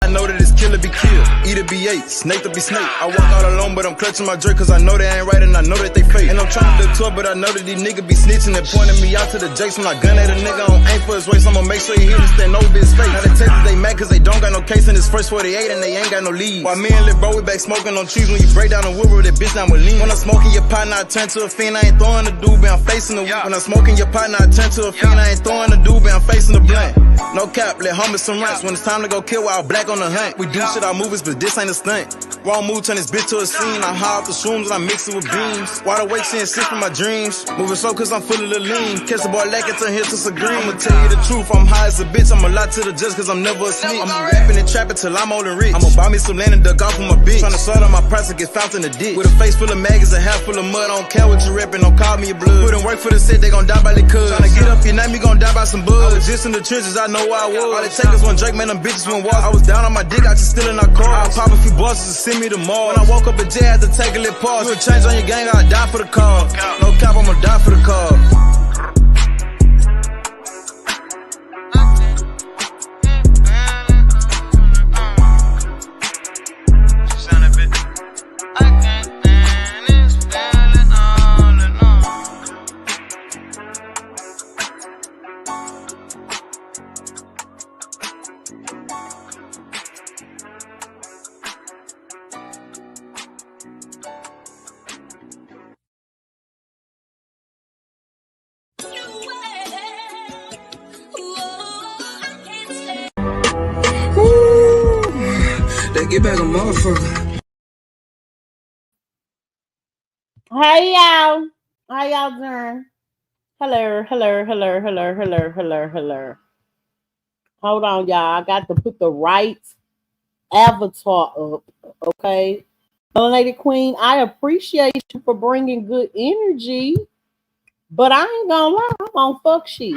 I know that it's killer be killed, eat it be ate, snake to be snake. I walk out alone, but I'm clutching my drink, cause I know they ain't right and I know that they fake. And I'm trying to tour, but I know that these niggas be snitching and pointing me out to the jakes. When I gun at a nigga, I don't aim for his waist, I'ma make sure he hit and stand over his face. Now the Texas, they mad cause they don't got no case in this first 48 and they ain't got no lead. While me and Lil Bro, we back smoking on trees. When you break down the wood with that bitch, now I'm lean. When I'm smoking your partner, I turn to a fiend, I ain't throwing the doobie, I'm facing the weed. When I'm smoking your partner, I turn to a fiend, I ain't throwing the doobie, I'm facing the blunt. No cap, let humble some runs. When it's time to go kill, while black on the hunt. We do shit our movies, but this ain't a stunt. Wrong move, turn this bitch to a scene. I hide off the shrooms and I mix it with beans. Wide awake, seeing shit from my dreams. Moving slow cause I'm full of the lean. Catch the boy lacking, turn here to some green. I'ma tell you the truth, I'm high as a bitch. I'm a lot to the judge cause I'm never asleep. I'm rapping and trapping till I'm old and rich. I'ma buy me some land and duck off with my bitch. Tryna sort out my price and get found in the ditch. With a face full of maggots, a hat full of mud. I don't care what you reppin', don't call me your blood. Put in work for the set, they gon' die by the cuz. Tryna get up your name, you gon' die by some buzz. I was just in the trenches, I know where I was. All it take is one Drake, man, them bitches went wild. I was down on my dick, I just still in our car. I'll pop a few bosses to send me to Mars. When I woke up in jail, I had to take a little pause. You a change on your gang, I'll die for the car. No cap, I'ma die for the car. Get back a motherfucker. Hey y'all. How y'all doing? Hello. Hold on, y'all. I got to put the right avatar up. Okay. Lady Queen, I appreciate you for bringing good energy. But I ain't gonna lie, I'm on fuck shit.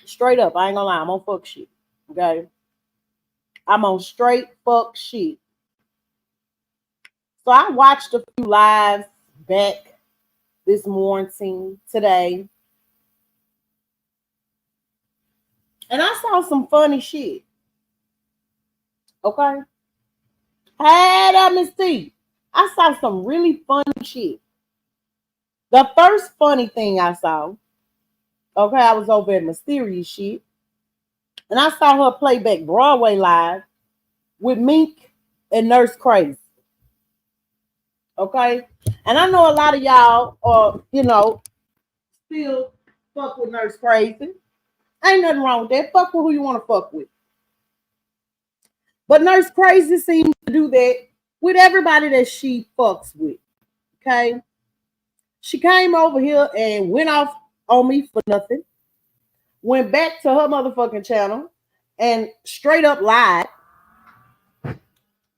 Straight up, I ain't gonna lie, I'm on fuck shit. Okay. I'm on straight fuck shit. So I watched a few lives back this morning, today. And I saw some funny shit. Okay. Hey, that Miss T. I saw some really funny shit. The first funny thing I saw, okay, I was over at Mysterious Shit. And I saw her play back Broadway live with Mink and Nurse Crazy. Okay? And I know a lot of y'all are, still fuck with Nurse Crazy. Ain't nothing wrong with that. Fuck with who you want to fuck with. But Nurse Crazy seems to do that with everybody that she fucks with. Okay? She came over here and went off on me for nothing. Went back to her motherfucking channel and straight up lied.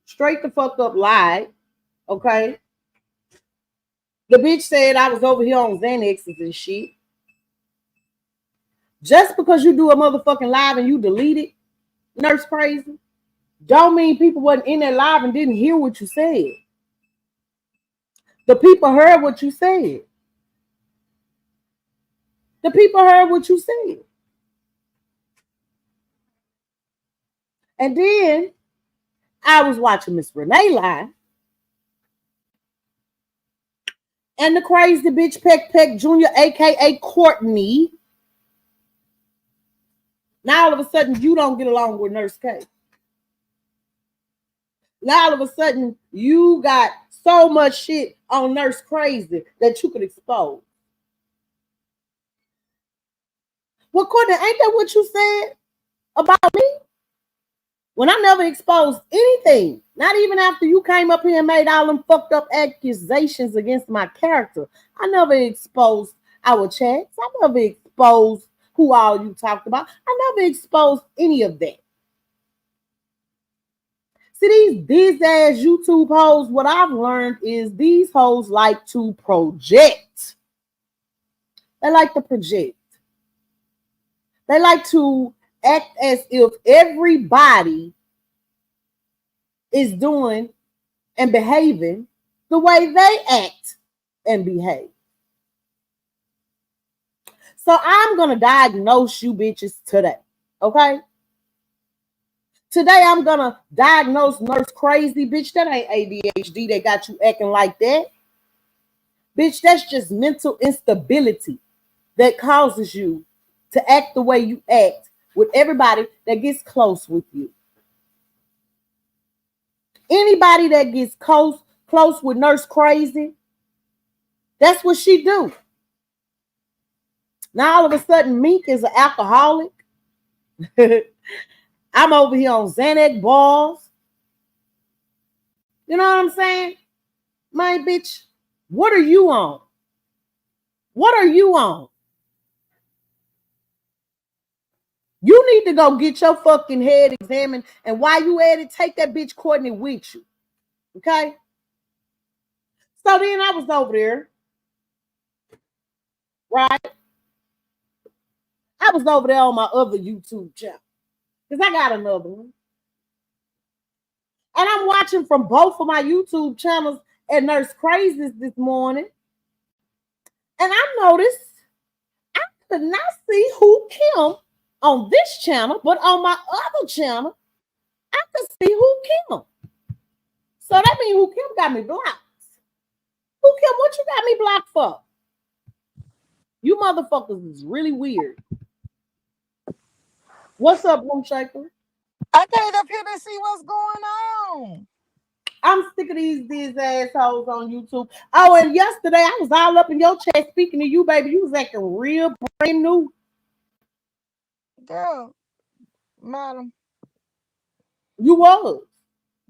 Straight the fuck up lied. Okay? The bitch said I was over here on Xanaxes and shit. Just because you do a motherfucking live and you delete it, Nurse Crazy, don't mean people wasn't in that live and didn't hear what you said. The people heard what you said. The people heard what you said. And then I was watching Miss Renee live. And the crazy bitch Peck Jr., a.k.a. Courtney. Now all of a sudden you don't get along with Nurse K. Now all of a sudden you got so much shit on Nurse Crazy that you could expose. Well, Courtney, ain't that what you said about me? When I never exposed anything, not even after you came up here and made all them fucked up accusations against my character. I never exposed our chats. I never exposed who all you talked about. I never exposed any of that. See, these ass YouTube hoes, what I've learned is these hoes like to project. They like to project. They like to act as if everybody is doing and behaving the way they act and behave. So I'm going to diagnose you bitches today, okay? Today I'm gonna diagnose Nurse Crazy, bitch. That ain't ADHD. They got you acting like that, bitch. That's just mental instability that causes you to act the way you act with everybody that gets close with you. Anybody that gets close with Nurse Crazy, that's what she do. Now all of a sudden, Meek is an alcoholic. I'm over here on Xanax balls. You know what I'm saying? My bitch, what are you on? What are you on? You need to go get your fucking head examined. And while you at it, take that bitch Courtney with you. Okay? So then I was over there. Right? I was over there on my other YouTube channel. Because I got another one. And I'm watching from both of my YouTube channels at Nurse Crazies this morning. And I noticed I could not see Who Kim on this channel, but on my other channel, I could see Who Kim. So that means Who Kim got me blocked. Who Kim, what you got me blocked for? You motherfuckers is really weird. What's up, Room Shaker? I came up here to see what's going on. I'm sick of these assholes on YouTube. Oh, and yesterday I was all up in your chat speaking to you, baby. You was acting real brand new. Girl, madam. You was.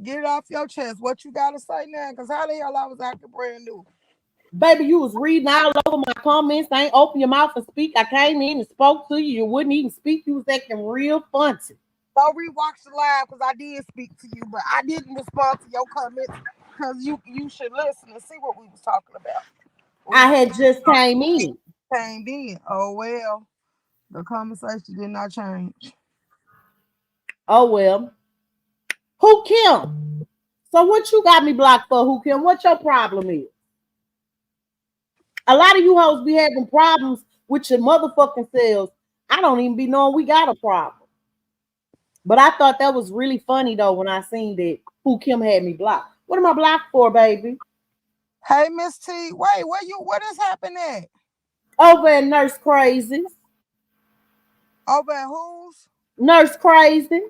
Get it off your chest. What you gotta say now? Because how the hell I was acting brand new? Baby, you was reading all over my comments. I ain't open your mouth and speak. I came in and spoke to you. You wouldn't even speak. You was acting real fancy. Go rewatch the live because I did speak to you, but I didn't respond to your comments because you should listen and see what we was talking about. I had just came in. Oh well, the conversation did not change. Oh well. Who Kim? So what you got me blocked for, Who Kim? What your problem is? A lot of you hoes be having problems with your motherfucking selves. I don't even be knowing we got a problem. But I thought that was really funny though when I seen that Who Kim had me blocked. What am I blocked for, baby? Hey, Miss T, wait, what is happening? Over at Nurse Crazy. Over at who's? Nurse Crazy.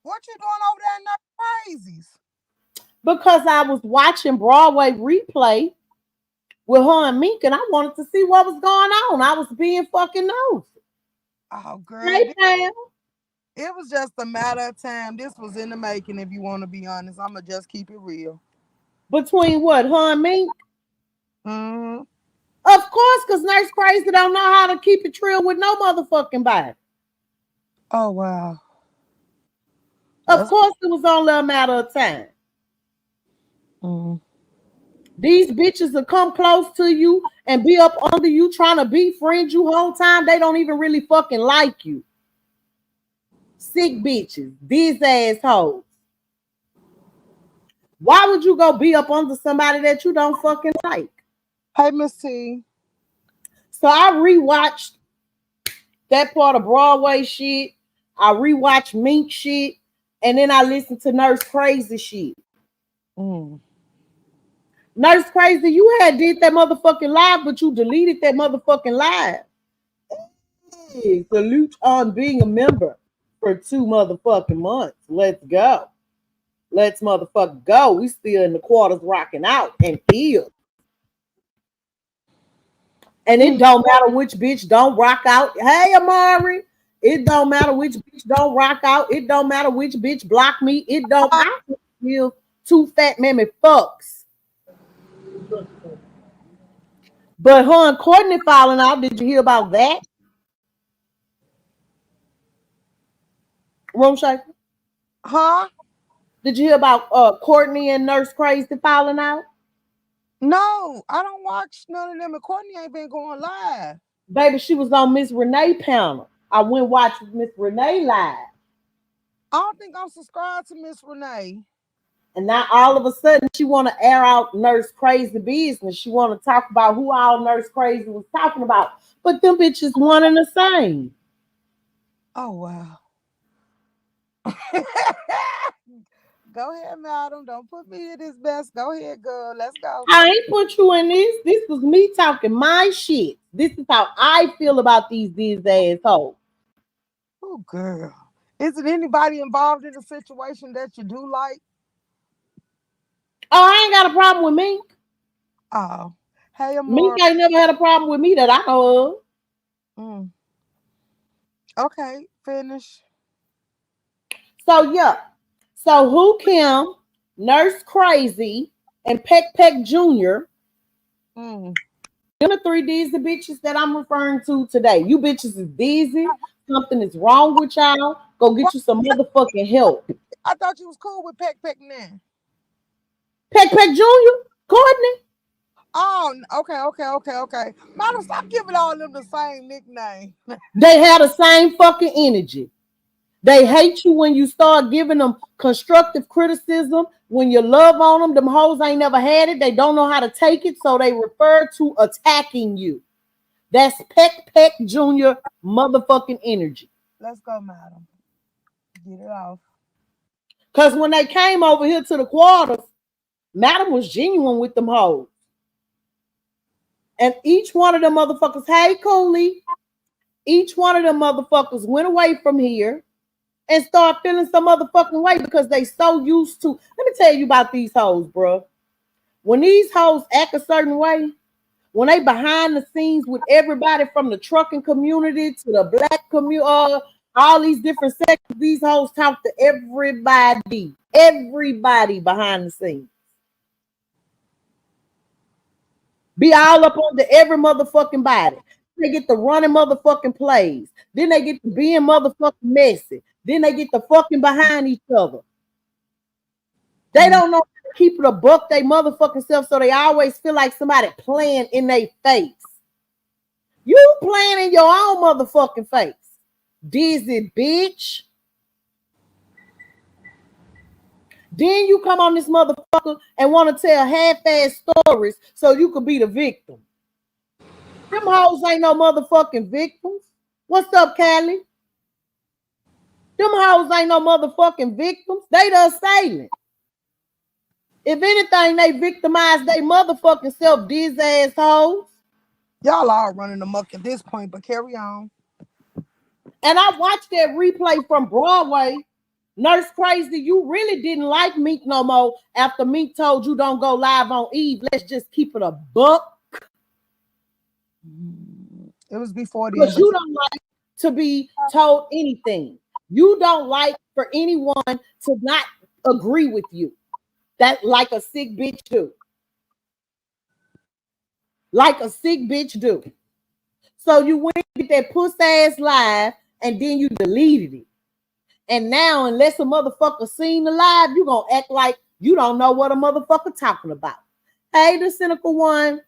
What you doing over there in Nurse Crazies? Because I was watching Broadway replay with her and Meek, and I wanted to see what was going on. I was being fucking nosy. Oh, girl. Hey, Pam. It was just a matter of time. This was in the making, if you want to be honest. I'm going to just keep it real. Between what, her and Meek? Mm-hmm. Of course, because Nurse Crazy don't know how to keep it real with no motherfucking body. Oh, wow. Of course, it was only a matter of time. Mm-hmm. These bitches will come close to you and be up under you trying to befriend you whole time. They don't even really fucking like you. Sick bitches. These assholes. Why would you go be up under somebody that you don't fucking like? Hey, Miss T. So I rewatched that part of Broadway shit. I rewatched Mink shit. And then I listened to Nurse Crazy shit. Mm. Nurse Crazy, you had did that motherfucking live, but you deleted that motherfucking live. Hey, salute on being a member for 2 motherfucking months. Let's go. Let's motherfucking go. We still in the quarters rocking out and ill. And it don't matter which bitch don't rock out. Hey, Amari. It don't matter which bitch don't rock out. It don't matter which bitch block me. It don't. I feel 2 fat mammy fucks. But her and Courtney falling out. Did you hear about that? Room Shaker? Huh? Did you hear about Courtney and Nurse Crazy falling out? No, I don't watch none of them. And Courtney ain't been going live. Baby, she was on Miss Renee panel. I went and watched Miss Renee live. I don't think I'm subscribed to Miss Renee. And now all of a sudden she want to air out Nurse Crazy business. She want to talk about who all Nurse Crazy was talking about. But them bitches one and the same. Oh, wow. Go ahead, madam. Don't put me in this mess. Go ahead, girl. Let's go. I ain't put you in this. This was me talking my shit. This is how I feel about these assholes. Oh, girl. Isn't anybody involved in the situation that you do like? Oh, I ain't got a problem with Mink. Oh. Hey, Mink Amor. ain't never had a problem with me that I know of. Mm. Okay, finish. So yeah. So Who Kim, Nurse Crazy, and Peck Peck Jr. Mm. Them the three D's the bitches that I'm referring to today. You bitches is dizzy. Something is wrong with y'all. Go get you some motherfucking help. I thought you was cool with Peck Peck now. Peck Peck Jr., Courtney. Oh, okay. Madam, stop giving all them the same nickname. They have the same fucking energy. They hate you when you start giving them constructive criticism. When you love on them, them hoes ain't never had it. They don't know how to take it, so they refer to attacking you. That's Peck Peck Jr. motherfucking energy. Let's go, madam. Get it off. Because when they came over here to the quarters, Madam was genuine with them hoes. And each one of them motherfuckers, hey, Cooley, each one of them motherfuckers went away from here and start feeling some motherfucking way because they so used to. Let me tell you about these hoes, bro. When these hoes act a certain way, when they behind the scenes with everybody from the trucking community to the black community, all these different sectors, these hoes talk to everybody behind the scenes. Be all up on the every motherfucking body. They get the running motherfucking plays. Then they get to being motherfucking messy. Then they get the fucking behind each other. They don't know how to keep it a buck they motherfucking self, so they always feel like somebody playing in their face. You playing in your own motherfucking face. Dizzy bitch. Then you come on this motherfucker and want to tell half-ass stories so you could be the victim. Them hoes ain't no motherfucking victims. What's up, Callie? Them hoes ain't no motherfucking victims. They the assailant. If anything, they victimize they motherfucking self, these assholes. Y'all all running amok at this point, but carry on. And I watched that replay from Broadway. Nurse Crazy, you really didn't like Meek no more after Meek told you don't go live on Eve. Let's just keep it a buck. It was before then. Because you don't like to be told anything. You don't like for anyone to not agree with you. That like a sick bitch do. Like a sick bitch do. So you went to get that puss ass live and then you deleted it. And now, unless a motherfucker seen the live, you gonna act like you don't know what a motherfucker talking about. Hey, the cynical one.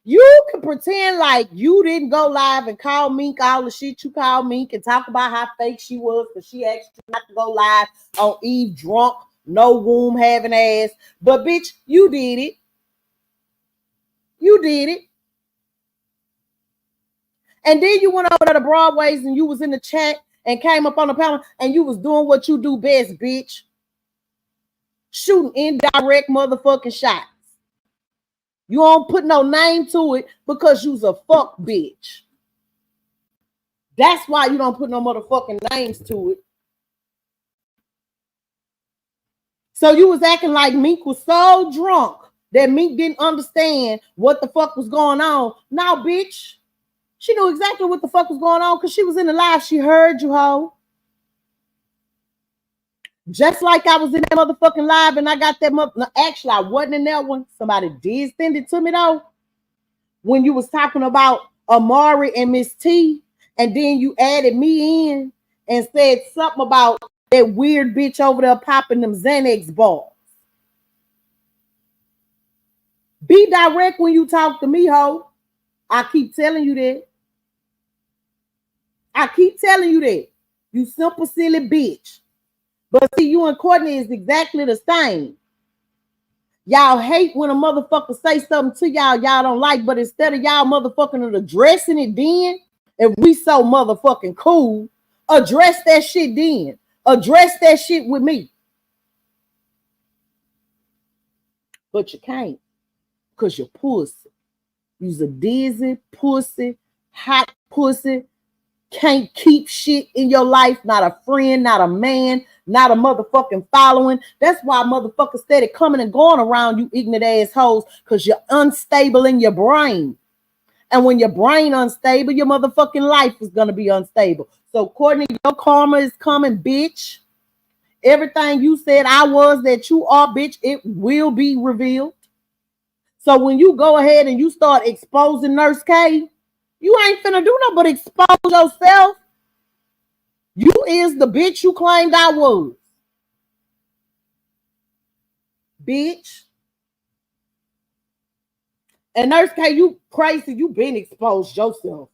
You can pretend like you didn't go live and call Mink all the shit you call Mink and talk about how fake she was because she asked you not to go live on Eve drunk, no womb having ass. But bitch, you did it. You did it. And then you went over to the Broadways and you was in the chat and came up on the panel and you was doing what you do best, bitch. Shooting indirect motherfucking shots. You don't put no name to it because you's a fuck bitch. That's why you don't put no motherfucking names to it. So you was acting like Meek was so drunk that Meek didn't understand what the fuck was going on. Now, bitch, she knew exactly what the fuck was going on because she was in the live. She heard you, hoe. Just like I was in that motherfucking live and I got that no, actually, I wasn't in that one. Somebody did send it to me, though. When you was talking about Amari and Miss T, and then you added me in and said something about that weird bitch over there popping them Xanax balls. Be direct when you talk to me, ho. I keep telling you that. I keep telling you that. You simple, silly bitch. But see, you and Courtney is exactly the same. Y'all hate when a motherfucker say something to y'all don't like, but instead of y'all motherfucking addressing it then, if we so motherfucking cool, Address that shit then. Address that shit with me. But you can't, because you're pussy. You's a dizzy pussy, hot pussy. Can't keep shit in your life. Not a friend, not a man, not a motherfucking following. That's why motherfuckers steady coming and going around you ignorant assholes, because you're unstable in your brain. And when your brain unstable, your motherfucking life is going to be unstable. So, Courtney, your karma is coming, bitch. Everything you said I was that you are, bitch, it will be revealed. So when you go ahead and you start exposing Nurse K, you ain't finna do nothing but expose yourself. You is the bitch you claimed I was. Bitch. And Nurse K, you crazy. You been exposed yourself.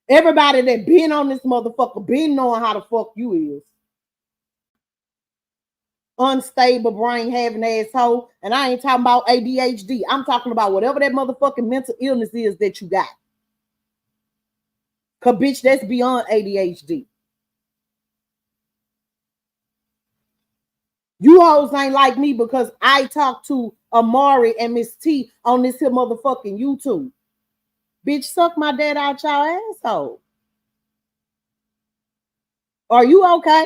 Everybody that been on this motherfucker been knowing how the fuck you is. Unstable brain having asshole. And I ain't talking about ADHD. I'm talking about whatever that motherfucking mental illness is that you got. Cause bitch, that's beyond ADHD. You hoes ain't like me because I talk to Amari and Miss T on this here motherfucking YouTube. Bitch, suck my dad out y'all asshole. Are you okay?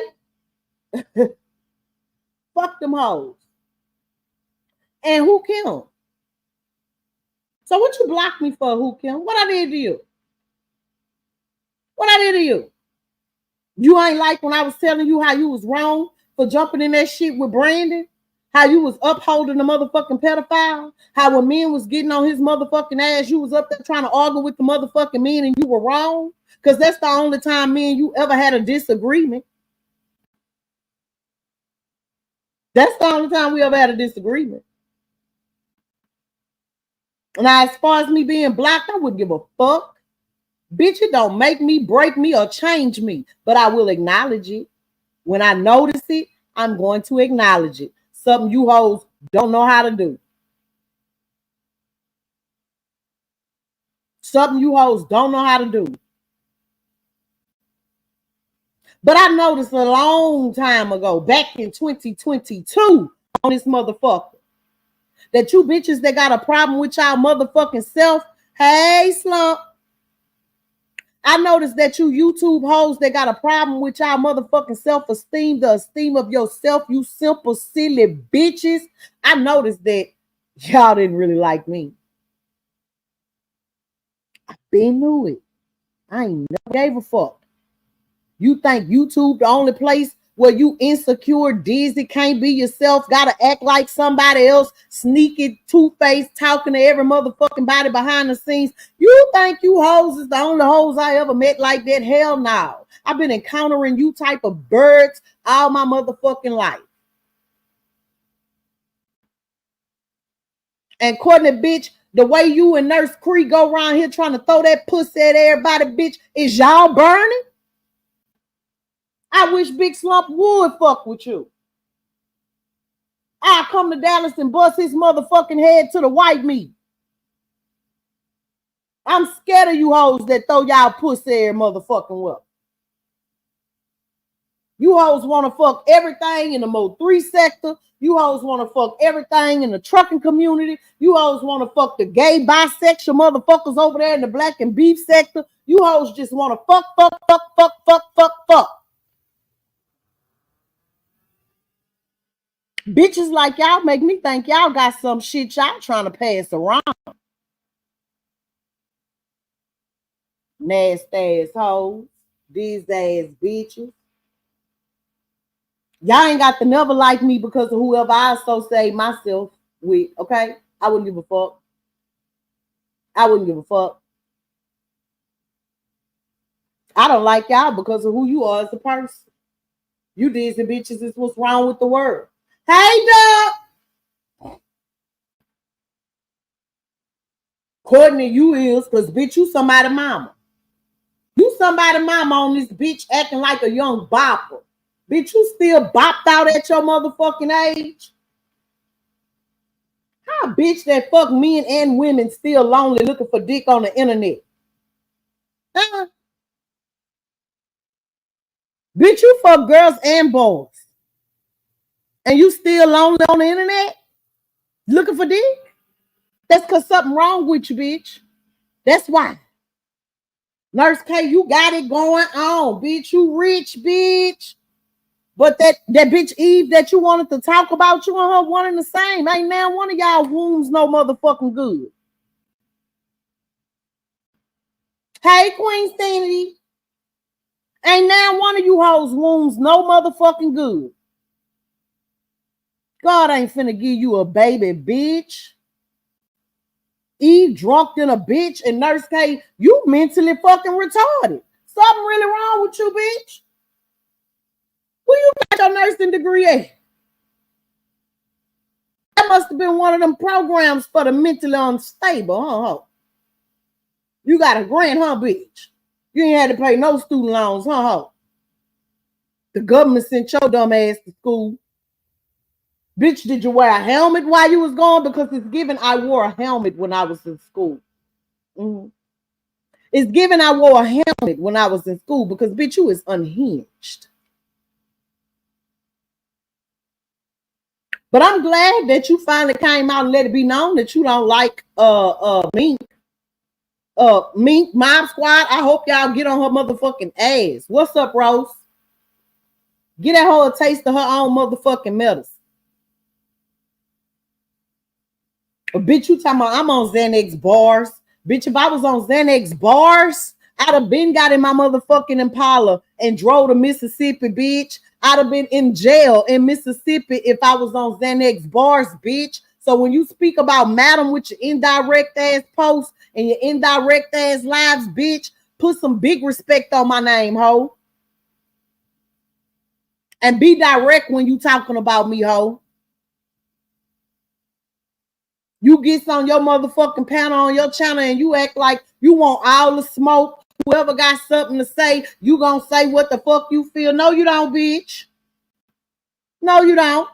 Fuck them hoes. And who Kim? So what you blocked me for, who Kim? What I did to you? What I did to you? You ain't like when I was telling you how you was wrong for jumping in that shit with Brandon? How you was upholding the motherfucking pedophile? How when men was getting on his motherfucking ass, you was up there trying to argue with the motherfucking men and you were wrong? Because that's the only time me and you ever had a disagreement. That's the only time we ever had a disagreement. Now, as far as me being blocked, I wouldn't give a fuck. Bitch, it don't make me, break me, or change me. But I will acknowledge it. When I notice it, I'm going to acknowledge it. Something you hoes don't know how to do. Something you hoes don't know how to do. But I noticed a long time ago, back in 2022, on this motherfucker, that you bitches that got a problem with y'all motherfucking self, hey, Slump. I noticed that you YouTube hoes that got a problem with y'all motherfucking self-esteem, the esteem of yourself, you simple, silly bitches. I noticed that y'all didn't really like me. I been knew it. I ain't never gave a fuck. You think YouTube the only place where you insecure, dizzy, can't be yourself, gotta act like somebody else, sneaky, two-faced, talking to every motherfucking body behind the scenes? You think you hoes is the only hoes I ever met like that? Hell no. I've been encountering you type of birds all my motherfucking life. And Courtney, bitch, the way you and Nurse Cree go around here trying to throw that pussy at everybody, bitch, is y'all burning? I wish Big Slump would fuck with you. I'll come to Dallas and bust his motherfucking head to the white meat. I'm scared of you hoes that throw y'all pussy every motherfucking well. You hoes want to fuck everything in the Mo3 sector. You hoes want to fuck everything in the trucking community. You hoes want to fuck the gay, bisexual motherfuckers over there in the black and beef sector. You hoes just want to fuck. Bitches like y'all make me think y'all got some shit y'all trying to pass around. Nasty ass hoes. These ass bitches. Y'all ain't got to never like me because of whoever I associate myself with, okay? I wouldn't give a fuck. I wouldn't give a fuck. I don't like y'all because of who you are as a person. You dizzy bitches is what's wrong with the world. Hey, Doug! Courtney, you is, because bitch, you somebody mama. You somebody mama on this bitch acting like a young bopper. Bitch, you still bopped out at your motherfucking age? How a bitch that fuck men and women still lonely looking for dick on the internet? Huh? Bitch, you fuck girls and boys. And you still lonely on the internet? Looking for dick? That's because something wrong with you, bitch. That's why. Nurse K, you got it going on, bitch. You rich, bitch. But that bitch Eve that you wanted to talk about, you and her one and the same. Ain't now one of y'all wounds no motherfucking good. Hey, Queen Sanity. Ain't now one of you hoes wounds no motherfucking good. God ain't finna give you a baby, bitch. Eve drunk than a bitch, and Nurse K, you mentally fucking retarded. Something really wrong with you, bitch. Where you got your nursing degree at? That must have been one of them programs for the mentally unstable, huh? You got a grant, huh, bitch? You ain't had to pay no student loans, huh? The government sent your dumb ass to school. Bitch, did you wear a helmet while you was gone? Because it's given I wore a helmet when I was in school. Mm-hmm. It's given I wore a helmet when I was in school because, bitch, you is unhinged. But I'm glad that you finally came out and let it be known that you don't like Mink. Mink, Mob Squad, I hope y'all get on her motherfucking ass. What's up, Rose? Get that hoe a taste of her own motherfucking medicine. Bitch, you talking about I'm on Xanax bars. Bitch, if I was on Xanax bars, I'd have been got in my motherfucking Impala and drove to Mississippi, bitch. I'd have been in jail in Mississippi if I was on Xanax bars, bitch. So when you speak about madam with your indirect ass posts and your indirect ass lives, bitch, put some big respect on my name, ho. And be direct when you talking about me, ho. You get on your motherfucking panel on your channel and you act like you want all the smoke. Whoever got something to say, you gonna say what the fuck you feel. No, you don't, bitch. No, you don't.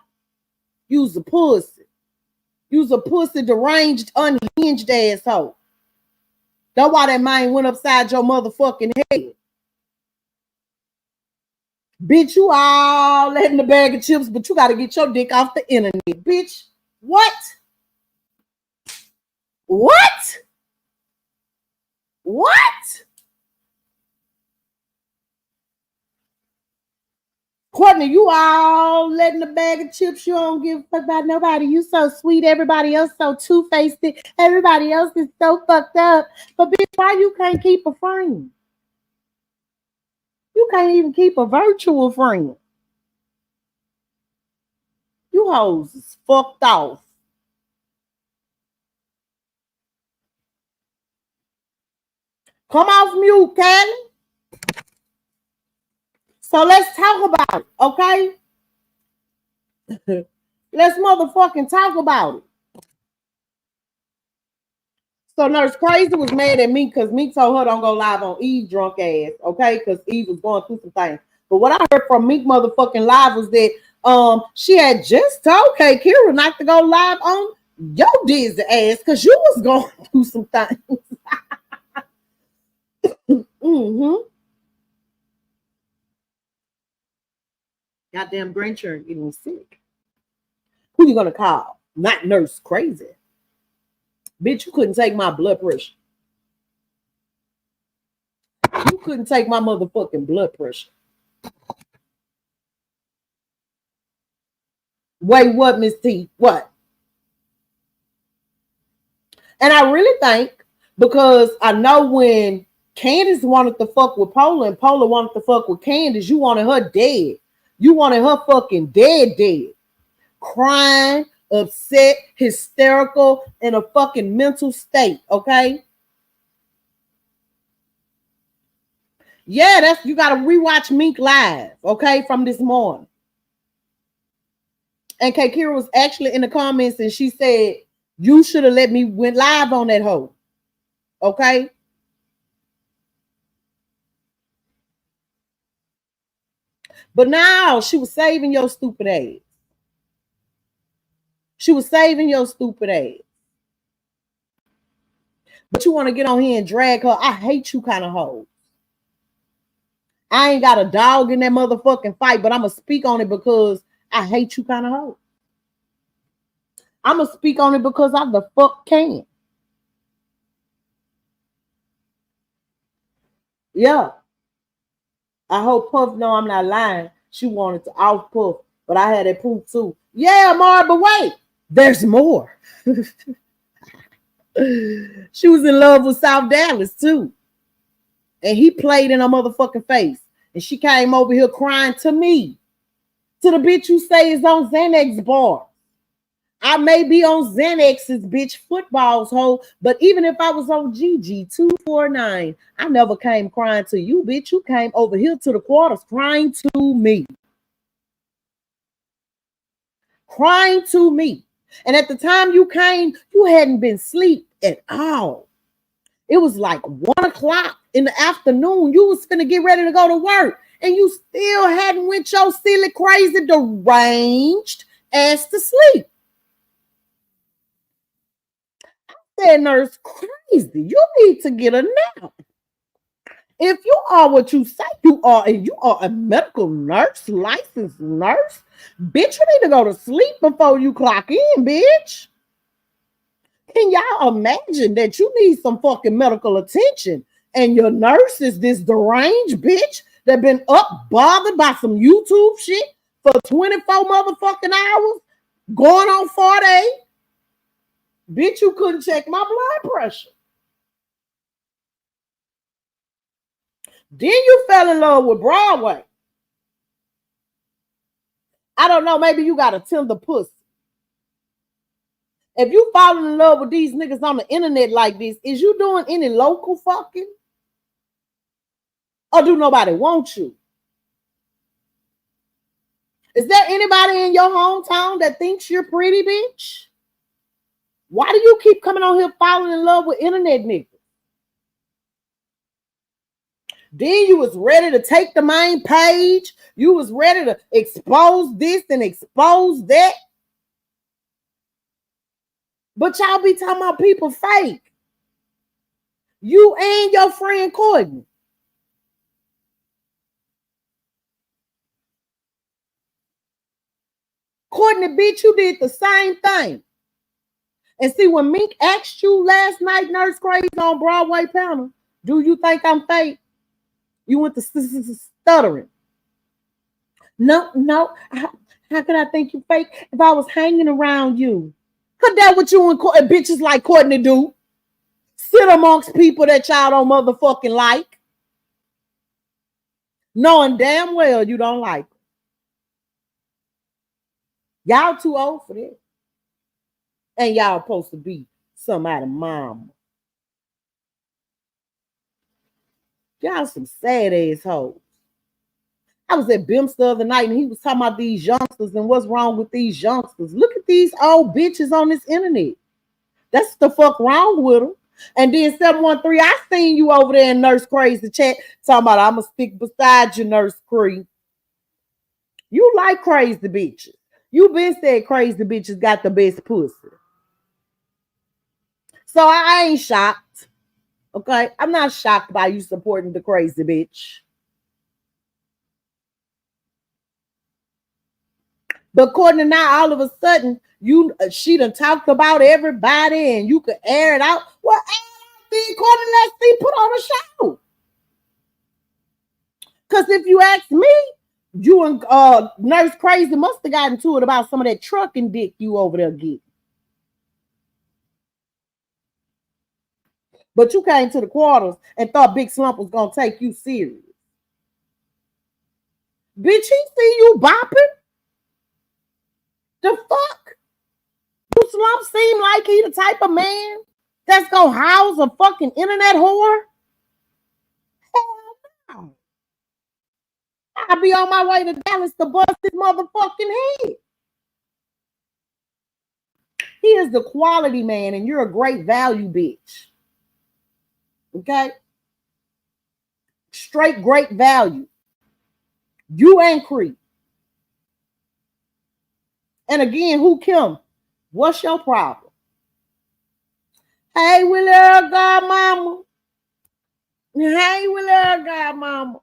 You's a pussy. You's a pussy, deranged, unhinged asshole. That's why that mind went upside your motherfucking head. Bitch, you all letting the bag of chips, but you gotta get your dick off the internet, bitch. What? What? What? Courtney, you all letting the bag of chips. You don't give a fuck about nobody. You so sweet. Everybody else so two-faced. Everybody else is so fucked up. But bitch, why you can't keep a friend? You can't even keep a virtual friend. You hoes is fucked off. Come off mute, Callie. So let's talk about it, okay? Let's motherfucking talk about it. So Nurse Crazy was mad at me because me told her don't go live on Eve drunk ass, okay? Because Eve was going through some things. But what I heard from Meek motherfucking live was that she had just told K Kira not to go live on your dizzy ass because you was going through some things. Mm-hmm. Goddamn grandchildren getting sick. Who you gonna call? Not Nurse Crazy. Bitch, you couldn't take my blood pressure. You couldn't take my motherfucking blood pressure. Wait, what, Miss T? What? And I really think because I know when Candace wanted to fuck with Pola and Pola wanted to fuck with Candace, you wanted her dead. You wanted her fucking dead. Crying, upset, hysterical, in a fucking mental state, okay? Yeah, that's you gotta rewatch Mink live, okay, from this morning. And K Kira was actually in the comments and she said, you should have let me went live on that hoe. Okay. But now she was saving your stupid ass. She was saving your stupid ass. But you want to get on here and drag her. I hate you kind of hoes. I ain't got a dog in that motherfucking fight, but I'm going to speak on it because I hate you kind of hoe. I'm going to speak on it because I the fuck can. Yeah. I hope Puff know I'm not lying. She wanted to off Puff, but I had that proof too. Yeah, Mar, but wait, there's more. She was in love with South Dallas too. And he played in her motherfucking face. And she came over here crying to me. To the bitch you say is on Xanax bar. I may be on Xanax's bitch footballs hoe, but even if I was on GG 249, I never came crying to you, bitch. You came over here to the quarters crying to me. Crying to me. And at the time you came, you hadn't been asleep at all. It was like 1 o'clock in the afternoon. You was finna get ready to go to work. And you still hadn't went your silly, crazy, deranged ass to sleep. That nurse crazy. You need to get a nap. If you are what you say you are, and you are a medical nurse, licensed nurse, bitch, you need to go to sleep before you clock in, bitch. Can y'all imagine that you need some fucking medical attention and your nurse is this deranged bitch that been up bothered by some YouTube shit for 24 motherfucking hours, going on 48? Bitch, you couldn't check my blood pressure. Then you fell in love with Broadway. I don't know, maybe you got a tender pussy. If you falling in love with these niggas on the internet like this, is you doing any local fucking? Or do nobody want you? Is there anybody in your hometown that thinks you're pretty, bitch? Why do you keep coming on here falling in love with internet niggas? Then you was ready to take the main page. You was ready to expose this and expose that. But y'all be talking about people fake. You and your friend Courtney. Courtney, bitch, you did the same thing. And see, when Mink asked you last night, Nurse Crazy on Broadway panel, do you think I'm fake? You went to stuttering. No. How could I think you fake if I was hanging around you? Cause that's what you and bitches like Courtney do. Sit amongst people that y'all don't motherfucking like. Knowing damn well you don't like them. Y'all too old for this. And y'all supposed to be somebody's mama. Y'all some sad assholes. I was at BIMS the other night and he was talking about these youngsters and what's wrong with these youngsters. Look at these old bitches on this internet. That's the fuck wrong with them. And then 713, I seen you over there in Nurse Crazy chat talking about I'm going to stick beside you, Nurse Cree. You like crazy bitches. You been said crazy bitches got the best pussy. So I ain't shocked. Okay? I'm not shocked by you supporting the crazy bitch. But Courtney, now all of a sudden, she done talked about everybody and you could air it out. Well, see, Courtney, let's see, put on a show. Because if you ask me, you and Nurse Crazy must have gotten to it about some of that trucking dick you over there get. But you came to the quarters and thought Big Slump was going to take you serious. Bitch, he see you bopping? The fuck? You Slump seem like he the type of man that's going to house a fucking internet whore? Hell no. I'll be on my way to Dallas to bust his motherfucking head. He is the quality man and you're a great value bitch. Okay? Straight great value. You ain't creep. And again, who Kim? What's your problem? Hey, we love God, mama. Hey, we love God, mama.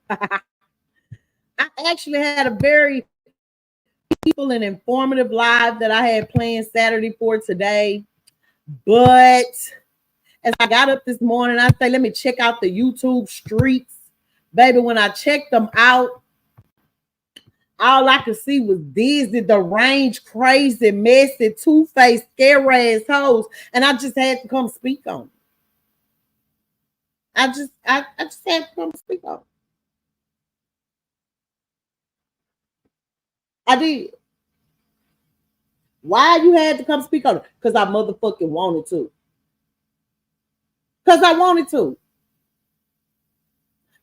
I actually had a very peaceful and informative live that I had planned Saturday for today. But as I got up this morning, I say, let me check out the YouTube streets. Baby, when I checked them out, all I could see was these deranged, crazy, messy, two-faced, scary ass hoes. And I just had to come speak on it. I just had to come speak on it. I did. Why you had to come speak on it? Because I motherfucking wanted to. Because I wanted to.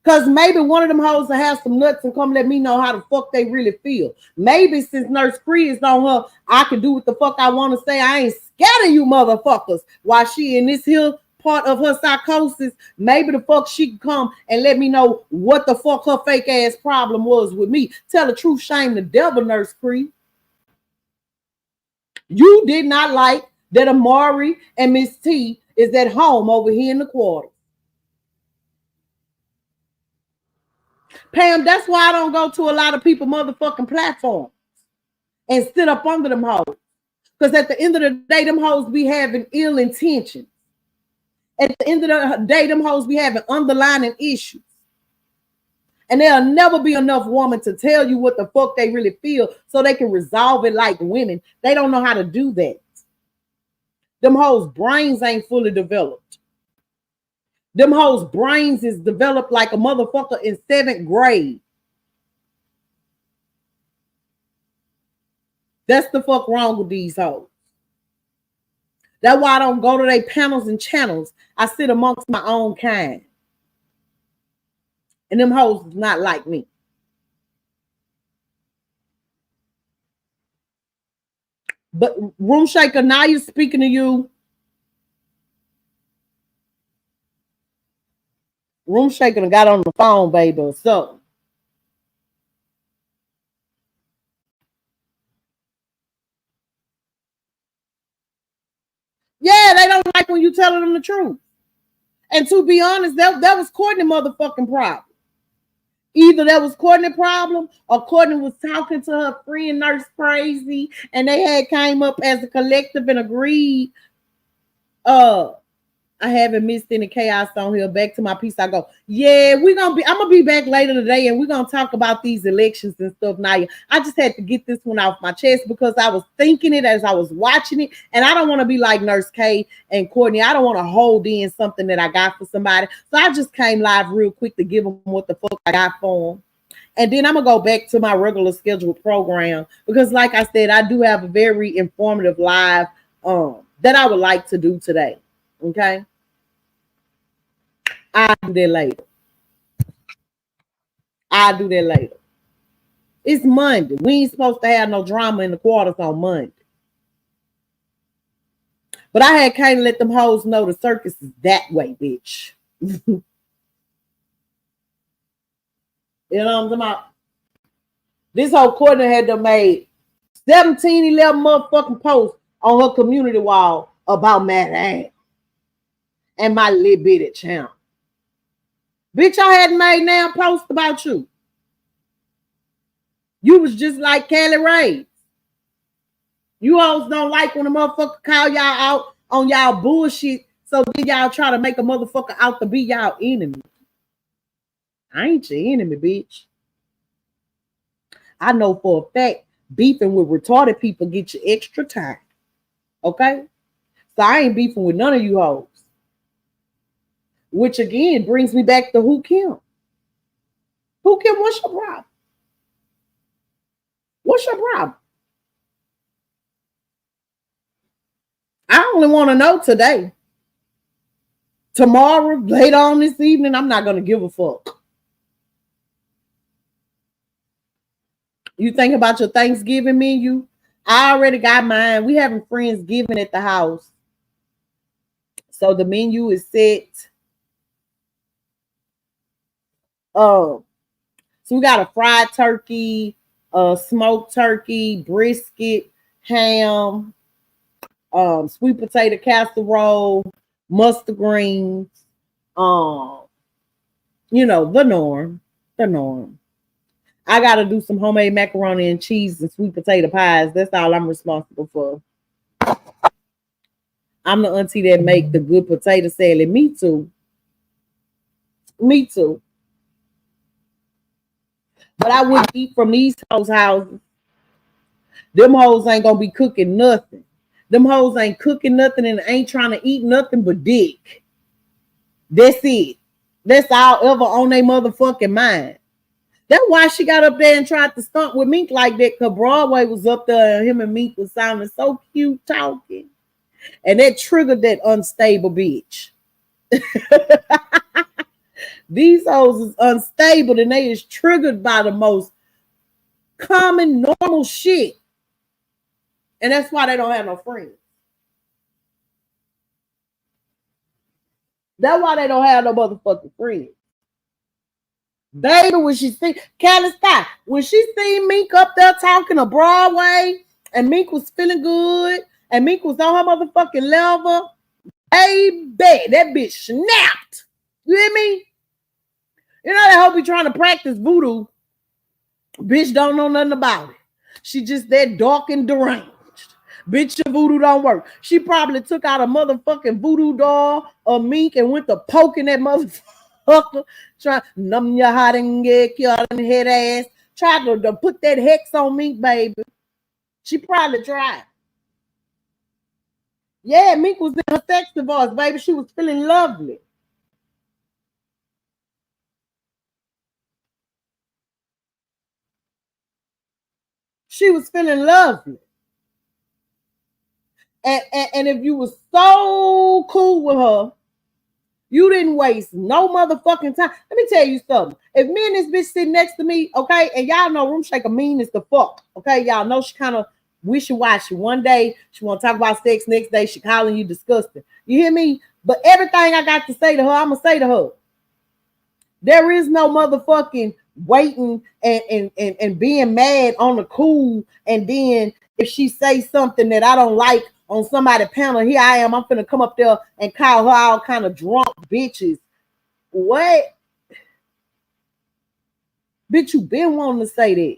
Because maybe one of them hoes will have some nuts and come let me know how the fuck they really feel. Maybe since Nurse Cree is on her, I can do what the fuck I want to say. I ain't scared of you motherfuckers. While she in this here part of her psychosis, maybe the fuck she can come and let me know what the fuck her fake ass problem was with me. Tell the truth, shame the devil, Nurse Cree. You did not like that Amari and Miss T is at home over here in the quarters. Pam, that's why I don't go to a lot of people motherfucking platforms and sit up under them hoes. Because at the end of the day, them hoes be having ill intentions. At the end of the day, them hoes be having underlying issues. And there'll never be enough woman to tell you what the fuck they really feel so they can resolve it like women. They don't know how to do that. Them hoes' brains ain't fully developed. Them hoes' brains is developed like a motherfucker in 7th grade. That's the fuck wrong with these hoes. That's why I don't go to their panels and channels. I sit amongst my own kind. And them hoes is not like me. But Room Shaker, now you're speaking to you. Room Shaker got on the phone, baby, or something. Yeah, they don't like when you telling them the truth. And to be honest, that was Courtney motherfucking problem. Either that was Courtney problem or Courtney was talking to her friend Nurse Crazy and they had came up as a collective and agreed. I haven't missed any chaos on here. Back to my piece. I go, yeah, I'm gonna be back later today and we're gonna talk about these elections and stuff. Now, I just had to get this one off my chest because I was thinking it as I was watching it, and I don't want to be like Nurse K and Courtney. I don't want to hold in something that I got for somebody. So I just came live real quick to give them what the fuck I got for them. And then I'm gonna go back to my regular scheduled program because, like I said, I do have a very informative live that I would like to do today. Okay. I'll do that later. It's Monday. We ain't supposed to have no drama in the quarters on Monday. But I can't let them hoes know the circus is that way, bitch. You know what I'm talking about? This whole Courtney had to made 11 motherfucking posts on her community wall about Mad Ann and my little bitty channel. Bitch, I hadn't made now post about you. You was just like Kelly Ray. You always don't like when a motherfucker call y'all out on y'all bullshit, so then y'all try to make a motherfucker out to be y'all enemy. I ain't your enemy, bitch. I know for a fact beefing with retarded people get you extra time. Okay? So I ain't beefing with none of you hoes. Which again brings me back to Who Kim. Who Kim, what's your problem? What's your problem? I only want to know today. Tomorrow, later on this evening, I'm not going to give a fuck. You think about your Thanksgiving menu? I already got mine. We having Friendsgiving at the house. So the menu is set. So we got a fried turkey, smoked turkey, brisket, ham, sweet potato casserole, mustard greens, You know, the norm. The norm. I gotta do some homemade macaroni and cheese and sweet potato pies. That's all I'm responsible for. I'm the auntie that make the good potato salad. Me too. Me too. But I wouldn't eat from these hoes' houses. Them hoes ain't gonna be cooking nothing. Them hoes ain't cooking nothing and ain't trying to eat nothing but dick. That's it. That's all ever on their motherfucking mind. That's why she got up there and tried to stunt with Mink like that, because Broadway was up there and him and Mink was sounding so cute talking. And that triggered that unstable bitch. These hoes is unstable and they is triggered by the most common, normal shit. And that's why they don't have no friends. That's why they don't have no motherfucking friends. Baby, when she see Callie Scott, when she seen Mink up there talking to Broadway, and Mink was feeling good, and Mink was on her motherfucking level, baby, that bitch snapped. You hear me? You know that hoe be trying to practice voodoo. Bitch don't know nothing about it. She just that dark and deranged. Bitch, your voodoo don't work. She probably took out a motherfucking voodoo doll or Mink and went to poking that motherfucker. Trying numb your heart and get your head ass. Tried to put that hex on Mink, baby. She probably tried. Yeah, Mink was in her sex divorce, baby. She was feeling lovely. She was feeling lovely. And if you were so cool with her, you didn't waste no motherfucking time. Let me tell you something. If me and this bitch sitting next to me, okay, and y'all know Room Shaker mean as the fuck, okay? Y'all know she kind of wishy-washy. One day, she want to talk about sex. Next day, she calling you disgusting. You hear me? But everything I got to say to her, I'm going to say to her. There is no motherfucking waiting and being mad on the cool. And then if she say something that I don't like on somebody's panel, here I am. I'm finna come up there and call her all kind of drunk bitches. What? Bitch, you been wanting to say that.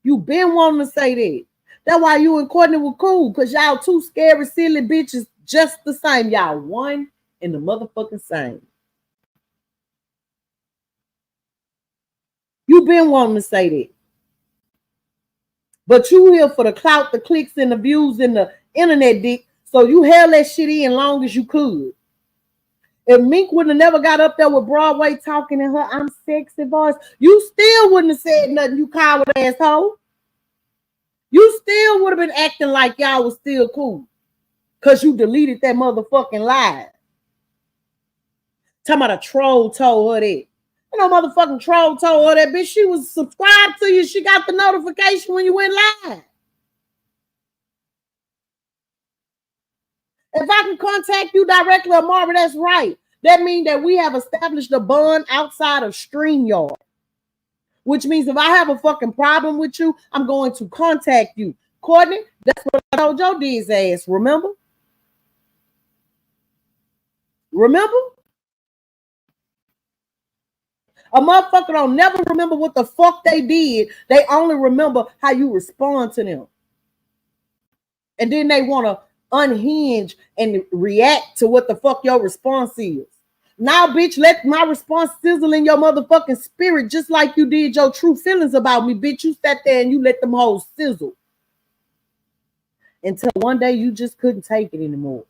You been wanting to say that. That's why you and Courtney were cool, because y'all two scary, silly bitches just the same. Y'all one and the motherfucking same. You been wanting to say that. But you here for the clout, the clicks, and the views, and the internet dick. So you held that shit in long as you could. If Mink would have never got up there with Broadway talking in her I'm sexy voice, you still wouldn't have said nothing, you coward asshole. You still would have been acting like y'all was still cool. Because you deleted that motherfucking live. Talking about a troll told her that. You know, motherfucking troll told her that, bitch. She was subscribed to you. She got the notification when you went live. If I can contact you directly, Marvin, that's right. That means that we have established a bond outside of StreamYard. Which means if I have a fucking problem with you, I'm going to contact you. Courtney, that's what I told your D's ass. Remember? Remember? A motherfucker don't never remember what the fuck they did. They only remember how you respond to them. And then they want to unhinge and react to what the fuck your response is. Now, bitch, let my response sizzle in your motherfucking spirit just like you did your true feelings about me, bitch. You sat there and you let them hoes sizzle. Until one day you just couldn't take it anymore.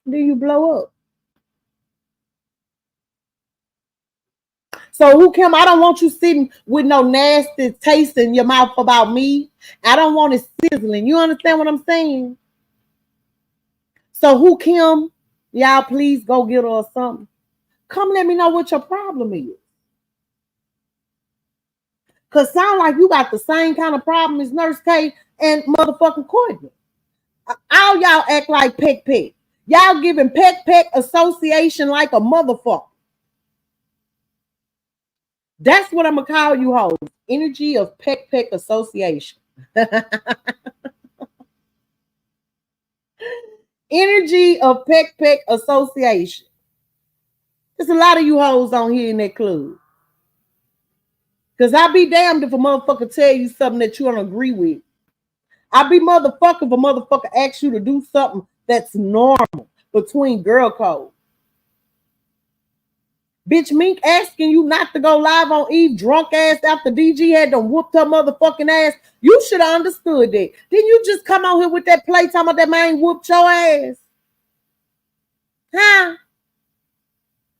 Then you blow up. So who Kim? I don't want you sitting with no nasty taste in your mouth about me. I don't want it sizzling. You understand what I'm saying? So who Kim? Y'all please go get her or something. Come let me know what your problem is. Cause sound like you got the same kind of problem as Nurse K and motherfucking Courtney. All y'all act like Peck Peck. Y'all giving Peck Peck association like a motherfucker. That's what I'm gonna call you hoes. Energy of Peck Peck association. Energy of Peck Peck association. There's a lot of you hoes on here in that club. Because I be damned if a motherfucker tell you something that you don't agree with. I be motherfucker if a motherfucker asks you to do something that's normal between girl code. Bitch, Mink asking you not to go live on Eve drunk ass after DG had done whooped her motherfucking ass. You should have understood that. Didn't you just come on here with that play talking about that man whooped your ass? Huh?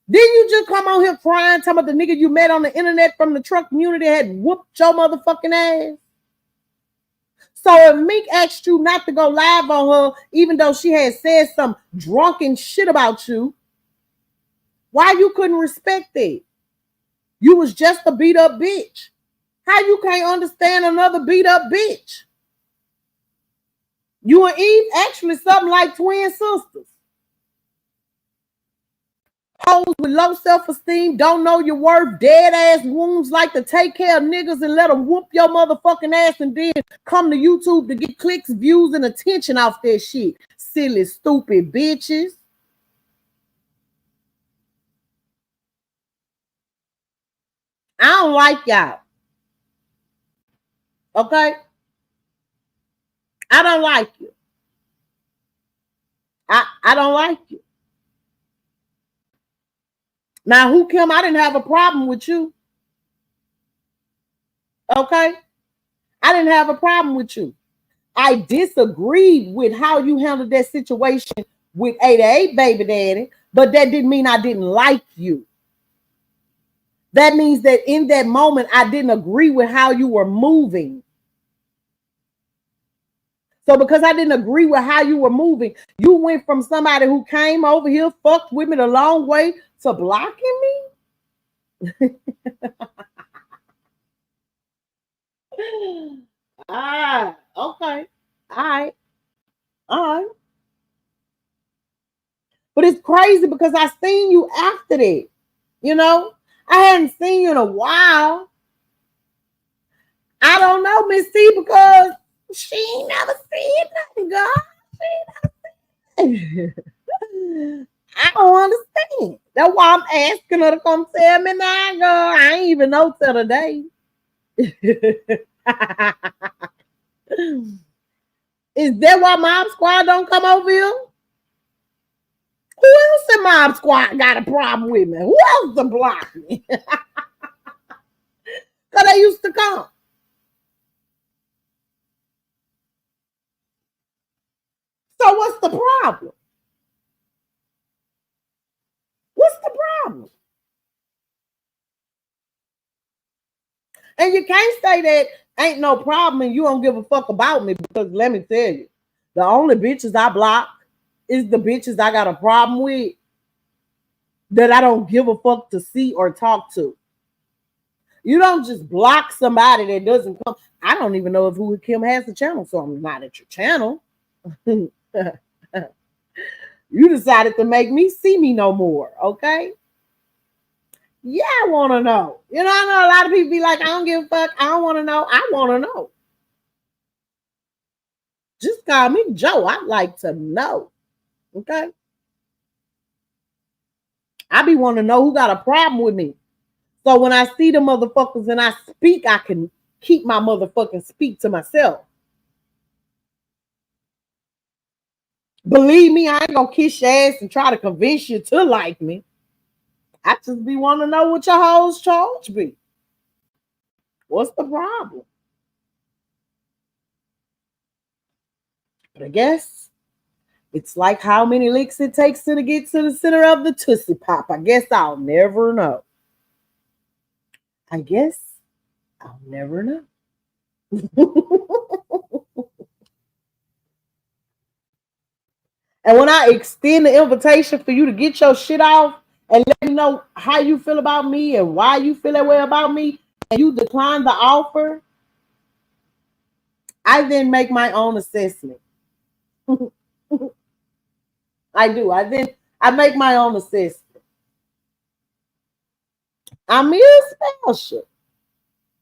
Didn't you just come on here crying talking about the nigga you met on the internet from the truck community had whooped your motherfucking ass? So if Mink asked you not to go live on her, even though she had said some drunken shit about you, why you couldn't respect that? You was just a beat up bitch. How you can't understand another beat up bitch? You and Eve actually something like twin sisters. Hoes with low self-esteem, don't know your worth, dead ass wounds, like to take care of niggas and let them whoop your motherfucking ass and then come to YouTube to get clicks, views, and attention off that shit. Silly, stupid bitches. I don't like y'all. Okay? I don't like you. I don't like you. Now, who Kim? I didn't have a problem with you. Okay? I didn't have a problem with you. I disagreed with how you handled that situation with 88 baby daddy, but that didn't mean I didn't like you. That means that in that moment, I didn't agree with how you were moving. So because I didn't agree with how you were moving, you went from somebody who came over here, fucked with me the long way, to blocking me? Okay. All right. But it's crazy because I seen you after that. You know? I hadn't seen you in a while. I don't know, Miss C, because she ain't never said nothing, God. I don't understand. That's why I'm asking her to come tell me now, girl. I ain't even know till today. Is that why Mob Squad don't come over here? Who else in Mob Squad got a problem with me? Who else to block me? Because they used to come. So what's the problem? What's the problem? And you can't say that ain't no problem and you don't give a fuck about me, because let me tell you, the only bitches I block is the bitches I got a problem with that I don't give a fuck to see or talk to. You don't just block somebody that doesn't come. I don't even know if Who Kim has the channel, so I'm not at your channel. You decided to make me see me no more, okay? Yeah, I want to know. You know, I know a lot of people be like, I don't give a fuck. I don't want to know. I want to know. Just call me Joe. I'd like to know. Okay? I be wanting to know who got a problem with me. So when I see the motherfuckers and I speak, I can keep my motherfucking speak to myself. Believe me, I ain't gonna kiss your ass and try to convince you to like me. I just be wanting to know what your hoes charge be. What's the problem? But I guess it's like how many licks it takes to get to the center of the Tootsie Pop. I guess I'll never know. I guess I'll never know. And when I extend the invitation for you to get your shit off and let me know how you feel about me and why you feel that way about me, and you decline the offer, I then make my own assessment. I do. I make my own assessment. I'm special.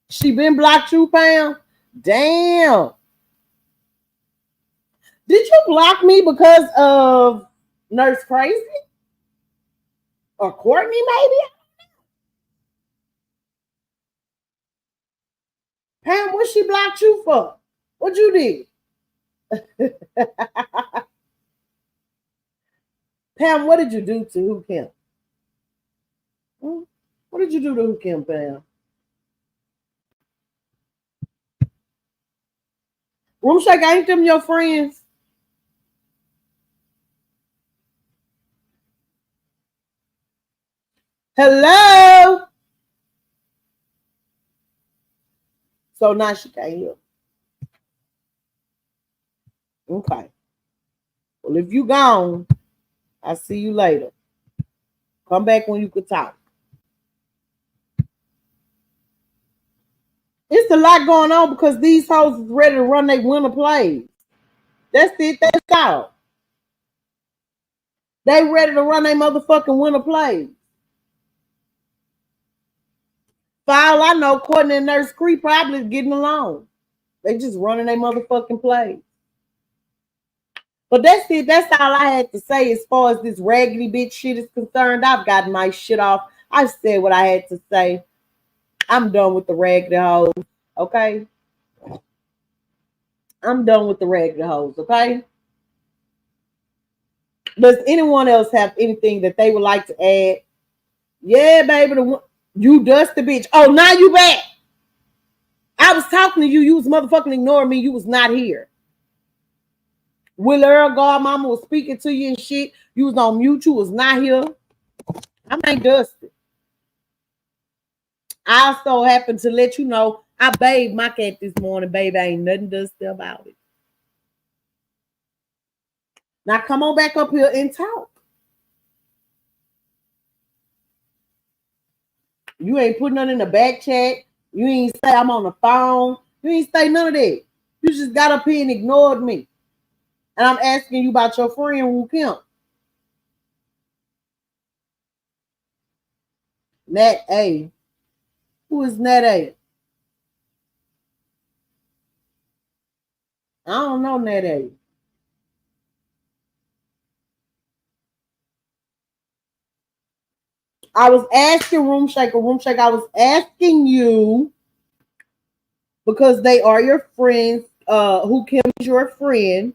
She been blocked you, Pam? Damn. Did you block me because of Nurse Crazy? Or Courtney, maybe? Pam, what she blocked you for? What you did? Pam, what did you do to Who Kim? What did you do to Who Kim, Pam? Room Shake, ain't them your friends? Hello? So now she can't hear. Okay. Well, if you gone, I'll see you later. Come back when you could talk. It's a lot going on because these hoes is ready to run their winter plays. That's it. That's all. They ready to run their motherfucking winter plays. For all I know, Courtney and Nurse Cree probably getting along. They just running their motherfucking plays. But that's it. That's all I had to say as far as this raggedy bitch shit is concerned. I've gotten my shit off. I said what I had to say. I'm done with the raggedy hoes. Okay? I'm done with the raggedy hoes. Okay? Does anyone else have anything that they would like to add? Yeah, baby. You dusty bitch. Oh, now you back. I was talking to you. You was motherfucking ignoring me. You was not here. Will Earl Godmama was speaking to you and shit. You was on mute. You was not here. I ain't dusty. I also happen to let you know I bathed my cat this morning, baby. Ain't nothing dusty about it. Now come on back up here and talk. You ain't putting nothing in the back chat. You ain't say I'm on the phone. You ain't say none of that. You just got up here and ignored me. And I'm asking you about your friend Who Kim. Nat A. Who is Nat A? I don't know Nat A. I was asking Room Shaker, I was asking you because they are your friends. Who Kim is your friend.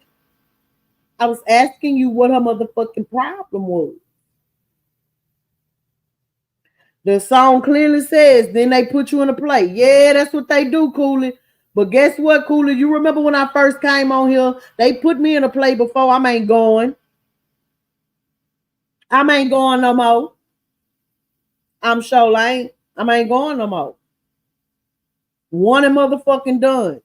I was asking you what her motherfucking problem was. The song clearly says, then they put you in a play. Yeah, that's what they do, Cooley. But guess what, Cooley? You remember when I first came on here, they put me in a play before. I ain't going. I ain't going no more. I'm sure I ain't going no more. One and motherfucking done.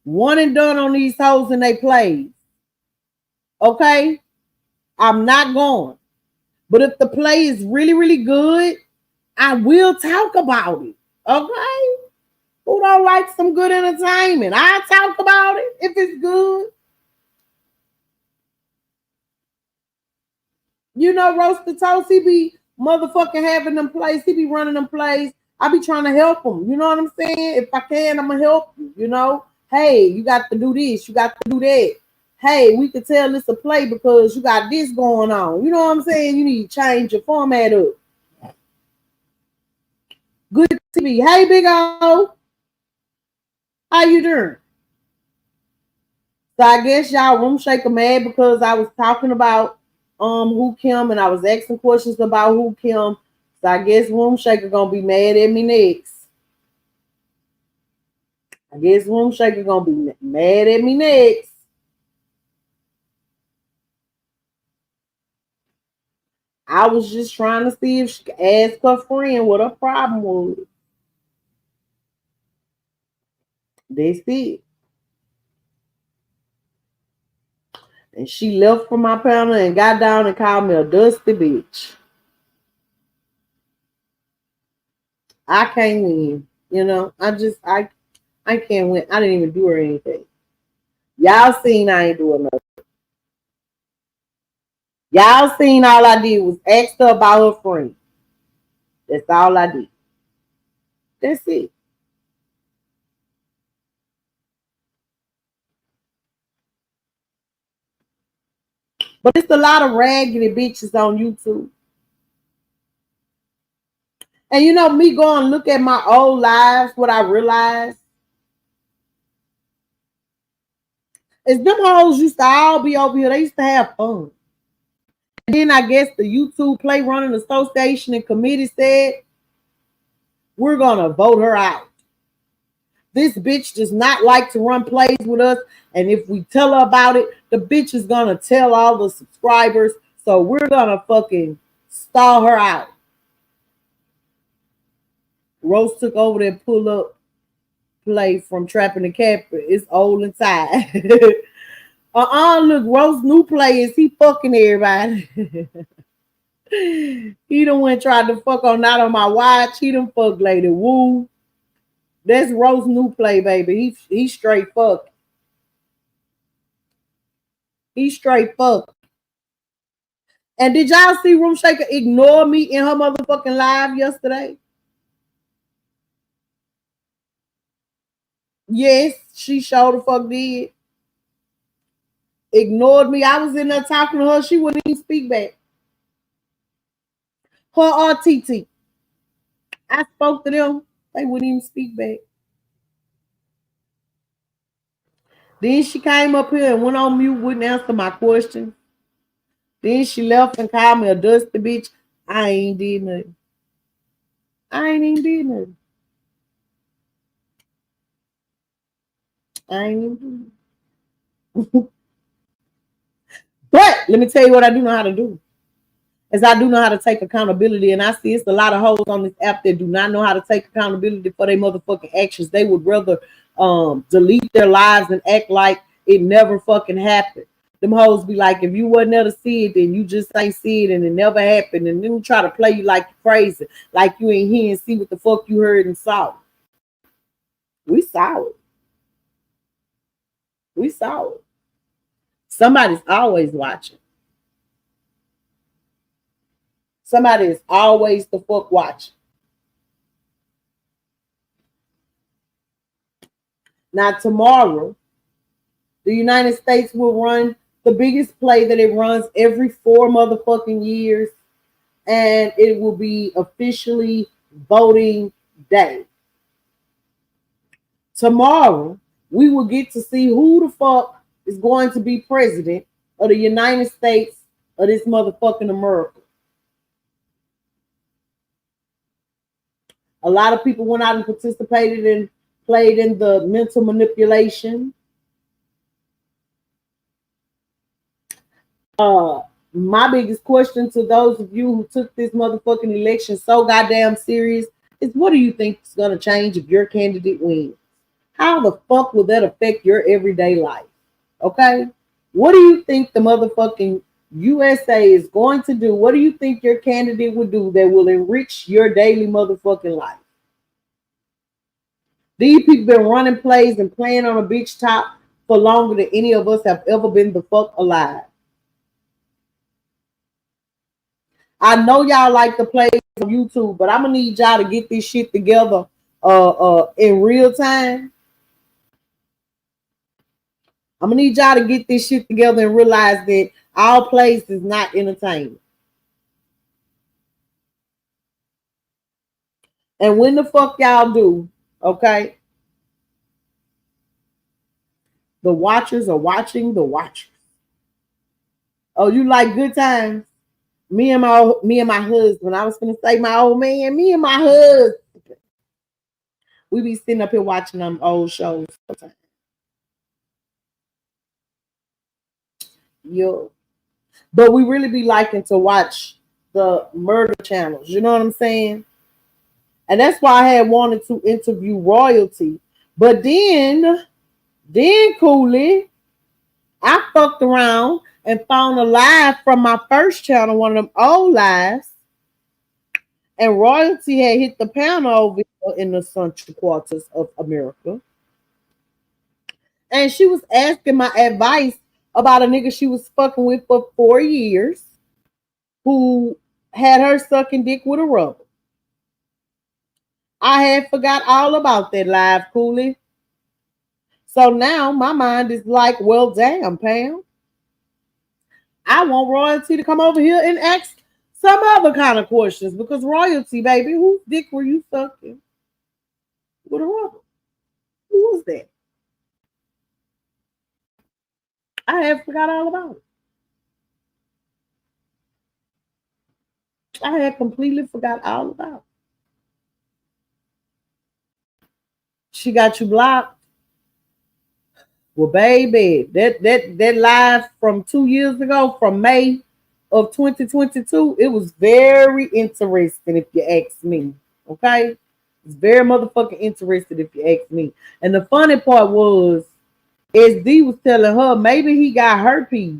One and done on these hoes and they plays. Okay? I'm not going. But if the play is really, really good, I will talk about it. Okay? Who don't like some good entertainment? I'll talk about it if it's good. You know, Roaster Toast, he be motherfucking having them plays. He be running them plays. I be trying to help him. You know what I'm saying? If I can, I'm going to help you. You know? Hey, you got to do this. You got to do that. Hey, we could tell this a play because you got this going on. You know what I'm saying? You need to change your format up. Good TV. Hey, Big O. How you doing? So I guess y'all Room Shaker mad because I was talking about Who Kim and I was asking questions about Who Kim. So I guess Room Shaker gonna be mad at me next. I guess Room Shaker gonna be mad at me next. I was just trying to see if she could ask her friend what her problem was. That's it. And she left from my panel and got down and called me a dusty bitch. I can't win. You know, I can't win. I didn't even do her anything. Y'all seen I ain't doing nothing. Y'all seen all I did was ask her about her friend. That's all I did. That's it. But it's a lot of raggedy bitches on YouTube. And you know, me going and look at my old lives, what I realized is them hoes used to all be over here. They used to have fun. And then I guess the YouTube Play Running Association and committee said, we're going to vote her out. This bitch does not like to run plays with us. And if we tell her about it, the bitch is going to tell all the subscribers. So we're going to fucking stall her out. Rose took over that pull up play from Trapping the Cat. It's old and tired. Look, Rose new play is he fucking everybody. He done went tried to fuck on Not On My Watch. He done fuck Lady Woo. That's Rose new play, baby. He straight fuck. He straight fuck. And did y'all see Room Shaker ignore me in her motherfucking live yesterday? Yes, she sure the fuck did. Ignored me. I was in there talking to her. She wouldn't even speak back. Her RTT. I spoke to them. They wouldn't even speak back. Then she came up here and went on mute, wouldn't answer my question. Then she left and called me a dusty bitch. I ain't did nothing. I ain't even did nothing. I ain't even did nothing. But let me tell you what I do know how to do. Is I do know how to take accountability. And I see it's a lot of hoes on this app that do not know how to take accountability for their motherfucking actions. They would rather delete their lives and act like it never fucking happened. Them hoes be like, if you wasn't there to see it, then you just ain't see it and it never happened. And then try to play you like you're crazy, like you ain't here and see what the fuck you heard and saw. We saw it. We saw it. Somebody's always watching. Somebody is always the fuck watching. Now tomorrow, the United States will run the biggest play that it runs every 4 motherfucking years, and it will be officially voting day. Tomorrow, we will get to see who the fuck is going to be president of the United States of this motherfucking America. A lot of people went out and participated and played in the mental manipulation. My biggest question to those of you who took this motherfucking election so goddamn serious is, what do you think is going to change if your candidate wins? How the fuck will that affect your everyday life? Okay? What do you think the motherfucking USA is going to do? What do you think your candidate would do that will enrich your daily motherfucking life? These people been running plays and playing on a beach top for longer than any of us have ever been the fuck alive. I know y'all like to play on YouTube, but I'm gonna need y'all to get this shit together in real time. I'm gonna need y'all to get this shit together and realize that all plays is not entertainment. And when the fuck y'all do, okay? The watchers are watching the watchers. Oh, you like good times? Me and my husband. I was gonna say my old man. Me and my husband. We be sitting up here watching them old shows. Yo, but we really be liking to watch the murder channels. You know what I'm saying? And that's why I had wanted to interview royalty. But then Cooley, I fucked around and found a live from my first channel, one of them old lives. And royalty had hit the panel over in the Central Quarters of America. And she was asking my advice about a nigga she was fucking with for 4 years who had her sucking dick with a rubber. I had forgot all about that live, Cooley. So now my mind is like, well, damn, Pam. I want royalty to come over here and ask some other kind of questions because royalty, baby, whose dick were you sucking with a rubber? Who was that? I had forgot all about it. I had completely forgot all about it. She got you blocked. Well, baby, that live from 2 years ago, from May of 2022, it was very interesting if you ask me. Okay? It's very motherfucking interesting if you ask me. And the funny part was SD was telling her maybe he got herpes.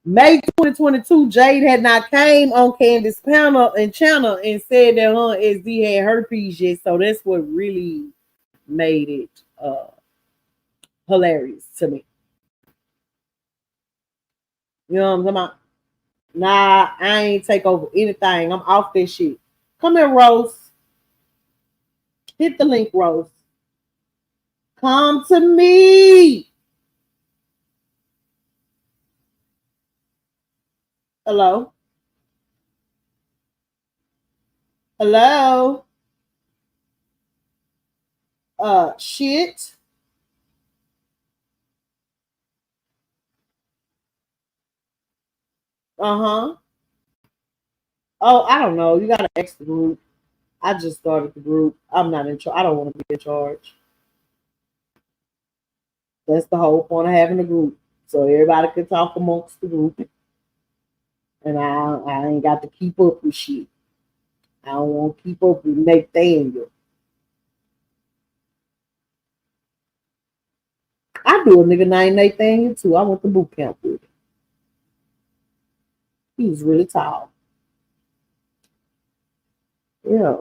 May 2022, Jade had not came on Candace's panel and channel and said that her SD had herpes yet. So that's what really made it hilarious to me. You know what I'm talking about? Nah, I ain't take over anything. I'm off this shit. Come here, Rose. Hit the link, Rose. Come to me. Hello? Hello? Shit. Uh-huh. Oh, I don't know. You gotta ask the group. I just started the group. I'm not in charge. I don't want to be in charge. That's the whole point of having a group. So everybody can talk amongst the group. And I ain't got to keep up with shit. I don't want to keep up with Nathaniel. I do a nigga named Nathaniel too. I went to boot camp with him. He was really tall. Yeah.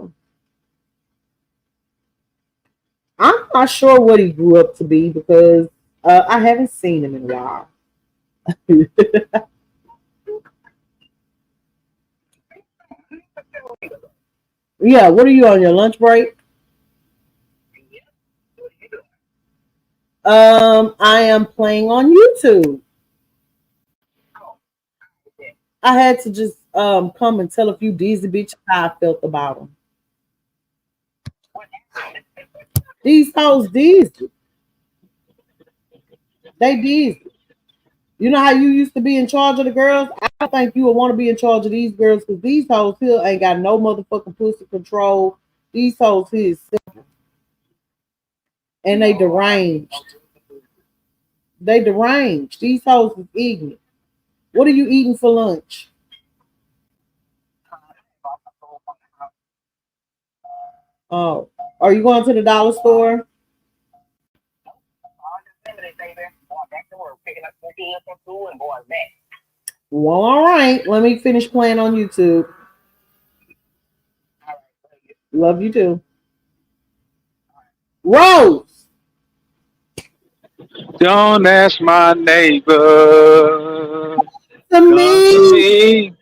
I'm not sure what he grew up to be because I haven't seen him in a while. Yeah, what are you on your lunch break? I am playing on YouTube. I had to just come and tell a few Deezy bitches how I felt about them. These hoes Deezy. They Deezy. You know how you used to be in charge of the girls? I don't think you would want to be in charge of these girls because these hoes here ain't got no motherfucking pussy control. These hoes here is simple. And they deranged. They deranged. These hoes is ignorant. What are you eating for lunch? Oh, are you going to the dollar store? Well, all right. Let me finish playing on YouTube. Love you too. Rose. Don't ask my neighbor. To Come to me. me.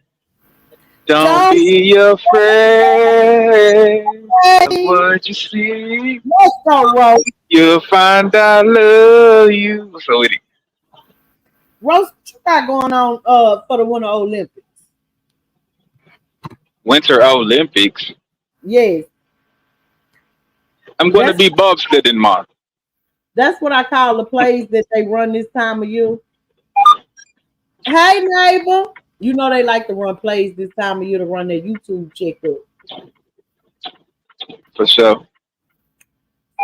Don't Don't be afraid of say. what you see. Let's go, Rose. You'll find I love you. So it Rose, what you got going on for the Winter Olympics? Winter Olympics. Yes. I'm going to That's be bobsled in March. that's what I call the plays that they run this time of year. Hey neighbor. You know they like to run plays this time of year to run their YouTube checkup. For sure.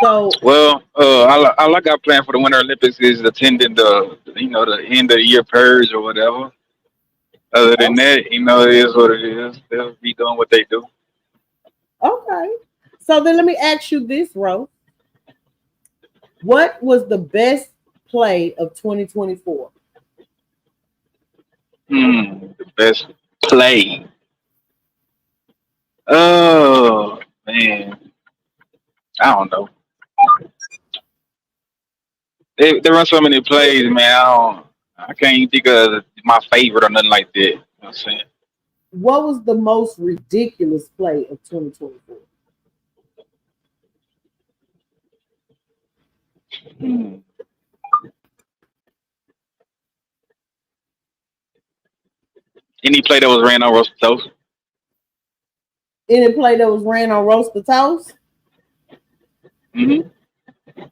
So Well, all I got planned for the Winter Olympics is attending the end of the year purge or whatever. Other than oh, that, it is what it is. They'll be doing what they do. okay. So then let me ask you this, Rose. What was the best play of 2024? The best play. Oh man, I don't know. They run so many plays, man. I can't even think of my favorite or nothing like that. You know what I'm saying? What was the most ridiculous play of 2024? Hmm. Any play that was ran on roasted toast. Any play that was ran on roasted toast? Hmm.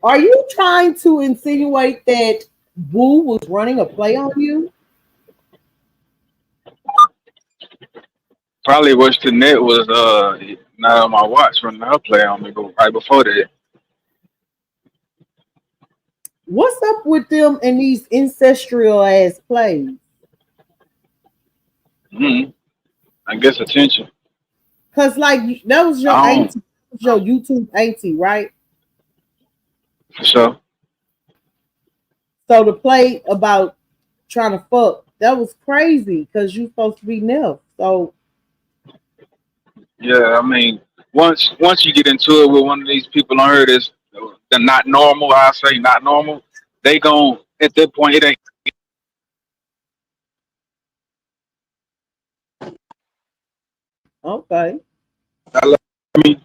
Are you trying to insinuate that Wu was running a play on you? Probably was the net was not on my watch running her play on me, but right before that. What's up with them and these ancestral ass plays? Hmm. I guess attention. Cause like that was your I don't auntie, your YouTube auntie, right? for sure. So the play about trying to fuck, that was crazy because you supposed to be Neff. So Yeah, I mean, once you get into it with one of these people on here that's they're not normal, I say not normal, they gon' at that point it ain't. okay. I me.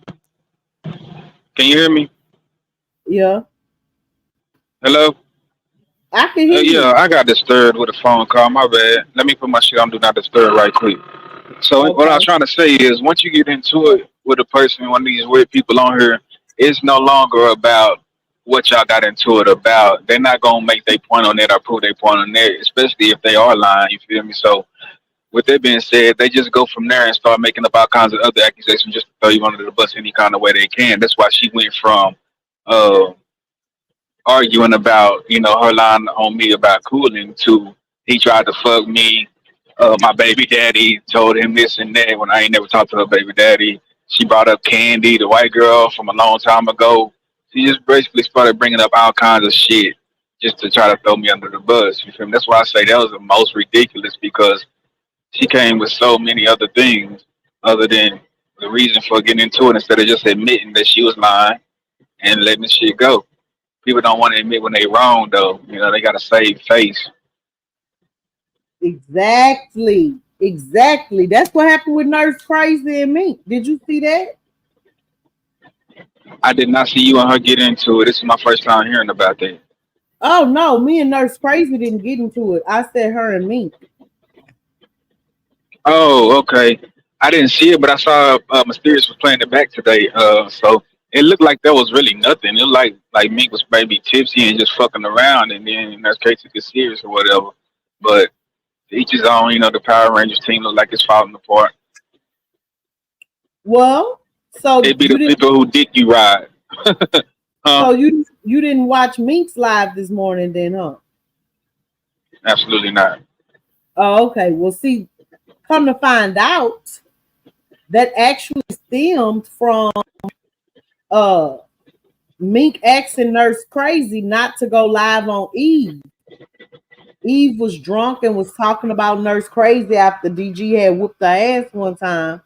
Can you hear me? Yeah. Hello? I can hear Yeah, you. I got disturbed with a phone call. My bad. Let me put my shit on do not disturb right quick. So what I was Okay. trying to say is, once you get into it with a person, one of these weird people on here, it's no longer about what y'all got into it about. They're not gonna make their point on that or prove their point on that, especially if they are lying. You feel me? So with that being said, they just go from there and start making up all kinds of other accusations just to throw you under the bus any kind of way they can. That's why she went from uh, arguing about, her lying on me about cooling to he tried to fuck me. My baby daddy told him this and that when I ain't never talked to her baby daddy. She brought up Candy, the white girl from a long time ago. She just basically started bringing up all kinds of shit just to try to throw me under the bus. You feel me? That's why I say that was the most ridiculous because she came with so many other things other than the reason for getting into it instead of just admitting that she was lying and letting the shit go. People don't want to admit when they wrong though. They gotta save face. Exactly. Exactly. That's what happened with Nurse Crazy and me. Did you see that? I did not see you and her get into it. This is my first time hearing about that. Oh no, me and Nurse Crazy didn't get into it. I said her and me. Oh, okay. I didn't see it, but I saw Mysterious was playing it back today. So it looked like there was really nothing. It looked like Meek was maybe tipsy and just fucking around, and then in that case took it serious or whatever. But each his own. The Power Rangers team look like it's falling apart. Well, so It be you the didn't people who dick you ride. Huh? so you didn't watch Mink's live this morning then, huh? Absolutely not. Oh, okay. Well, see, come to find out, that actually stemmed from uh Mink asking Nurse Crazy not to go live on Eve. Eve was drunk and was talking about Nurse Crazy after DG had whooped her ass one time.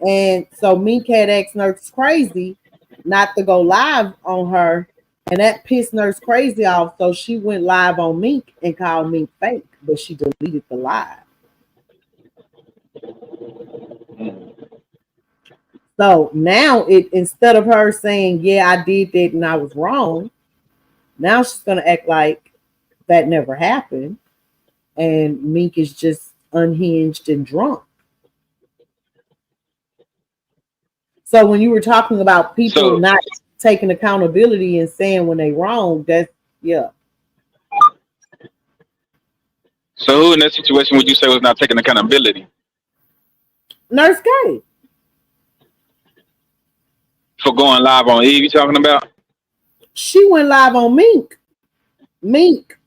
And so Mink had asked Nurse Crazy not to go live on her. And that pissed Nurse Crazy off. So she went live on Mink and called Mink fake, but she deleted the live. So now it instead of her saying, yeah, I did that and I was wrong, now she's gonna act like that never happened. And Mink is just unhinged and drunk. So when you were talking about people So, not taking accountability and saying when they wrong, that's yeah. so who in that situation would you say was not taking accountability Nurse K. for going live on Eve? You talking about? She went live on Mink. Mink.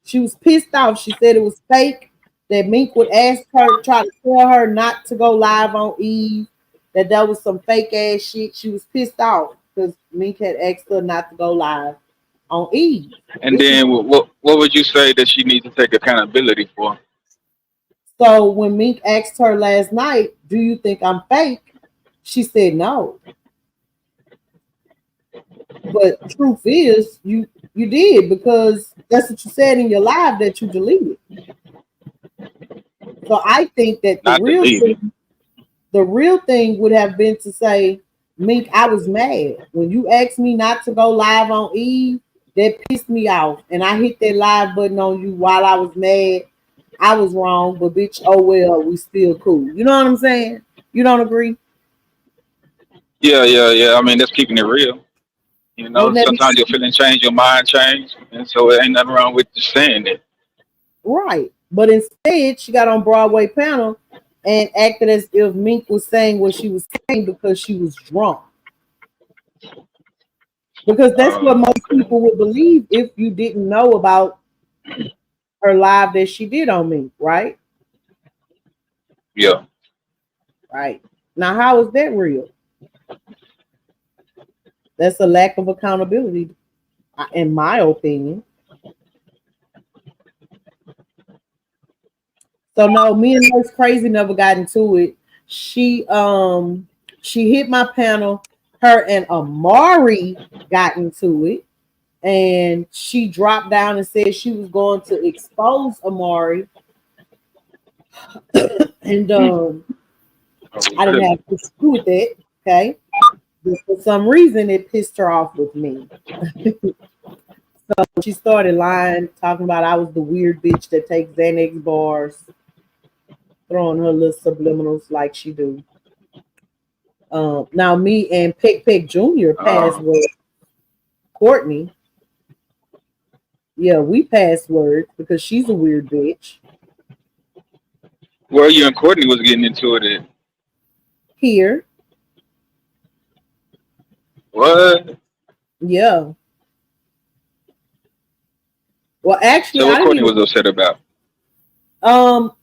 She was pissed off. She said it was fake. That Mink would ask her, try to tell her not to go live on Eve. That was some fake ass shit. She was pissed off because Mink had asked her not to go live on Eve. And This is then what would you say that she needs to take accountability for? so when Mink asked her last night, "Do you think I'm fake?" She said no. But truth is, you did because that's what you said in your live that you deleted. So I think that Not deleted. the real thing would have been to say, Mink, I was mad when you asked me not to go live on Eve. That pissed me off, and I hit that live button on you while I was mad. I was wrong, but bitch, oh well, we still cool. You know what I'm saying? You don't agree? Yeah. I mean, that's keeping it real. You know, Wouldn't that be sometimes your feelings change, your mind change, and so it ain't nothing wrong with just saying it. right? But instead, she got on Broadway panel and acted as if Mink was saying what she was saying because she was drunk. Because that's what most Okay. people would believe if you didn't know about her live that she did on me, right? Yeah. Right. Now, how is that real? That's a lack of accountability, in my opinion. So no, me and Nurse Crazy never got into it. She hit my panel. Her and Amari got into it, and she dropped down and said she was going to expose Amari, and Oh, I didn't really? have to do with that. Okay, but for some reason it pissed her off with me. She started lying, talking about I was the weird bitch that takes Xanax bars, throwing her little subliminals like she do. Now me and Peck Peck Jr. passed Uh, with Courtney. Yeah, we passed words because she's a weird bitch. well, you and Courtney was getting into it. Here, What? yeah. Well, actually, So I what didn't Courtney even. was upset about? Um,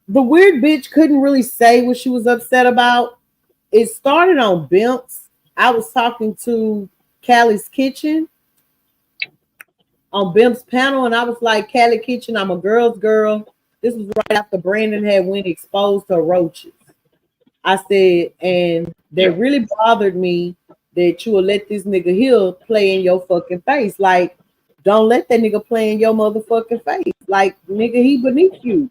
the weird bitch couldn't really say what she was upset about. It started on Bimps. I was talking to Callie's Kitchen on Bim's panel, and I was like, Callie Kitchen, I'm a girl's girl. This was right after Brandon had went exposed to roaches. I said, and that Yeah. really bothered me that you will let this nigga here play in your fucking face. Like, don't let that nigga play in your motherfucking face. Like, nigga, he beneath you.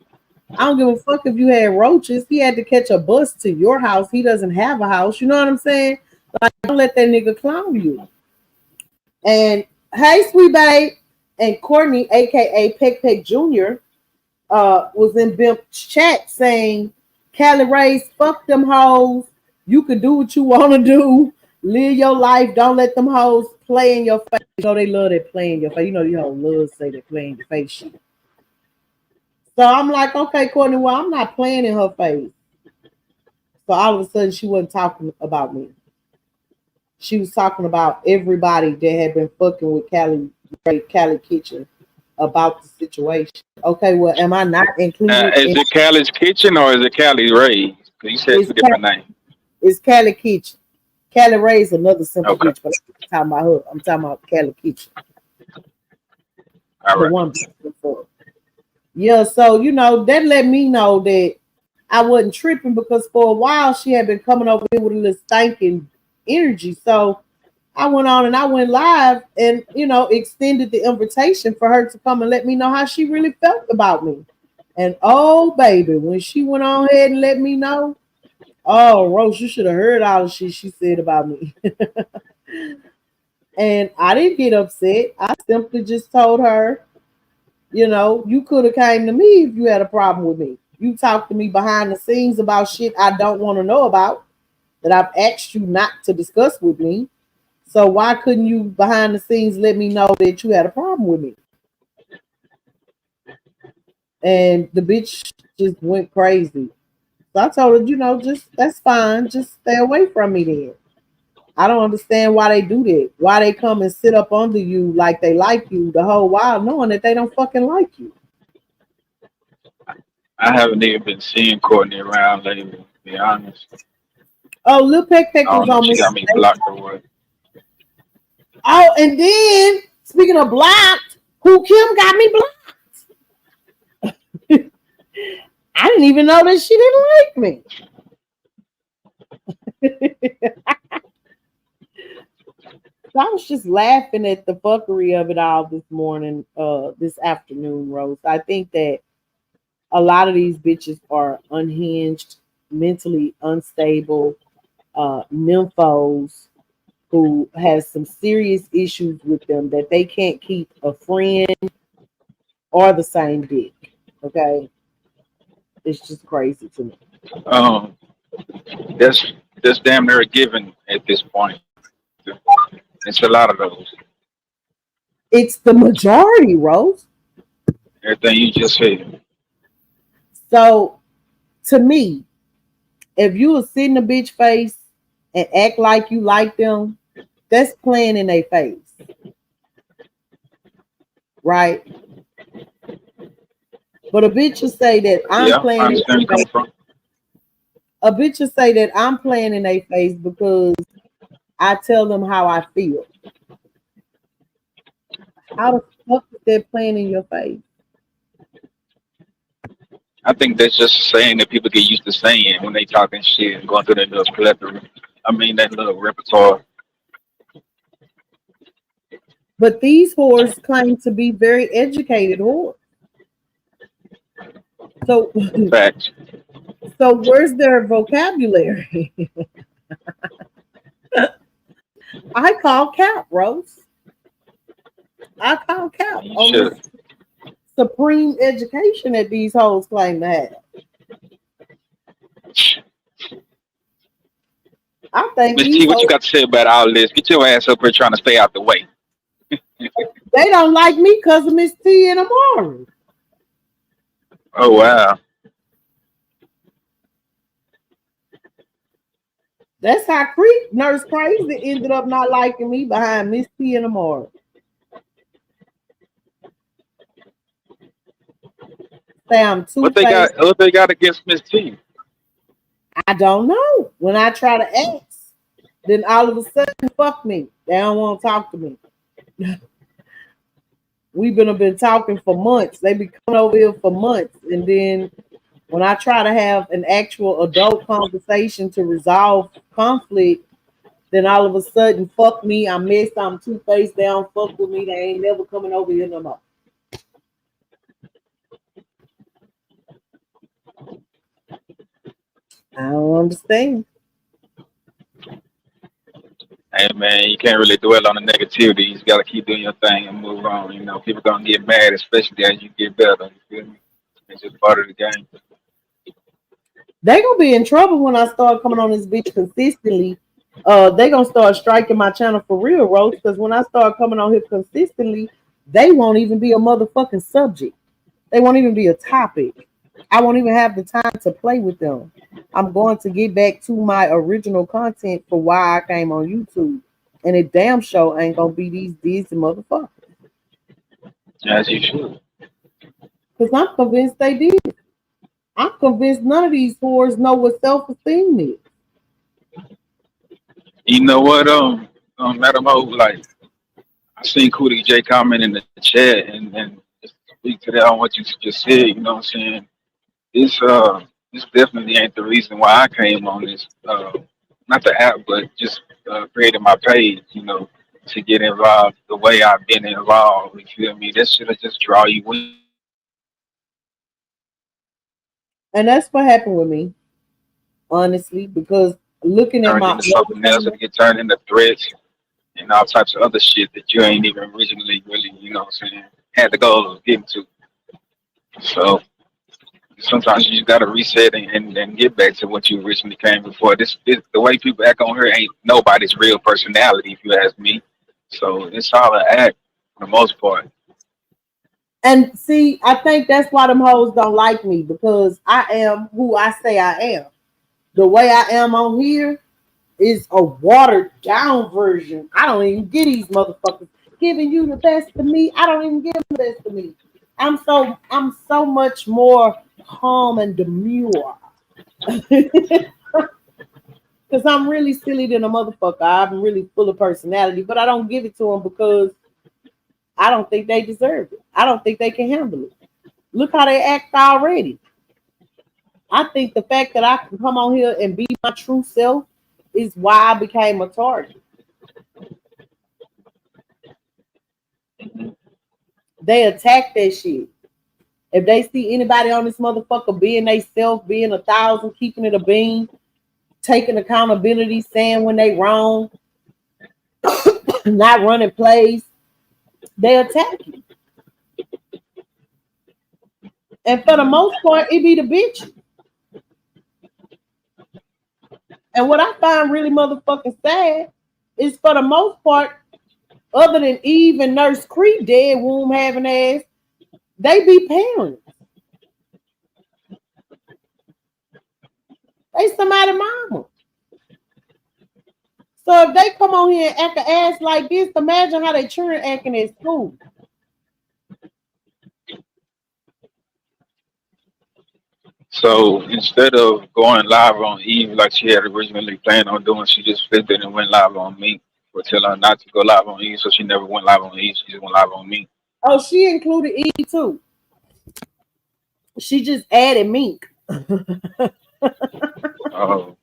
I don't give a fuck if you had roaches. He had to catch a bus to your house. He doesn't have a house. You know what I'm saying? Like, don't let that nigga clown you. And hey, sweet babe, and Courtney, aka Peck Peck Jr., was in Bimp's chat saying, Callie Race, fuck them hoes. You can do what you want to do. Live your life. Don't let them hoes play in your face. You know they love that play in your face. You know you hoes love to say that play in your face shit. So I'm like, okay, Courtney, well, I'm not playing in her face. So all of a sudden she wasn't talking about me. She was talking about everybody that had been fucking with Callie Kitchen about the situation. Okay, well, am I not included Is in it Callie's Kitchen or is it Callie Ray's? 'Cause you said it's two different names. Callie Kitchen. Callie Ray's another simple Okay. bitch, but I'm talking about her. I'm talking about Callie Kitchen, All the right. one before. Yeah, so that let me know that I wasn't tripping because for a while she had been coming over here with a little stinking energy. So I went on and I went live and extended the invitation for her to come and let me know how she really felt about me. And oh baby, when she went on ahead and let me know, oh Rose, you should have heard all the shit she said about me. And I didn't get upset. I simply just told her, you could have came to me if you had a problem with me. You talked to me behind the scenes about shit I don't want to know about that I've asked you not to discuss with me. So why couldn't you behind the scenes let me know that you had a problem with me? And the bitch just went crazy. So I told her, just that's fine. Just stay away from me then. I don't understand why they do that. Why they come and sit up under you like they like you the whole while knowing that they don't fucking like you. I haven't even been seeing Courtney around lately, to be honest. Oh, Lil Peck Peck I was don't know if on she Mr. got me blocked or what. Oh, and then speaking of blocked, who Kim got me blocked. I didn't even know that she didn't like me. So I was just laughing at the fuckery of it all this morning, this afternoon, Rose. I think that a lot of these bitches are unhinged, mentally unstable, nymphos who has some serious issues with them that they can't keep a friend or the same dick. Okay, it's just crazy to me. Um, that's that's damn near a given at this point. It's a lot of those. It's the majority, Rose. Everything you just said. So to me, if you will sit in a bitch face and act like you like them, that's playing in their face, right? But a bitch will say that I'm Yeah, I playing in understand where you're their coming face. from. A bitch will say that I'm playing in their face because I tell them how I feel. How the fuck is that playing in your face? I think that's just a saying that people get used to saying when they talking shit and going through their little plethora. I mean, that little repertoire. But these whores claim to be very educated whores. So, Facts. so where's their vocabulary? I call cap, Rose. I call cap You on this should. supreme education that these hoes claim to have. I think Miss T, these what you hoes, got to say about all this? Get your ass up here trying to stay out the way. they don't like me because of Miss T and Amari. Oh, wow. That's how Creek Nurse Crazy ended up not liking me behind Miss T and Amari. Say I'm two faced. What they got against Miss T? I don't know. When I try to ask, then all of a sudden, fuck me. They don't want to talk to me. We've been talking for months. They be coming over here for months, and then when I try to have an actual adult conversation to resolve conflict, then all of a sudden, fuck me. I'm messed. I'm two faced. They don't fuck with me. They ain't never coming over here no more. I don't understand. Hey, man, you can't really dwell on the negativity. You just got to keep doing your thing and move on. You know, people going to get mad, especially as you get better. You feel me? It's just part of the game. They gonna be in trouble when I start coming on this bitch consistently. They gonna start striking my channel for real, Rose. Because when I start coming on here consistently, they won't even be a motherfucking subject. They won't even be a topic. I won't even have the time to play with them. I'm going to get back to my original content for why I came on YouTube, and it damn sure ain't gonna be these dizzy motherfuckers. As you should. Because I'm convinced they did. I'm convinced none of these whores know what self-esteem is. You know what, Madam O, like, I seen Cootie J comment in the chat and just to speak to that on what you just said, you know what I'm saying? This, this definitely ain't the reason why I came on this, not the app, but just created my page, you know, to get involved the way I've been involved. You feel me? That should have just draw you in. And that's what happened with me, honestly, because looking at Turned my into something else. It get turned into threats and all types of other shit that you ain't even originally really, you know what I'm saying, had the goal of getting to. So sometimes you just gotta reset and get back to what you originally came before. This the way people act on here ain't nobody's real personality, if you ask me. So it's all an act for the most part. and see, I think that's why them hoes don't like me because I am who I say I am. The way I am on here is a watered down version. I don't even get these motherfuckers giving you the best of me. I don't even give them the best of me. I'm so much more calm and demure. Because I'm really silly than a motherfucker. I'm really full of personality, but I don't give it to them because I don't think they deserve it. I don't think they can handle it. Look how they act already. I think the fact that I can come on here and be my true self is why I became a target. They attack that shit. If they see anybody on this motherfucker being they self, being 1,000, keeping it a bean, taking accountability, saying when they wrong, not running plays, they attack you. And for the most part, it be the bitch. And what I find really motherfucking sad is for the most part, other than Eve and Nurse Cree dead womb having ass, they be parents. They somebody mama. So if they come on here and act an ass like this, imagine how they children acting at school. So instead of going live on Eve like she had originally planned on doing, she just flipped it and went live on me. For tell her not to go live on Eve, so she never went live on Eve. She just went live on me. Oh, she included Eve too. She just added Mink. Oh.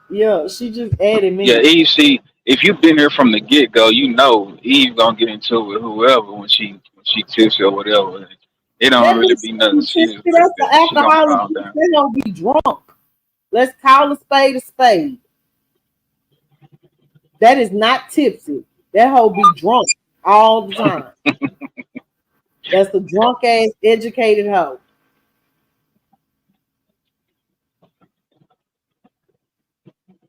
Yeah, she just added Mink. Yeah, Eve. See, if you've been here from the get go, you know Eve gonna get into it with whoever when she tips you or whatever. It don't That really bitch be nothing serious tipsy. like That's that. the She gonna alcoholic. calm down. They gonna be drunk. Let's call a spade a spade. That is not tipsy. That hoe be drunk all the time. That's a drunk ass educated hoe.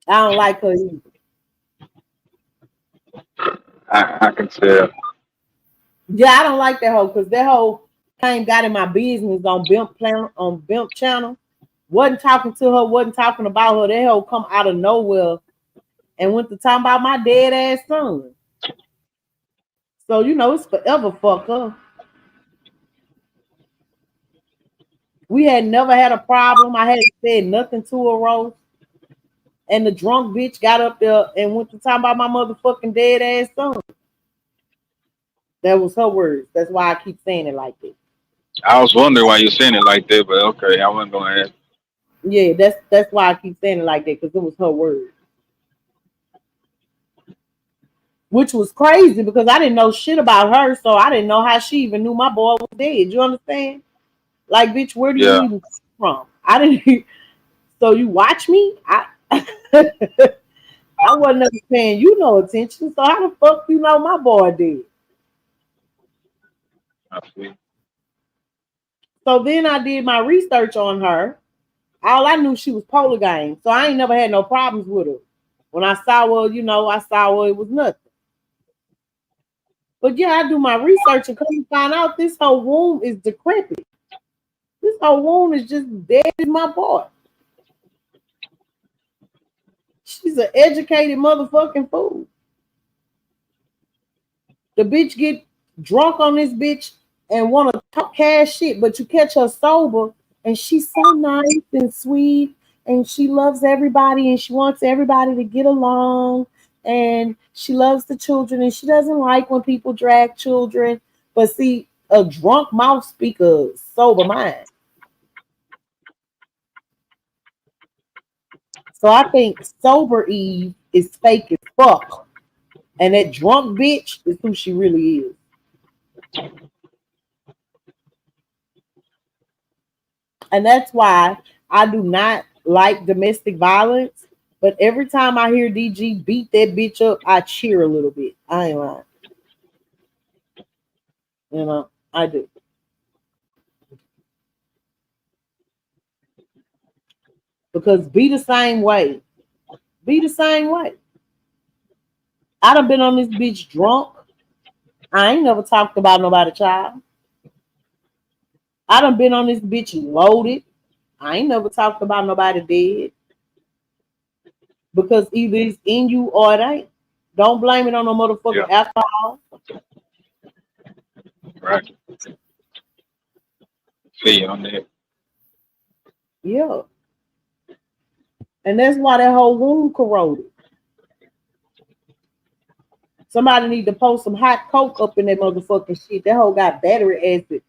I don't like her either. I can tell. Yeah, I don't like that hoe because that hoe came got in my business on Bimp channel. Wasn't talking to her, wasn't talking about her. That hoe come out of nowhere and went to talk about my dead ass son. So you know it's forever fuck her. We had never had a problem. I hadn't said nothing to her, Rose. And the drunk bitch got up there and went to talk about my motherfucking dead ass son. That was her words. That's why I keep saying it like this. I was wondering why you saying it like that, but okay, I wasn't gonna ask. Yeah, that's why I keep saying it like that, because it was her words. Which was crazy because I didn't know shit about her, so I didn't know how she even knew my boy was dead. You understand? Like, bitch, where do you even come from? I didn't. So you watch me? I I wasn't ever paying you no attention. So how the fuck you know my boy dead? I see. So then I did my research on her. All I knew she was polygamous, so I ain't never had no problems with her. When I saw her, I saw her, it was nothing. But yeah, I do my research and come to find out this whole womb is decrepit. This whole womb is just dead as my boy. She's an educated motherfucking fool. The bitch get drunk on this bitch and want to talk cash shit, but you catch her sober and she's so nice and sweet and she loves everybody and she wants everybody to get along and she loves the children and she doesn't like when people drag children. But see, a drunk mouth speaks a sober mind. So I think sober Eve is fake as fuck. And that drunk bitch is who she really is. And that's why I do not like domestic violence. But every time I hear DG beat that bitch up, I cheer a little bit. I ain't lying. I do. Because be the same way. Be the same way. I done been on this bitch drunk. I ain't never talked about nobody child. I done been on this bitch loaded. I ain't never talked about nobody dead. Because either it's in you or it ain't. Don't blame it on no motherfucking alcohol. Right. See you on that. Yeah. And that's why that whole wound corroded. Somebody need to post some hot coke up in that motherfucking shit. That hoe got battery acid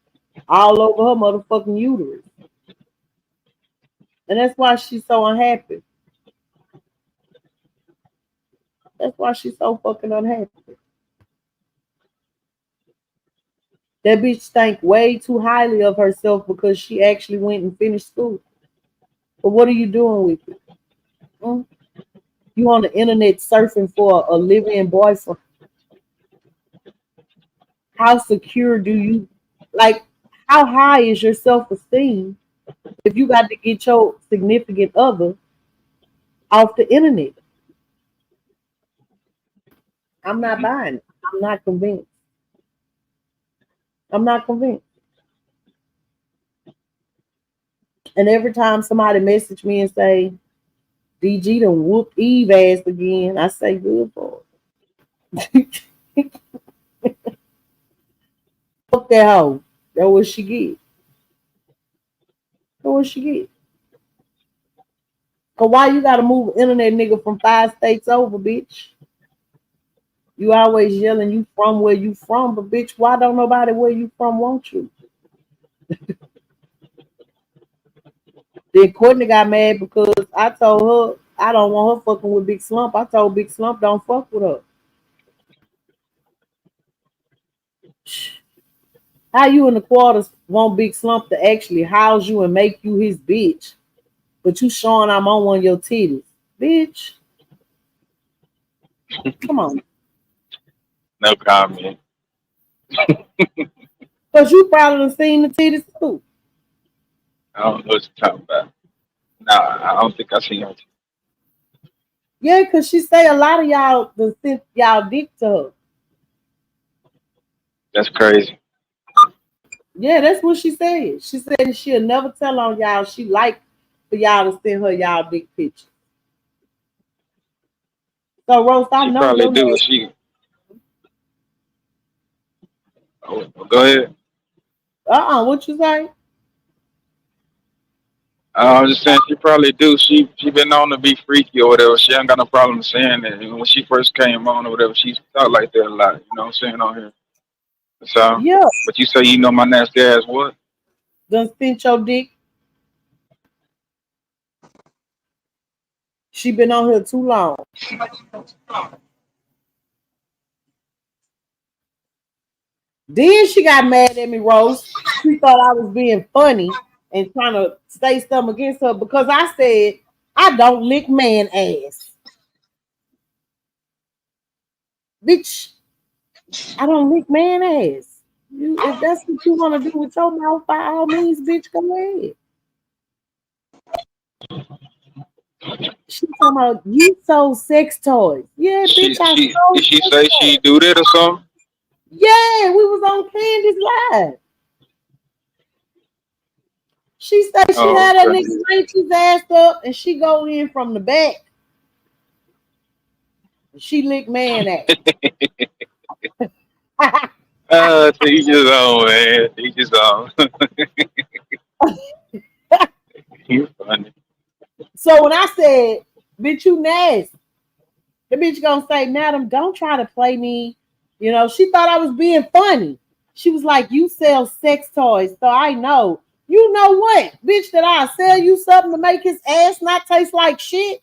all over her motherfucking uterus. And that's why she's so unhappy. That's why she's so fucking unhappy. That bitch think way too highly of herself because she actually went and finished school. But what are you doing with it? You on the internet surfing for a live-in boyfriend. How secure do you, like, How high is your self-esteem if you got to get your significant other off the internet? I'm not buying it. I'm not convinced. I'm not convinced. And every time somebody message me and say, DG done whoop Eve ass again, I say good for it. Fuck that hoe. That's what she get. That's what she get. Cause why you gotta move an internet nigga from 5 states over, bitch? You always yelling you from where you from, but bitch, why don't nobody where you from want you? Then Courtney got mad because I told her I don't want her fucking with Big Slump. I told Big Slump don't fuck with her. How you in the quarters want Big Slump to actually house you and make you his bitch, but you showing I'm on one of your titties, bitch? Come on. No comment. Cause you probably done seen the titties too. I don't know what you're talking about. Nah, I don't think I seen her. Yeah, cause she say a lot of y'all done sent y'all dick to her. That's crazy. Yeah, that's what she said. She said she'll never tell on y'all. She like for y'all to send her y'all dick pictures. So Rose, I She know probably your do. name. She. Oh, go ahead. What you say? I was just saying she probably do. She been known to be freaky or whatever. She ain't got no problem saying that. And when she first came on or whatever, she talked like that a lot. You know what I'm saying on here. So, Yeah, but you say you know my nasty ass what? done sent your dick. She been on here too long. Then she got mad at me, Rose. She thought I was being funny and trying to say something against her because I said I don't lick man ass. Bitch, I don't lick man ass. You, if that's what you want to do with your mouth, by all means, bitch, go ahead. She talking about you sold sex toys. Yeah, bitch, I Did sold she sex say she toys. do that or something? Yeah, we was on Candy's live. She said she Oh, had that okay. nigga rank his ass up and she go in from the back. And she licked man ass. Teach his own, man. Teach his own. You funny. So when I said, bitch, you nasty, the bitch gonna say, madam, don't try to play me. You know, she thought I was being funny. She was like, you sell sex toys, so I know. You know what, bitch, that I sell you something to make his ass not taste like shit?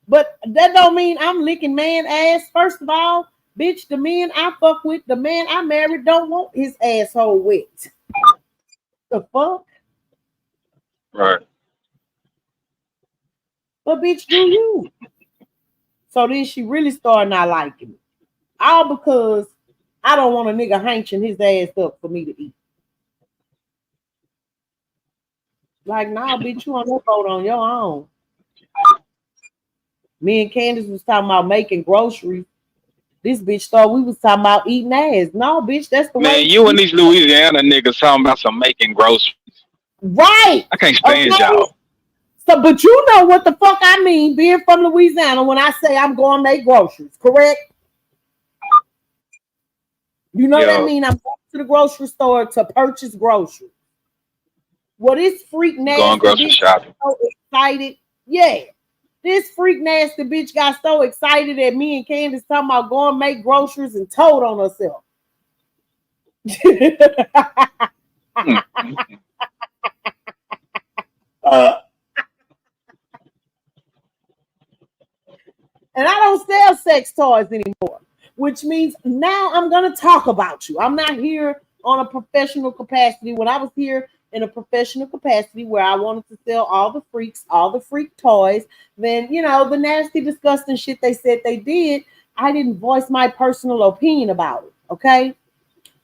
But that don't mean I'm licking man ass. First of all, bitch, the men I fuck with, the man I married don't want his asshole wet. The fuck? Right. But bitch, do you? So then she really started not liking me. All because I don't want a nigga hanching his ass up for me to eat. Like, nah, bitch, you on that boat on your own. Me and Candace was talking about making groceries. This bitch thought we was talking about eating ass. No, bitch, that's the Man, way. you and these Louisiana niggas talking about some making groceries. Right. I can't stand Okay. y'all. So, but you know what the fuck I mean being from Louisiana when I say I'm going to make groceries, correct? You know that Yo, mean I'm going to the grocery store to purchase groceries. Well, this freak you going nasty grocery bitch shopping. got so excited. Yeah. This freak nasty bitch got so excited at me and Candace talking about going make groceries and told on herself. Mm-hmm. And I don't sell sex toys anymore, which means now I'm going to talk about you. I'm not here on a professional capacity. When I was here in a professional capacity where I wanted to sell all the freaks, all the freak toys, then, you know, the nasty, disgusting shit they said they did, I didn't voice my personal opinion about it, okay?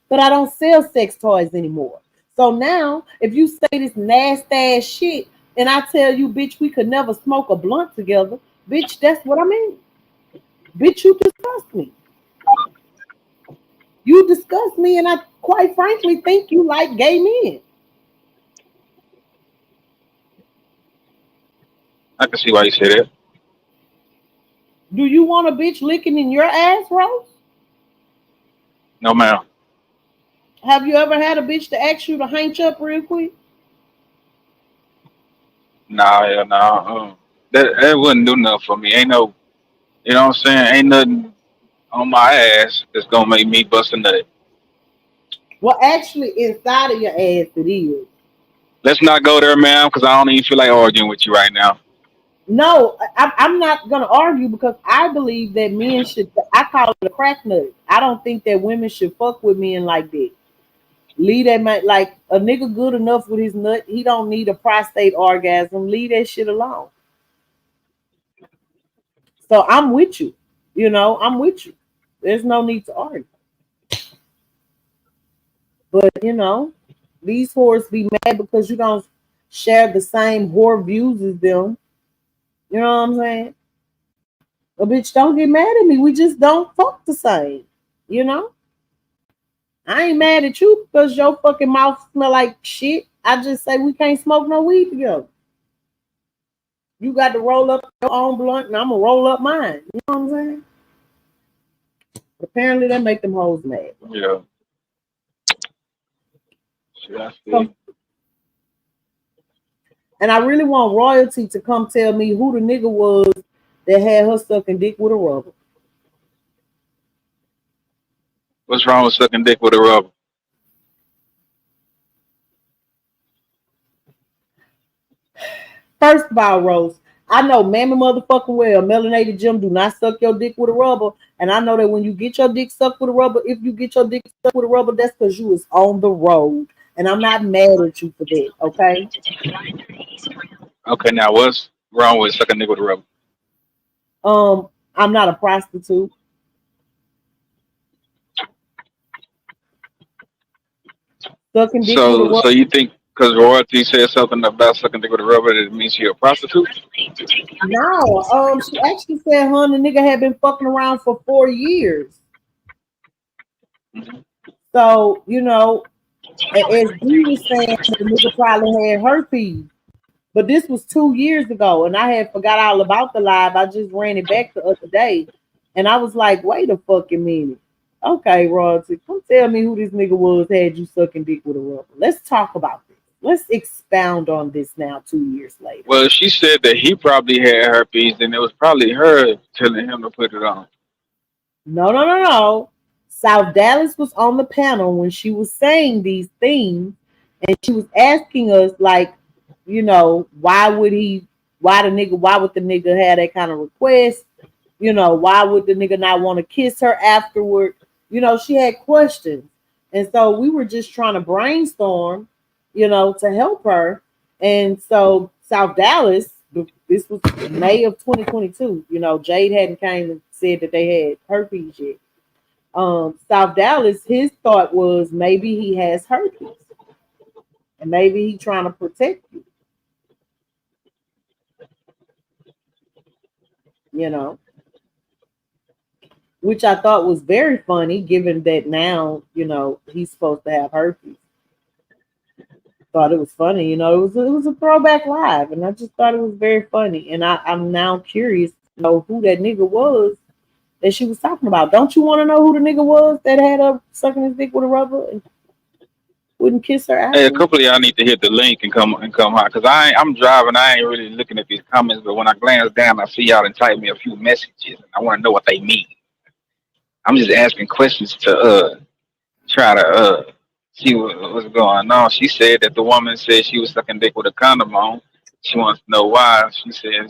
But I don't sell sex toys anymore. So now, if you say this nasty ass shit, and I tell you, bitch, we could never smoke a blunt together, bitch, that's what I mean. Bitch, you disgust me. You disgust me, and I quite frankly think you like gay men. I can see why you say that. Do you want a bitch licking in your ass, Rose? No, ma'am. Have you ever had a bitch to ask you to hinch up real quick? Nah, hell no. That wouldn't do nothing for me. Ain't no, you know what I'm saying? Ain't nothing on my ass that's gonna make me bust a nut. Well, actually, inside of your ass, it is. Let's not go there, ma'am, because I don't even feel like arguing with you right now. No, I'm not gonna argue because I believe that men should. I call it a crack nut. I don't think that women should fuck with men like that. Leave that man like a nigga good enough with his nut. He don't need a prostate orgasm. Leave that shit alone. So I'm with you. You know, I'm with you. There's no need to argue. But you know, these whores be mad because you don't share the same whore views as them. You know what I'm saying? But bitch, don't get mad at me. We just don't fuck the same. You know? I ain't mad at you because your fucking mouth smell like shit. I just say we can't smoke no weed together. You got to roll up your own blunt and I'm gonna roll up mine. You know what I'm saying? Apparently that make them hoes mad. Yeah. Shit, I So, see. and I really want royalty to come tell me who the nigga was that had her sucking dick with a rubber. What's wrong with sucking dick with a rubber? First of all, Rose, I know mammy motherfucking well, melanated Jim do not suck your dick with a rubber. And I know that when you get your dick sucked with a rubber, if you get your dick sucked with a rubber, that's because you was on the road. And I'm not mad at you for that, okay? Okay, now what's wrong with sucking dick with a rubber? I'm not a prostitute. Sucking dick with a So, rubber. so you think because royalty said something about sucking dick with a rubber, that it means you're a prostitute? No, she actually said her and the nigga had been fucking around for 4 years. Mhm. So, you know, as B was saying, the nigga probably had herpes. But this was 2 years ago, and I had forgot all about the live. I just ran it back the other day, and I was like, "Wait a fucking minute, okay, royalty, come tell me who this nigga was had you sucking dick with a rubber. Let's talk about this. Let's expound on this now. 2 years later." Well, she said that he probably had herpes, and it was probably her telling him to put it on. No, no, no, no. South Dallas was on the panel when she was saying these things, and she was asking us, like, you know, why would the nigga have that kind of request? You know, why would the nigga not want to kiss her afterward? You know, she had questions. And so we were just trying to brainstorm, you know, to help her. And so South Dallas, this was May of 2022. You know, Jade hadn't came and said that they had herpes yet. South Dallas, his thought was maybe he has herpes and maybe he trying to protect you, you know, which I thought was very funny given that now, you know, he's supposed to have herpes. Thought it was funny, you know, it was a throwback live, and I just thought it was very funny. And I'm now curious to know who that nigga was that she was talking about. Don't you want to know who the nigga was that had her sucking his dick with a rubber and wouldn't kiss her Hey, a after? couple of y'all need to hit the link and come out, because I'm driving. I ain't really looking at these comments, but when I glance down, I see y'all and type me a few messages, and I want to know what they mean. I'm just asking questions to try to see what's going on. She said that the woman said she was sucking dick with a condom on. She wants to know why. She said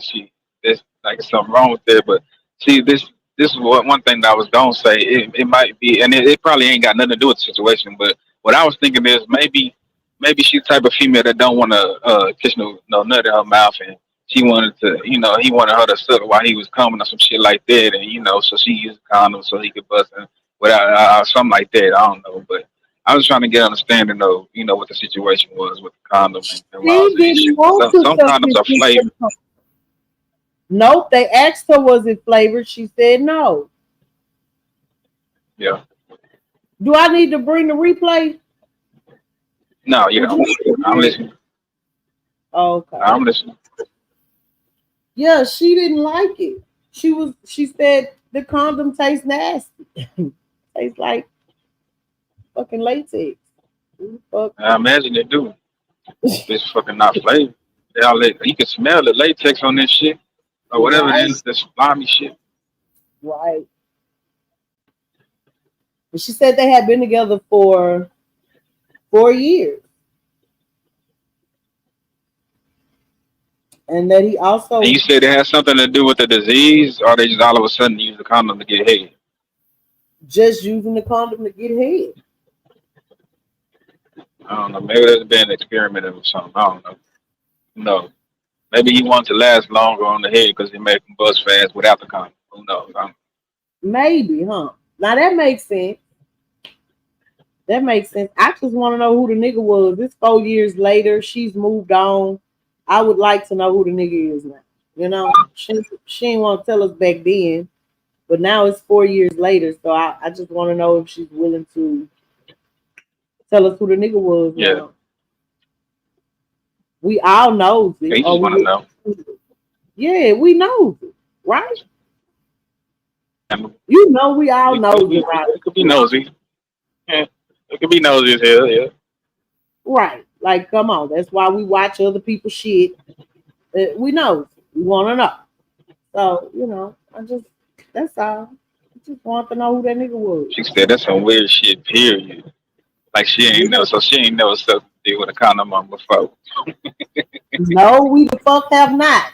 there's like something wrong with it. But see, this is one thing that I was gonna say. It might be, and it probably ain't got nothing to do with the situation. But what I was thinking is maybe she's the type of female that don't want to kiss no nut in her mouth, and she wanted to, he wanted her to suck while he was coming or some shit like that, and so she used a condom so he could bust her without something like that. I don't know, but I was trying to get understanding of, what the situation was with the condom and laws She and didn't shit. want to Some condoms are flavored. Nope, they asked her was it flavored. She said no. Yeah. Do I need to bring the replay? No, you don't. I'm listening. Okay. I'm listening. Yeah, she didn't like it. She said the condom tastes nasty. Tastes like fucking latex. Fuck. I imagine they do. It's fucking not flavored. You can smell the latex on this shit or whatever it Right, is. This slimy shit. right. And she said they had been together for 4 years. And that he also And you said it has something to do with the disease, or they just all of a sudden use the condom to get head? just using the condom to get head. I don't know. Maybe there's been an experiment or something. I don't know. No. Maybe he wants to last longer on the head because he made him bust fast without the condom. Who knows? Maybe, huh? Now that makes sense. That makes sense. I just want to know who the nigga was. It's 4 years later. She's moved on. I would like to know who the nigga is now. You know, she didn't want to tell us back then, but now it's 4 years later. So I just want to know if she's willing to tell us who the nigga was Yeah. now. We all knows it. You just want to know. Yeah, we know it, right? And You know we all know it, right? it could be nosy. Yeah. It could be nosy as hell, yeah. Right. Like, come on. That's why we watch other people's shit. We know. We want to know. So, that's all. I just want to know who that nigga was. She said that's some weird shit, period. Like she ain't never stuff to deal with a condom on before. No, we the fuck have not.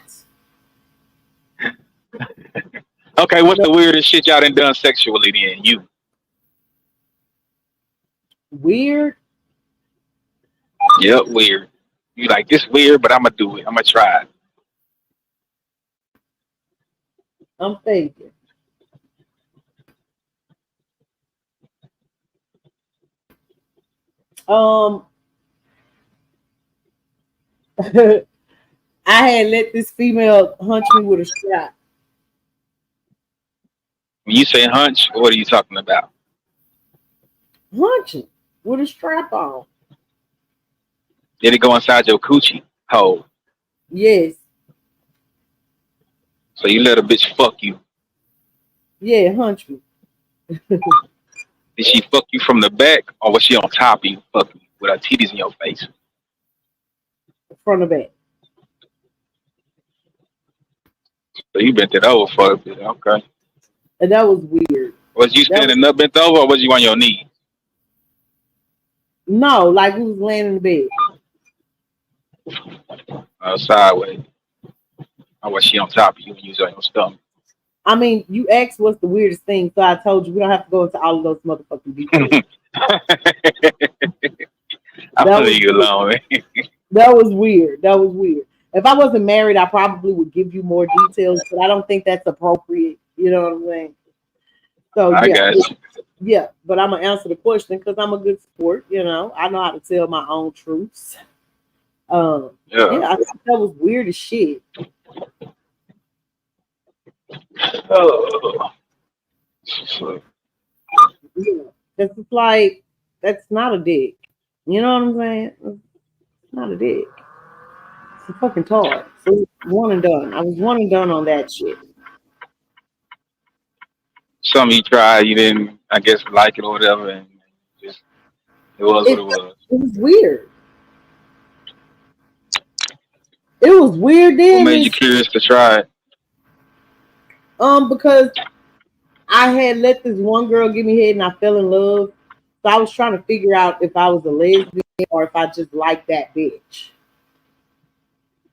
Okay, what's the weirdest shit y'all done sexually then? You. Weird. Yep, weird. You like this weird, but I'ma do it. I'ma try it. I'm thinking. I had let this female hunch me with a strap. When you say hunch, what are you talking about? Hunching with a strap on. Did it go inside your coochie hole? Yes. So you let a bitch fuck you. Yeah, hunch me. Did she fuck you from the back, or was she on top of you fucking with her titties in your face? From the back. So you bent it over for a bit, okay. And that was weird. Was you standing up bent over, or was you on your knees? No, like we was laying in the bed. Sideways. Or was she on top of you and you was on your stomach? I mean, you asked what's the weirdest thing, so I told you we don't have to go into all of those motherfucking details. I'll leave you alone, man. That was weird. That was weird. If I wasn't married, I probably would give you more details, but I don't think that's appropriate. You know what I'm saying? So I got you. Yeah, but I'm gonna answer the question because I'm a good sport. I know how to tell my own truths. I think that was weird as shit. Oh. Yeah, it's like that's not a dick. You know what I'm saying? It's not a dick. It's a fucking toy. So one and done. I was one and done on that shit. Something you tried, you didn't, I guess, like it or whatever, and just it was what it was. It was weird. It was weird then. What made you curious to try it? Because I had let this one girl give me head and I fell in love. So I was trying to figure out if I was a lesbian or if I just liked that bitch.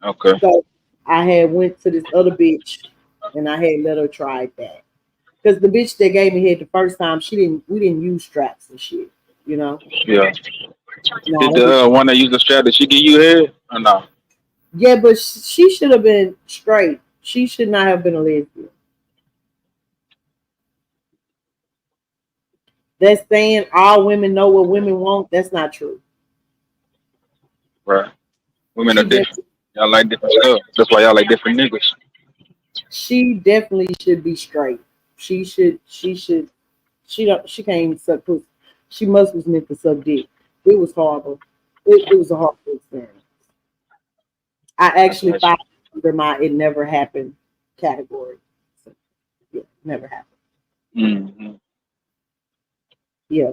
Okay. So I had went to this other bitch and I had let her try that. Because the bitch that gave me head the first time, we didn't use straps and shit, you know? Yeah. Did the one that used the strap, did she give you head or no? Yeah, but she should have been straight. She should not have been a lesbian. That's saying all women know what women want. That's not true. Right. Women are She different. just Y'all like different stuff. That's why y'all like different niggas. she definitely should be straight. She should she can't even suck pussy. She must was meant to suck dick. It was horrible. It was a horrible experience. I I actually got you. thought under my it never happened category. So, yeah, never happened. Mm-hmm. Yeah.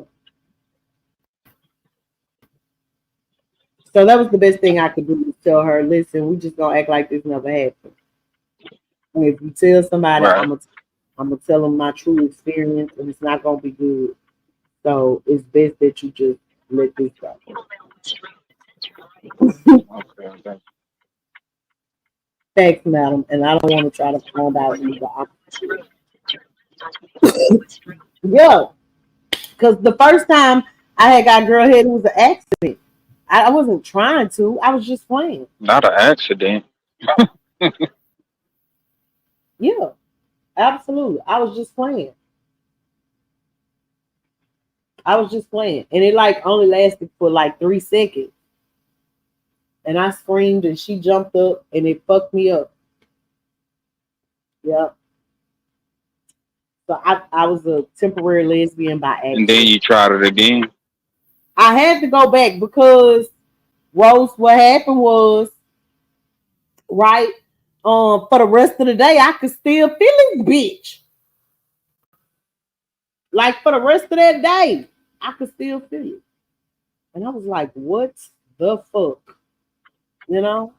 So that was the best thing I could do to tell her, listen, we just gonna act like this never happened. And if you tell somebody, Right. I'm gonna tell them my true experience, and it's not gonna be good. So it's best that you just let this go. Okay. Okay. Thanks, madam. And I don't want to try to find out either. Yeah, because the first time I had got girl head, it was an accident. I wasn't trying to. I was just playing. Not an accident. Yeah, absolutely. I was just playing. I was just playing, and it like only lasted for like 3 seconds. And I screamed, and she jumped up, and it fucked me up. Yeah. So I was a temporary lesbian by And then accident. you tried it again. I had to go back because Rose, what happened was, right, for the rest of the day, I could still feel it, bitch. Like for the rest of that day, I could still feel it. And I was like, what the fuck? You know?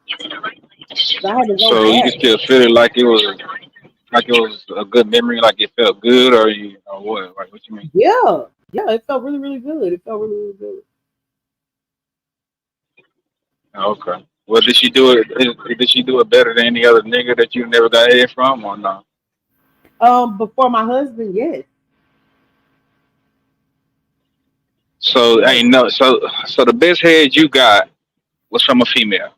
So I had to go So you can back. still feel it like it was a good memory, like it felt good, or you or what? Like what you mean? Yeah. Yeah, it felt really, really good. It felt really, really good. Okay. Well, did she do it? Did she do it better than any other nigga that you never got head from, or no? Before my husband, yes, So yes, ain't no. So the best head you got was from a female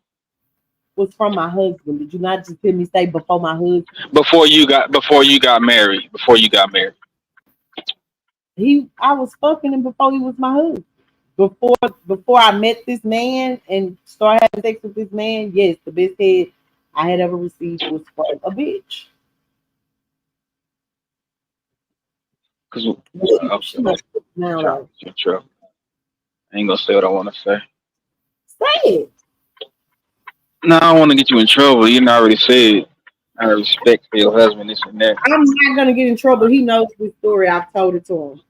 was from my husband. Did you not just hear me say before my husband? before you got married. Before you got married. I was fucking him before he was my husband. Before before I met this man and started having sex with this man, yes, the best head I had ever received was from a bitch. Cause But she okay, must put it down trying to though. get you in trouble. I ain't gonna say what I want to say. Say it. No, I don't want to get you in trouble. You know, I already said I respect for your husband, this and that. I'm not gonna get in trouble. He knows this story. I've told it to him.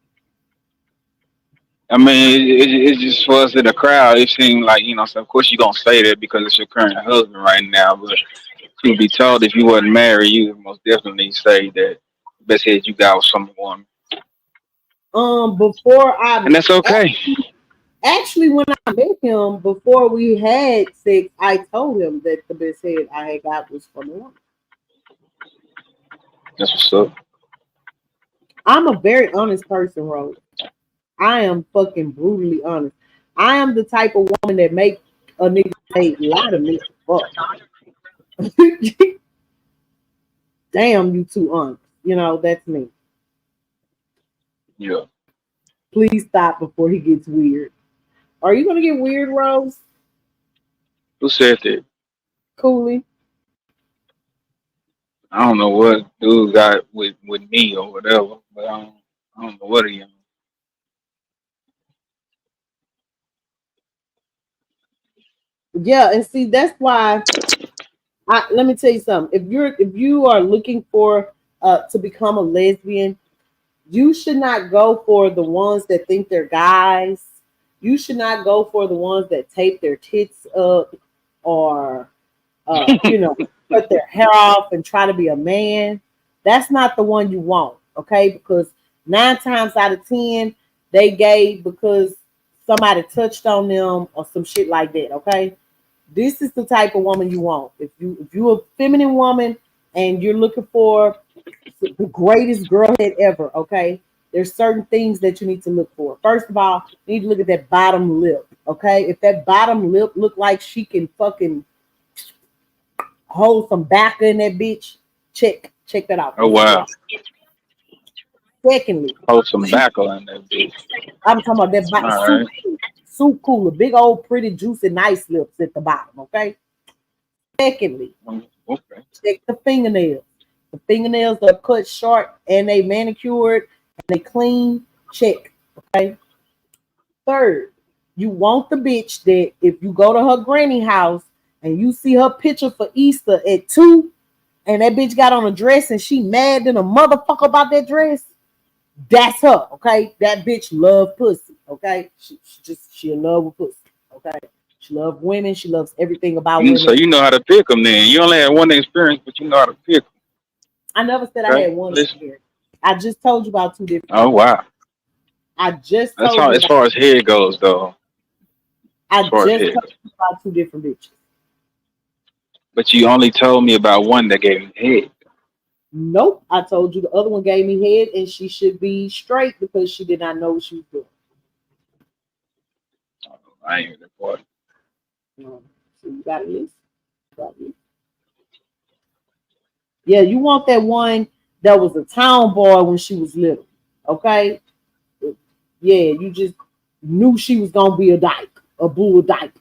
I mean, it's just for us in the crowd. It seemed like so of course you gonna say that because it's your current husband right now. But to be told if you wasn't married, you would most definitely say that the best head you got was from a woman, Before I and that's okay. actually when I met him, before we had sex, I told him that the best head I had got was from a woman. That's what's up. I'm a very honest person, Rose. I am fucking brutally honest. I am the type of woman that make a nigga say lie to me for fuck. Damn, you too honest. You know, that's me. Yeah. Please stop before he gets weird. Are you gonna get weird, Rose? Who said that? Cooley? I don't know what dude got with me or whatever, but I don't know what he. Yeah, and see that's why let me tell you something. If you are looking for to become a lesbian, you should not go for the ones that think they're guys. You should not go for the ones that tape their tits up or you know, cut their hair off and try to be a man. That's not the one you want, okay? Because 9 times out of 10, they gay because somebody touched on them or some shit like that, okay? This is the type of woman you want. If you're a feminine woman and you're looking for the greatest girl head ever, okay? There's certain things that you need to look for. First of all, you need to look at that bottom lip, okay? If that bottom lip look like she can fucking hold some back in that bitch, check that out. Oh That's a girl. wow. Secondly, Hold some tobacco in that bitch. I'm talking about that All soup, right. soup cooler, big old pretty juicy nice lips at the bottom. Okay. Secondly, Okay. check the fingernails. The fingernails are cut short and they manicured and they clean. Check. Okay. Third, you want the bitch that if you go to her granny house and you see her picture for Easter at 2 and that bitch got on a dress and she mad than a motherfucker about that dress, that's her, okay? That bitch love pussy, okay? She in love with pussy, okay? She loves women. She loves everything about So women. you know how to pick them then. You only had one experience, but you know how to pick them. I never said I Okay? had one Listen. experience. I just told you about two different Oh, bitches. wow. I just That's told how, you as about. far as head goes, though. As I far as just head told goes. you about two different bitches. But you only told me about one that gave me head. Nope. I told you the other one gave me head and she should be straight because she did not know what she was doing. I ain't even important. So you got a list? Yeah, you want that one that was a town boy when she was little. Okay? Yeah, you just knew she was gonna be a dyke, a bull dyke.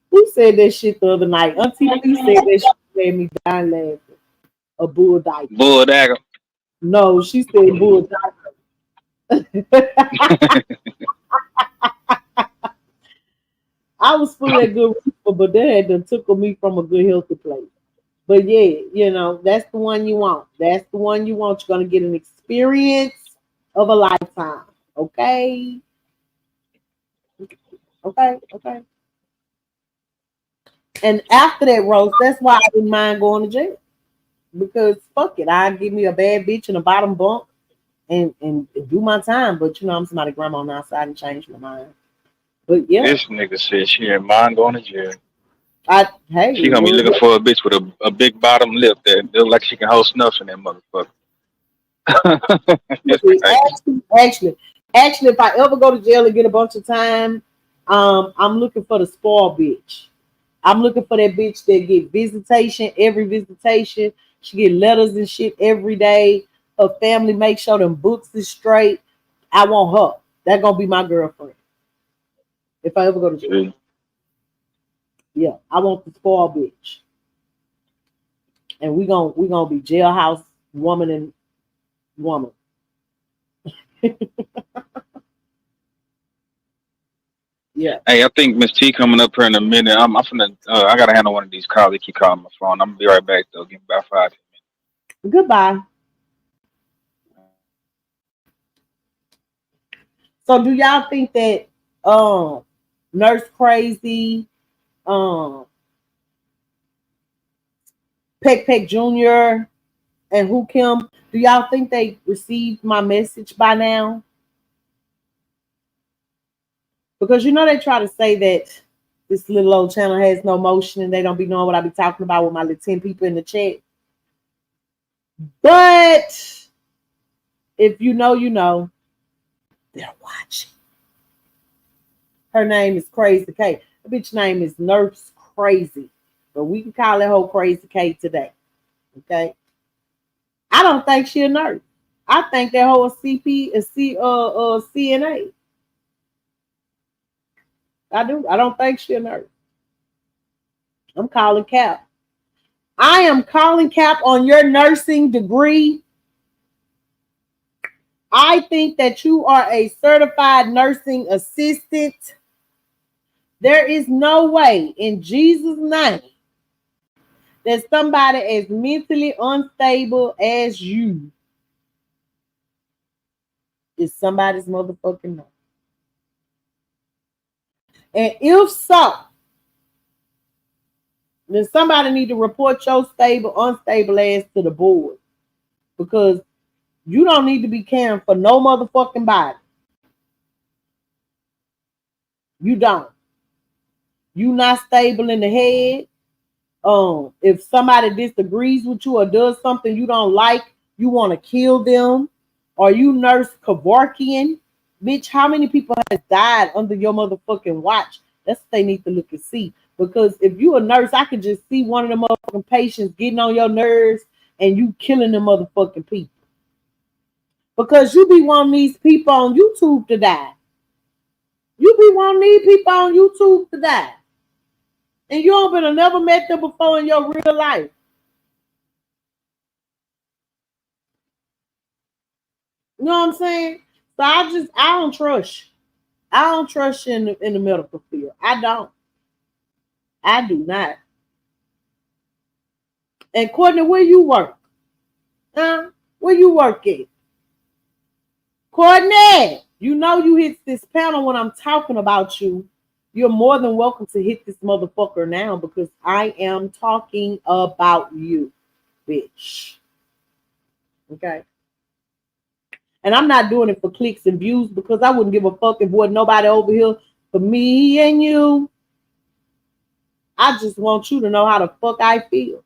Who said that shit the other night? Auntie Lee said that shit made me dying laughing. A bull dyke. Bull dagger. No, she said bull dyke. I was full of that good reefer, but that had to tickle me from a good healthy place. But yeah, that's the one you want. That's the one you want. You're gonna get an experience of a lifetime. Okay. Okay. And after that, Rose, that's why I didn't mind going to jail. Because fuck it. I give me a bad bitch in a bottom bunk and do my time. But I'm somebody grandma on the outside and change my mind. But yeah, This nigga said she ain't mind going to jail. hey, She gonna be looking for a bitch with a big bottom lip that look like she can hold snuff in that motherfucker. That's crazy. actually, if I ever go to jail and get a bunch of time, I'm looking for the spoiled bitch. I'm looking for that bitch that get visitation every visitation. She get letters and shit every day. Her family make sure them books is straight. I want her. That gonna be my girlfriend if I ever go to jail. See? Yeah, I want the spoiled bitch, and we gonna be jailhouse woman and woman. Yeah. Hey, I think Miss T coming up here in a minute. I'm finna. I gotta handle one of these calls. They keep calling my phone. I'm gonna be right back though. Give me about 5 Goodbye. So do y'all think that Nurse Crazy, um Peck Peck Jr. and Who Kim, do y'all think they received my message by now? Because they try to say that this little old channel has no motion and they don't be knowing what I be talking about with my little 10 people in the chat. But if you know, they're watching. Her name is Crazy K. The bitch name is Nurse Crazy. But we can call that whole Crazy K today. Okay? I don't think she a nurse. I think that whole CNA. I do. I don't think she a nurse. I'm calling cap. I am calling cap on your nursing degree. I think that you are a certified nursing assistant. There is no way in Jesus' name that somebody as mentally unstable as you is somebody's motherfucking nurse. And if so, then somebody need to report your unstable ass to the board. Because you don't need to be caring for no motherfucking body. You don't. You not stable in the head. If somebody disagrees with you or does something you don't like, you want to kill them. Or you Nurse Kevorkian. Bitch, how many people has died under your motherfucking watch? That's what they need to look and see. Because if you a nurse, I could just see one of the motherfucking patients getting on your nerves, and you killing the motherfucking people. Because you be wanting these people on YouTube to die. You be wanting these people on YouTube to die. And you don't been never met them before in your real life. You know what I'm saying? So I don't trust you. I don't trust you in the medical field. I don't. I do not. And Courtney, where you work? Huh? Where you work at? Courtney, you know you hit this panel when I'm talking about you. You're more than welcome to hit this motherfucker now because I am talking about you, bitch. Okay? And I'm not doing it for clicks and views because I wouldn't give a fuck if wasn't nobody over here for me and you. I just want you to know how the fuck I feel.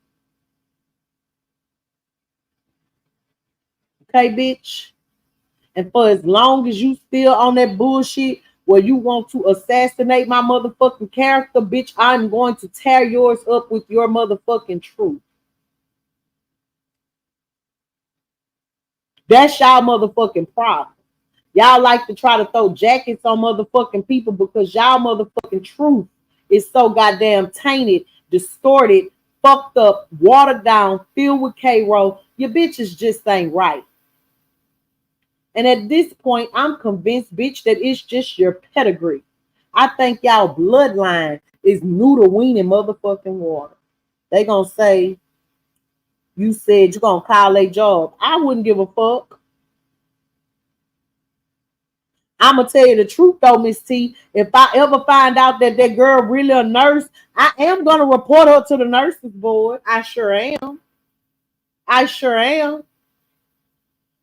Okay, bitch? And for as long as you still on that bullshit where you want to assassinate my motherfucking character, bitch, I'm going to tear yours up with your motherfucking truth. That's y'all motherfucking problem. Y'all like to try to throw jackets on motherfucking people because y'all motherfucking truth is so goddamn tainted, distorted, fucked up, watered down, filled with K-Roll. Your bitches just ain't right. And at this point, I'm convinced, bitch, that it's just your pedigree. I think y'all bloodline is noodle weenie motherfucking water. They gonna say, you said you're gonna call a job. I wouldn't give a fuck. I'm gonna tell you the truth though, Miss T. If I ever find out that that girl really a nurse, I am gonna report her to the nurses board. I sure am. I sure am.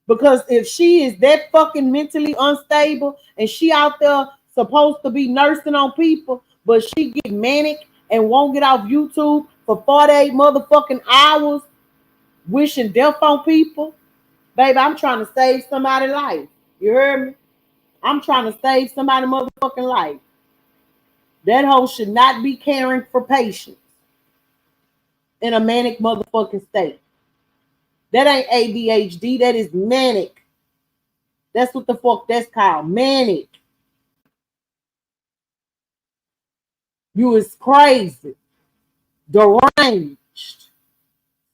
Because if she is that fucking mentally unstable and she out there supposed to be nursing on people, but she get manic and won't get off YouTube for 48 motherfucking hours wishing death on people, baby, I'm trying to save somebody's life. You heard me? I'm trying to save somebody's motherfucking life. That hoe should not be caring for patients in a manic motherfucking state. That ain't ADHD, that is manic. That's what the fuck that's called, manic. You is crazy, deranged,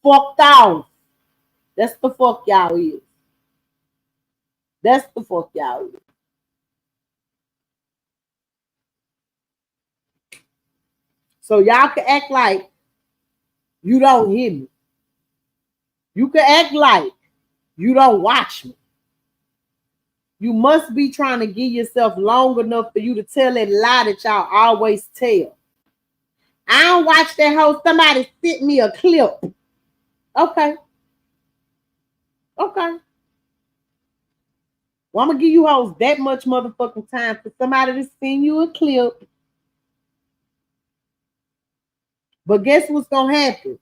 fucked off. That's the fuck y'all is. That's the fuck y'all is. So y'all can act like you don't hear me. You can act like you don't watch me. You must be trying to give yourself long enough for you to tell that lie that y'all always tell. I don't watch that hoe. Somebody sent me a clip. Okay. Okay. Well, I'm going to give you hoes that much motherfucking time for somebody to send you a clip. But guess what's going to happen?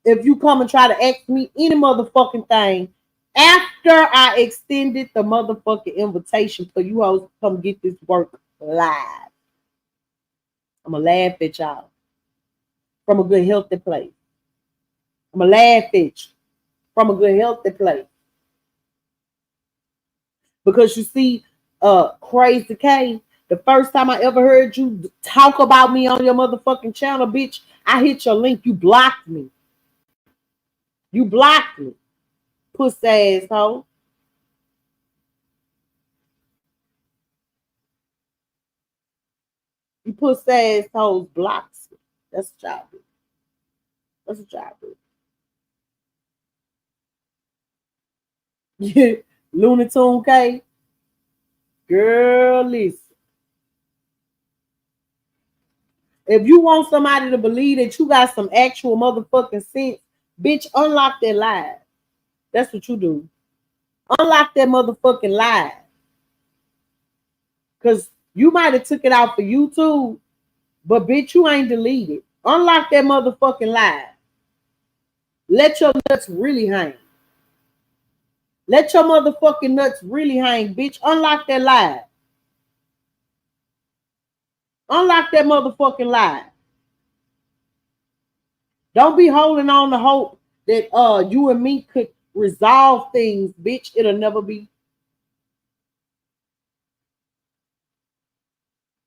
If you come and try to ask me any motherfucking thing after I extended the motherfucking invitation for you hoes to come get this work live, I'm going to laugh at y'all from a good, healthy place. I'm going to laugh at you from a good, healthy place. Because you see, Crazy K, the first time I ever heard you talk about me on your motherfucking channel, bitch, I hit your link. You blocked me. You blocked me. Puss asshole. You puss assholes blocks me. That's a job. That's a job. Yeah, Looney Tune K. Girl, listen. If you want somebody to believe that you got some actual motherfucking sense, bitch, unlock that live. That's what you do. Unlock that motherfucking live. Because you might have took it out for YouTube, but bitch, you ain't deleted. Unlock that motherfucking live. Let your nuts really hang. Let your motherfucking nuts really hang, bitch. Unlock that live. Unlock that motherfucking live. Don't be holding on to hope that you and me could resolve things, bitch, it'll never be.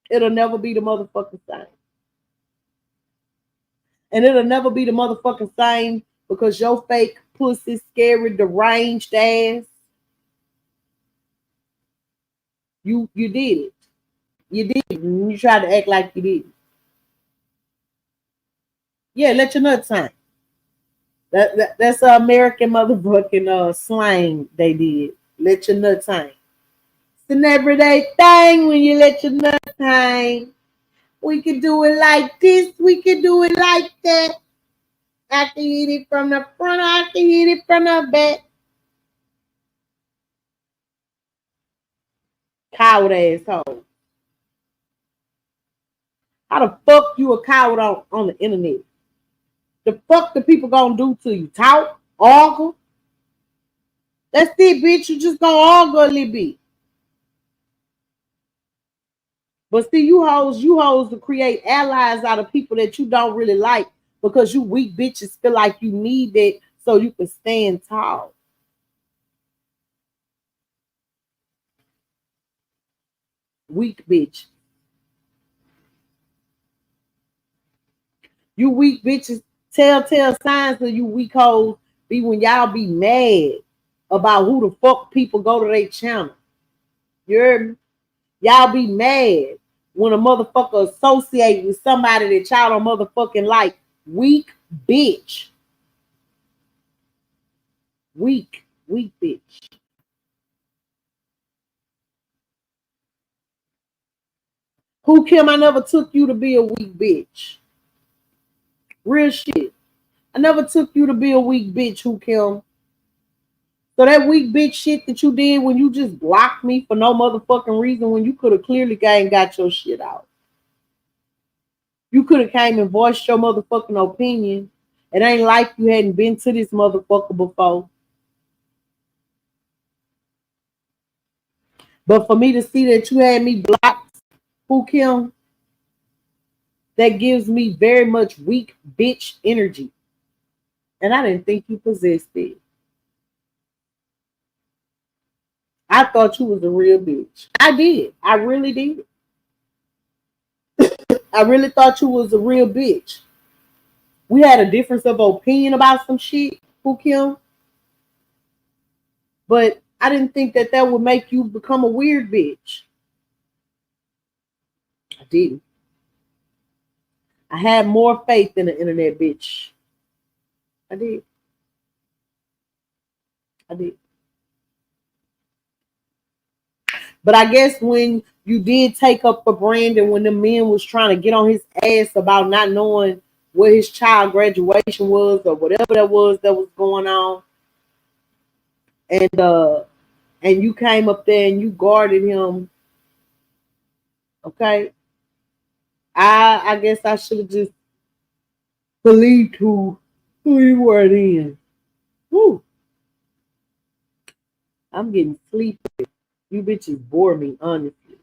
It'll never be the motherfucking same. And it'll never be the motherfucking same because your fake pussy, scary, deranged ass, you did it. You did it. And you tried to act like you did. Yeah, let your nuts hang. That's an American motherfucking slang they did. Let your nuts hang. It's an everyday thing when you let your nuts hang. We can do it like this. We can do it like that. I can hit it from the front. I can hit it from the back. Coward asshole. How the fuck you a coward on the internet? The fuck the people gonna do to you? Talk? Argue? That's it, bitch. You just gonna argue a little bit. But see, you hoes to create allies out of people that you don't really like because you weak bitches feel like you need that so you can stand tall. Weak bitch. You weak bitches, telltale signs of you weak hoes be when y'all be mad about who the fuck people go to their channel. You heard me? Y'all be mad when a motherfucker associate with somebody that y'all don't motherfucking like. Weak bitch. Weak bitch. Who Kim, I never took you to be a weak bitch. Real shit. I never took you to be a weak bitch, Who Kim. So that weak bitch shit that you did when you just blocked me for no motherfucking reason when you could have clearly got your shit out. You could have came and voiced your motherfucking opinion. It ain't like you hadn't been to this motherfucker before. But for me to see that you had me blocked, Who Kim, that gives me very much weak bitch energy. And I didn't think you possessed it. I thought you was a real bitch. I did. I really did. I really thought you was a real bitch. We had a difference of opinion about some shit, Who Kim. But I didn't think that would make you become a weird bitch. I didn't. I had more faith in the internet, bitch. I did. But I guess when you did take up for Brandon, when the men was trying to get on his ass about not knowing where his child graduation was or whatever that was going on, and you came up there and you guarded him, okay? I guess I should have just believed who you were then. Whew. I'm getting sleepy. You bitches bore me, honestly.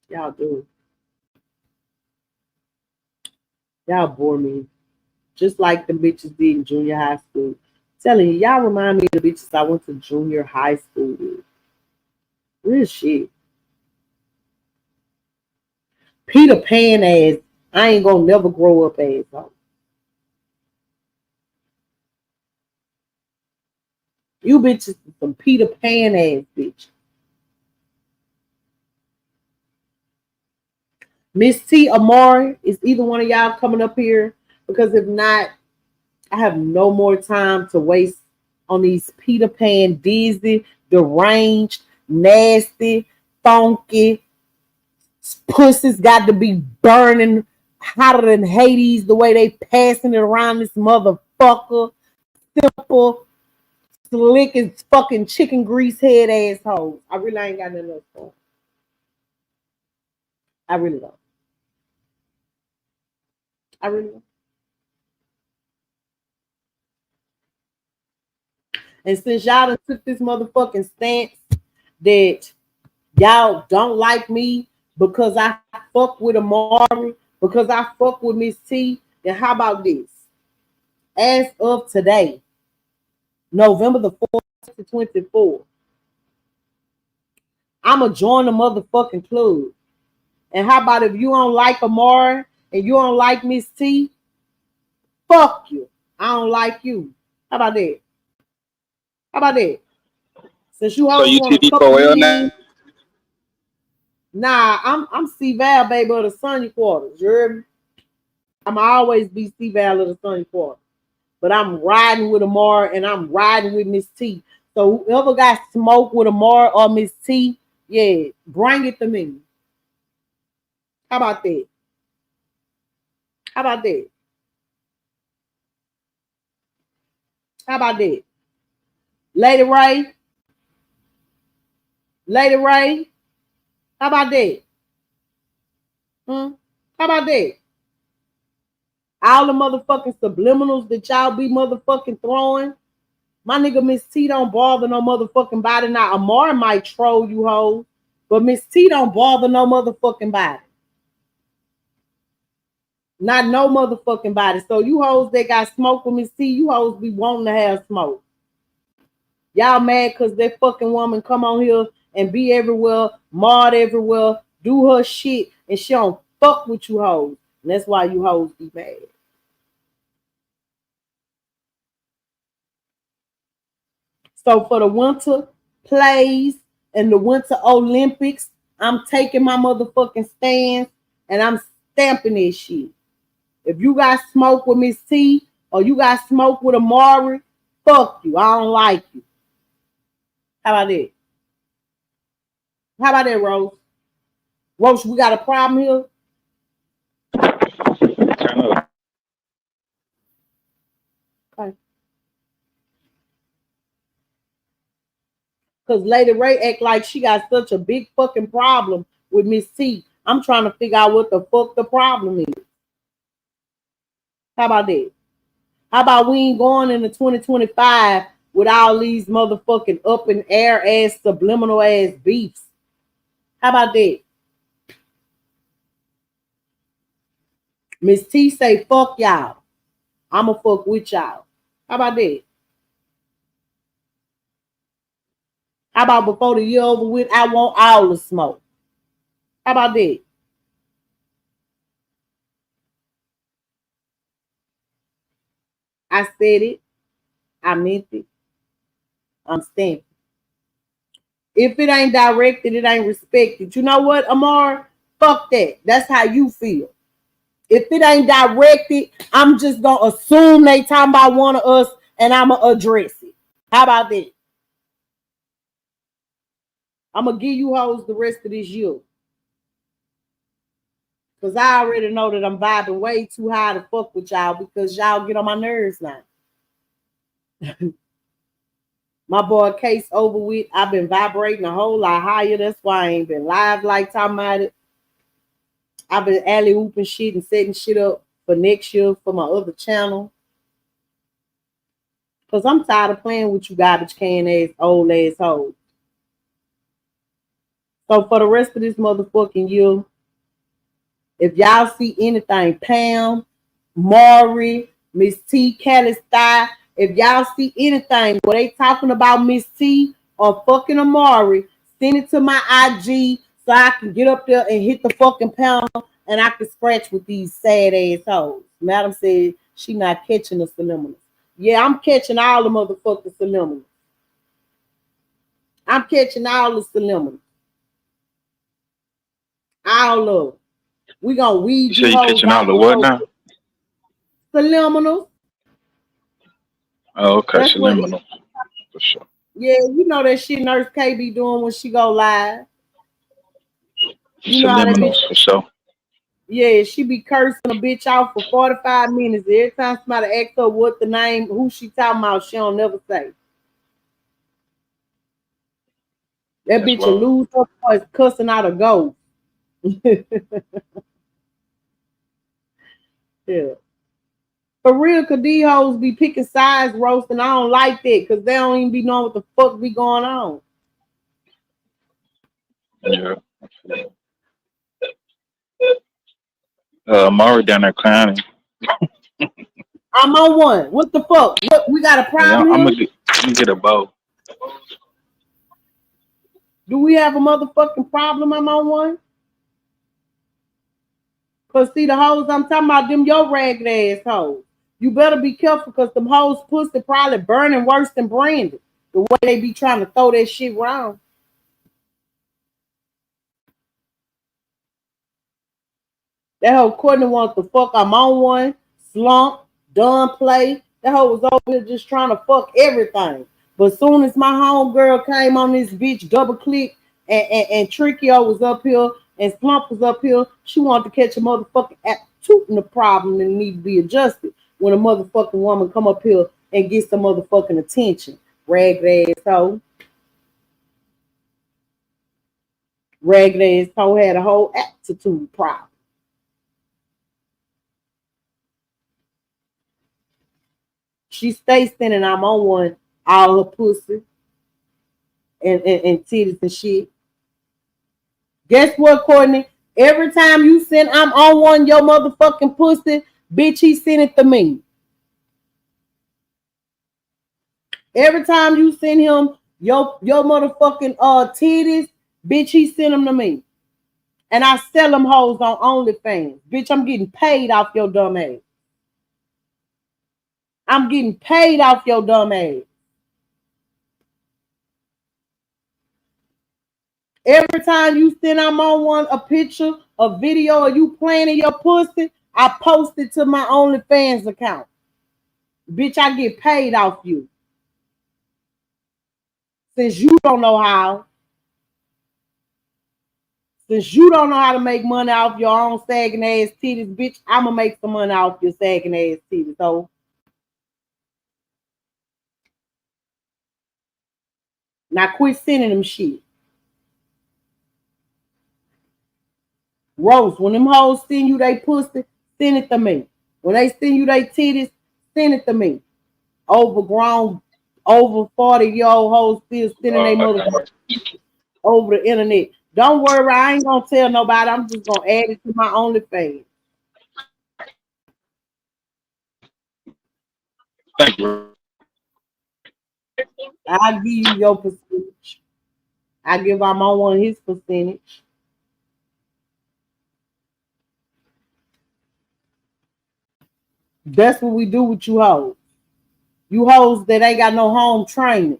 Y'all do. Y'all bore me. Just like the bitches did in junior high school. I'm telling you, y'all remind me of the bitches I went to junior high school with. Real shit. Peter Pan ass. I ain't gonna never grow up asshole. You bitches some Peter Pan ass bitch. Miss T, Amari, is either one of y'all coming up here? Because if not, I have no more time to waste on these Peter Pan, dizzy, deranged, nasty, funky pussies got to be burning hotter than Hades the way they passing it around this motherfucker. Simple, slick as fucking chicken grease head assholes. I really ain't got nothing else for them. I really don't. I really don't. And since y'all done took this motherfucking stance that y'all don't like me because I fuck with Amari, because I fuck with Miss T, then how about this? as of today, November the 4th, 2024. I'ma join the motherfucking club. And how about if you don't like Amari and you don't like Miss T, fuck you. I don't like you. How about that? How about that? Since you So always you want to cup TV4L me now? in, nah, I'm C-Val, baby, of the Sunny Quarters. You heard me? I'ma always be C-Val of the Sunny Quarters. But I'm riding with Amari and I'm riding with Miss T. So whoever got smoke with Amari or Miss T, yeah, bring it to me. How about that? How about that? How about that? Lady Ray, Lady Ray, how about that? Hmm? How about that? All the motherfucking subliminals that y'all be motherfucking throwing. My nigga Miss T don't bother no motherfucking body. Now Amar might troll you hoes, but Miss T don't bother no motherfucking body. Not no motherfucking body. So you hoes that got smoke with Miss T, you hoes be wanting to have smoke. Y'all mad because that fucking woman come on here and be everywhere, mod everywhere, do her shit, and she don't fuck with you hoes. And that's why you hoes be mad. So for the winter plays and the winter Olympics, I'm taking my motherfucking stands and I'm stamping this shit. If you got smoke with Miss T or you got smoke with Amari, fuck you. I don't like you. How about that? How about that, Rose? Rose, we got a problem here. Turn up. Okay. Because Lady Ray act like she got such a big fucking problem with Miss T. I'm trying to figure out what the fuck the problem is. How about that? How about we ain't going into 2025 with all these motherfucking up in air ass subliminal ass beefs? How about that? Miss T say fuck y'all. I'ma fuck with y'all. How about that? How about before the year over with, I want all the smoke? How about that? I said it. I meant it. I'm stamping. If it ain't directed, it ain't respected. You know what, Amar? Fuck that. That's how you feel. If it ain't directed, I'm just gonna assume they talking about one of us and I'ma address it. How about that? I'm gonna give you hoes the rest of this year. Cause I already know that I'm vibing way too high to fuck with y'all because y'all get on my nerves now. My boy Case over with. I've been vibrating a whole lot higher. That's why I ain't been live like talking about it. I've been alley ooping shit and setting shit up for next year for my other channel. Cause I'm tired of playing with you garbage can ass old ass hoes. So for the rest of this motherfucking year, if y'all see anything, Pam, Maury, Miss T, Callis Thigh, if y'all see anything where they talking about Miss T or fucking Amari, send it to my IG so I can get up there and hit the fucking pound and I can scratch with these sad ass hoes. Madam said she not catching the subliminals. Yeah, I'm catching all the motherfucking subliminals. I'm catching all the subliminals. All of them. We gonna You weed say you you hoes catching all out the the what road. now? Subliminals. Oh, okay, That's what. subliminal for sure. Yeah, you know that shit Nurse K be doing when she go live. You know how that bitch. Subliminals for sure. Yeah, she be cursing a bitch out for 45 minutes. Every time somebody asks her what the name, who she talking about, she don't never say. That That's bitch will wild. lose her voice cussing out a ghost. Yeah. For real, cause these hoes be picking sides roasting. I don't like that because they don't even be knowing what the fuck be going on. Yeah. Maury down there clowning. I'm on one. What the fuck? What, we got a Yeah, problem I'm here? gonna get a bow. Do we have a motherfucking problem? I'm on one. Cause see the hoes I'm talking about, them your ragged ass hoes. You better be careful because them hoes pussy probably burning worse than Brandon. The way they be trying to throw that shit around. That hoe Courtney wants to fuck. I'm on one. Slump. Done play. That hoe was over here just trying to fuck everything. But soon as my homegirl came on this bitch, double click, and Trickio was up here and Slump was up here, she wanted to catch a motherfucking attitude in the problem and need to be adjusted when a motherfucking woman come up here and get some motherfucking attention. Ragged ass hoe. Ragged ass hoe had a whole attitude problem. She stays standing. I'm on one, all her pussy and titties and shit. Guess what, Courtney? Every time you send I'm on one your motherfucking pussy, bitch, he sent it to me. Every time you send him your motherfucking titties, bitch, he sent them to me. And I sell them hoes on OnlyFans. Bitch, I'm getting paid off your dumb ass. I'm getting paid off your dumb ass. Every time you send I'm on one a picture, a video of you playing in your pussy, I post it to my OnlyFans account. Bitch, I get paid off you. Since you don't know how. Since you don't know how to make money off your own sagging ass titties, bitch, I'ma make some money off your sagging ass titties. So now quit sending them shit. Rose, when them hoes send you they pussy, send it to me. When they send you they titties, send it to me. Overgrown, over 40-year-old hoes still sending they motherfuckers over the internet. Don't worry, I ain't gonna tell nobody. I'm just gonna add it to my OnlyFans. Thank you. I'll give you your percentage. I give I'm on one his percentage. That's what we do with you hoes. You hoes that ain't got no home training.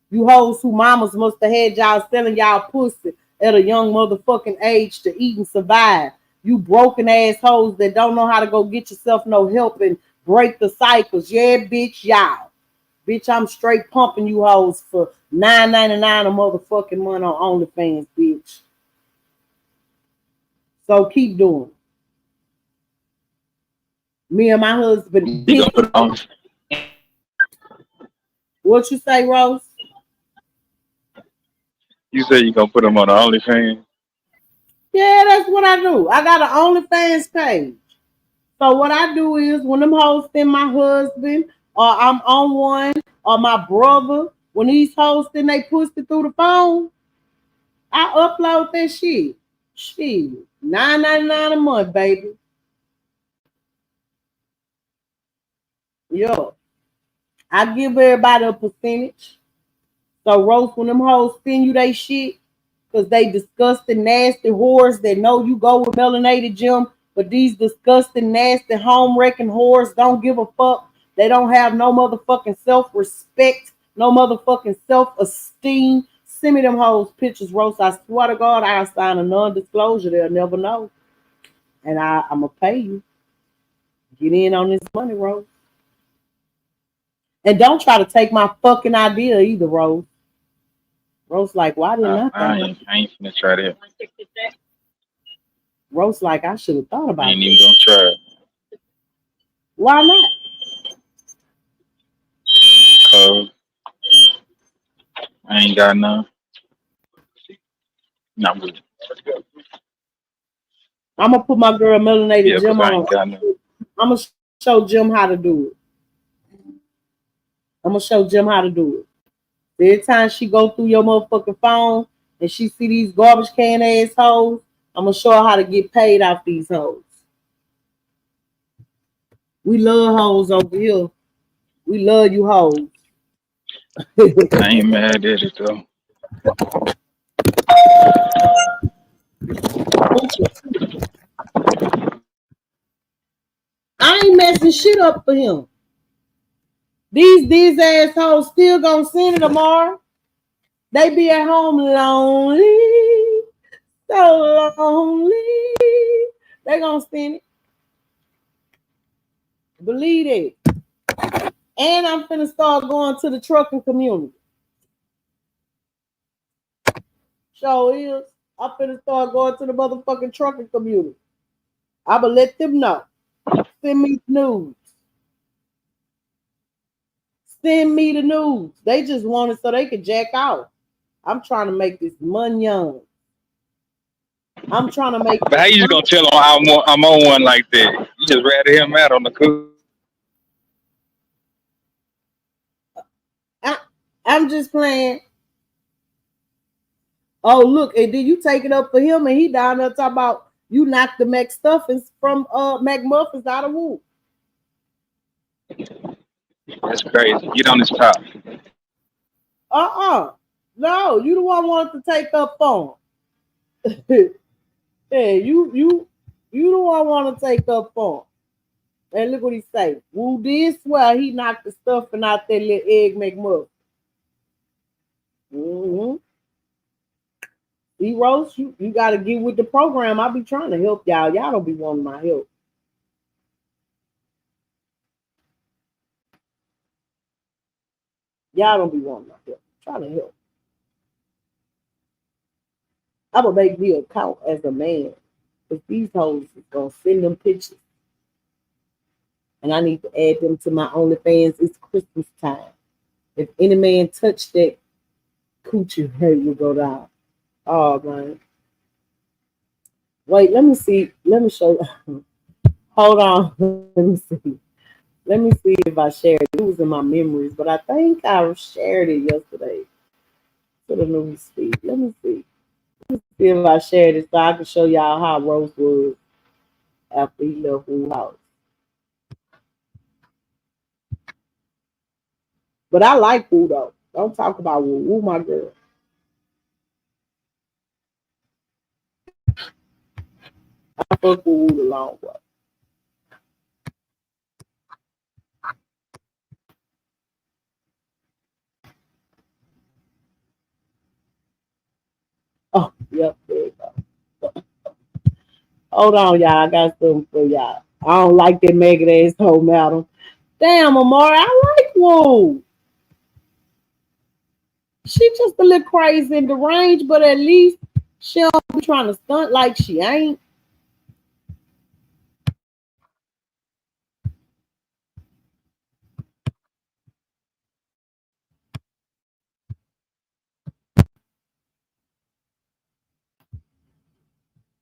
You hoes who mamas must have had y'all selling y'all pussy at a young motherfucking age to eat and survive. You broken ass hoes that don't know how to go get yourself no help and break the cycles. Yeah, bitch, y'all. Bitch, I'm straight pumping you hoes for $9.99 a motherfucking month on OnlyFans, bitch. So keep doing. Me and my husband. What you say, Rose? You said you gonna put them on the OnlyFans? Yeah, that's what I do. I got an OnlyFans page. So what I do is when them hoes send my husband or I'm on one or my brother, when these hoes send they pussy through the phone, I upload that shit. Shit. $9.99 a month, baby. Yo. I give everybody a percentage. So Rose, when them hoes send you they shit, because they disgusting, nasty whores that know you go with melanated Jim, but these disgusting, nasty, home-wrecking whores don't give a fuck. They don't have no motherfucking self-respect, no motherfucking self-esteem. Send me them hoes pictures, Rose. I swear to God, I'll sign a non-disclosure. They'll never know. And I'm going to pay you. Get in on this money, Rose. And don't try to take my fucking idea either, Rose. Rose like, why didn't I think? I ain't finna try that. Rose like, I should have thought I about ain't this. even gonna try it. Why not? Cause I ain't got none. No, I'm good. I'm gonna put my girl melanated Yeah, cause Jim I on. ain't got none. I'm gonna show Jim how to do it. I'm gonna show Jim how to do it. Every time she go through your motherfucking phone and she see these garbage can ass hoes, I'm gonna show her how to get paid off these hoes. We love hoes over here. We love you hoes. I ain't mad at it though. I ain't messing shit up for him. These assholes still gonna send it tomorrow. They be at home lonely, so lonely. They gonna send it. Believe it. And I'm finna start going to the trucking community. Sure is. I'm finna start going to the motherfucking trucking community. I'ma let them know. Send me the news. Send me the news. They just want it so they can jack out. I'm trying to make this money young. I'm trying to make. But how you just gonna tell him I'm on one like that? You just ratted him out on the cool. I'm just playing. Oh, look, and then you take it up for him and he down there talking about you knocked the McStuffins from McMuffins out of Woo. That's crazy. Get on this top. No, you the one wanted to take up for him. Yeah, you the one want to take up for him. And look what he say. Woo did swear he knocked the stuffing out that little egg McMuffin. Mm-hmm. Rose, you got to get with the program. I be trying to help y'all. Y'all don't be wanting my help. Y'all don't be wanting my help. I'm trying to help. I'm going to make me a account as a man. Because these hoes is going to send them pictures. And I need to add them to my OnlyFans. It's Christmas time. If any man touch that coochie, hey, will go down. Oh, man. Wait, let me see. Let me show you. Hold on. Let me see. Let me see if I shared it. It was in my memories, but I think I shared it yesterday to the news feed. Let me see. Let me see if I shared it so I can show y'all how Rose was after he left Woo House. But I like Woo, though. Don't talk about Woo. Woo, my girl. I fuck with Woo the long way. Oh, yep, there you go. Hold on, y'all. I got something for y'all. I don't like that maggot asshole, madam. Damn, Amari, I like Woo. She just a little crazy in the range, but at least she don't be trying to stunt like she ain't.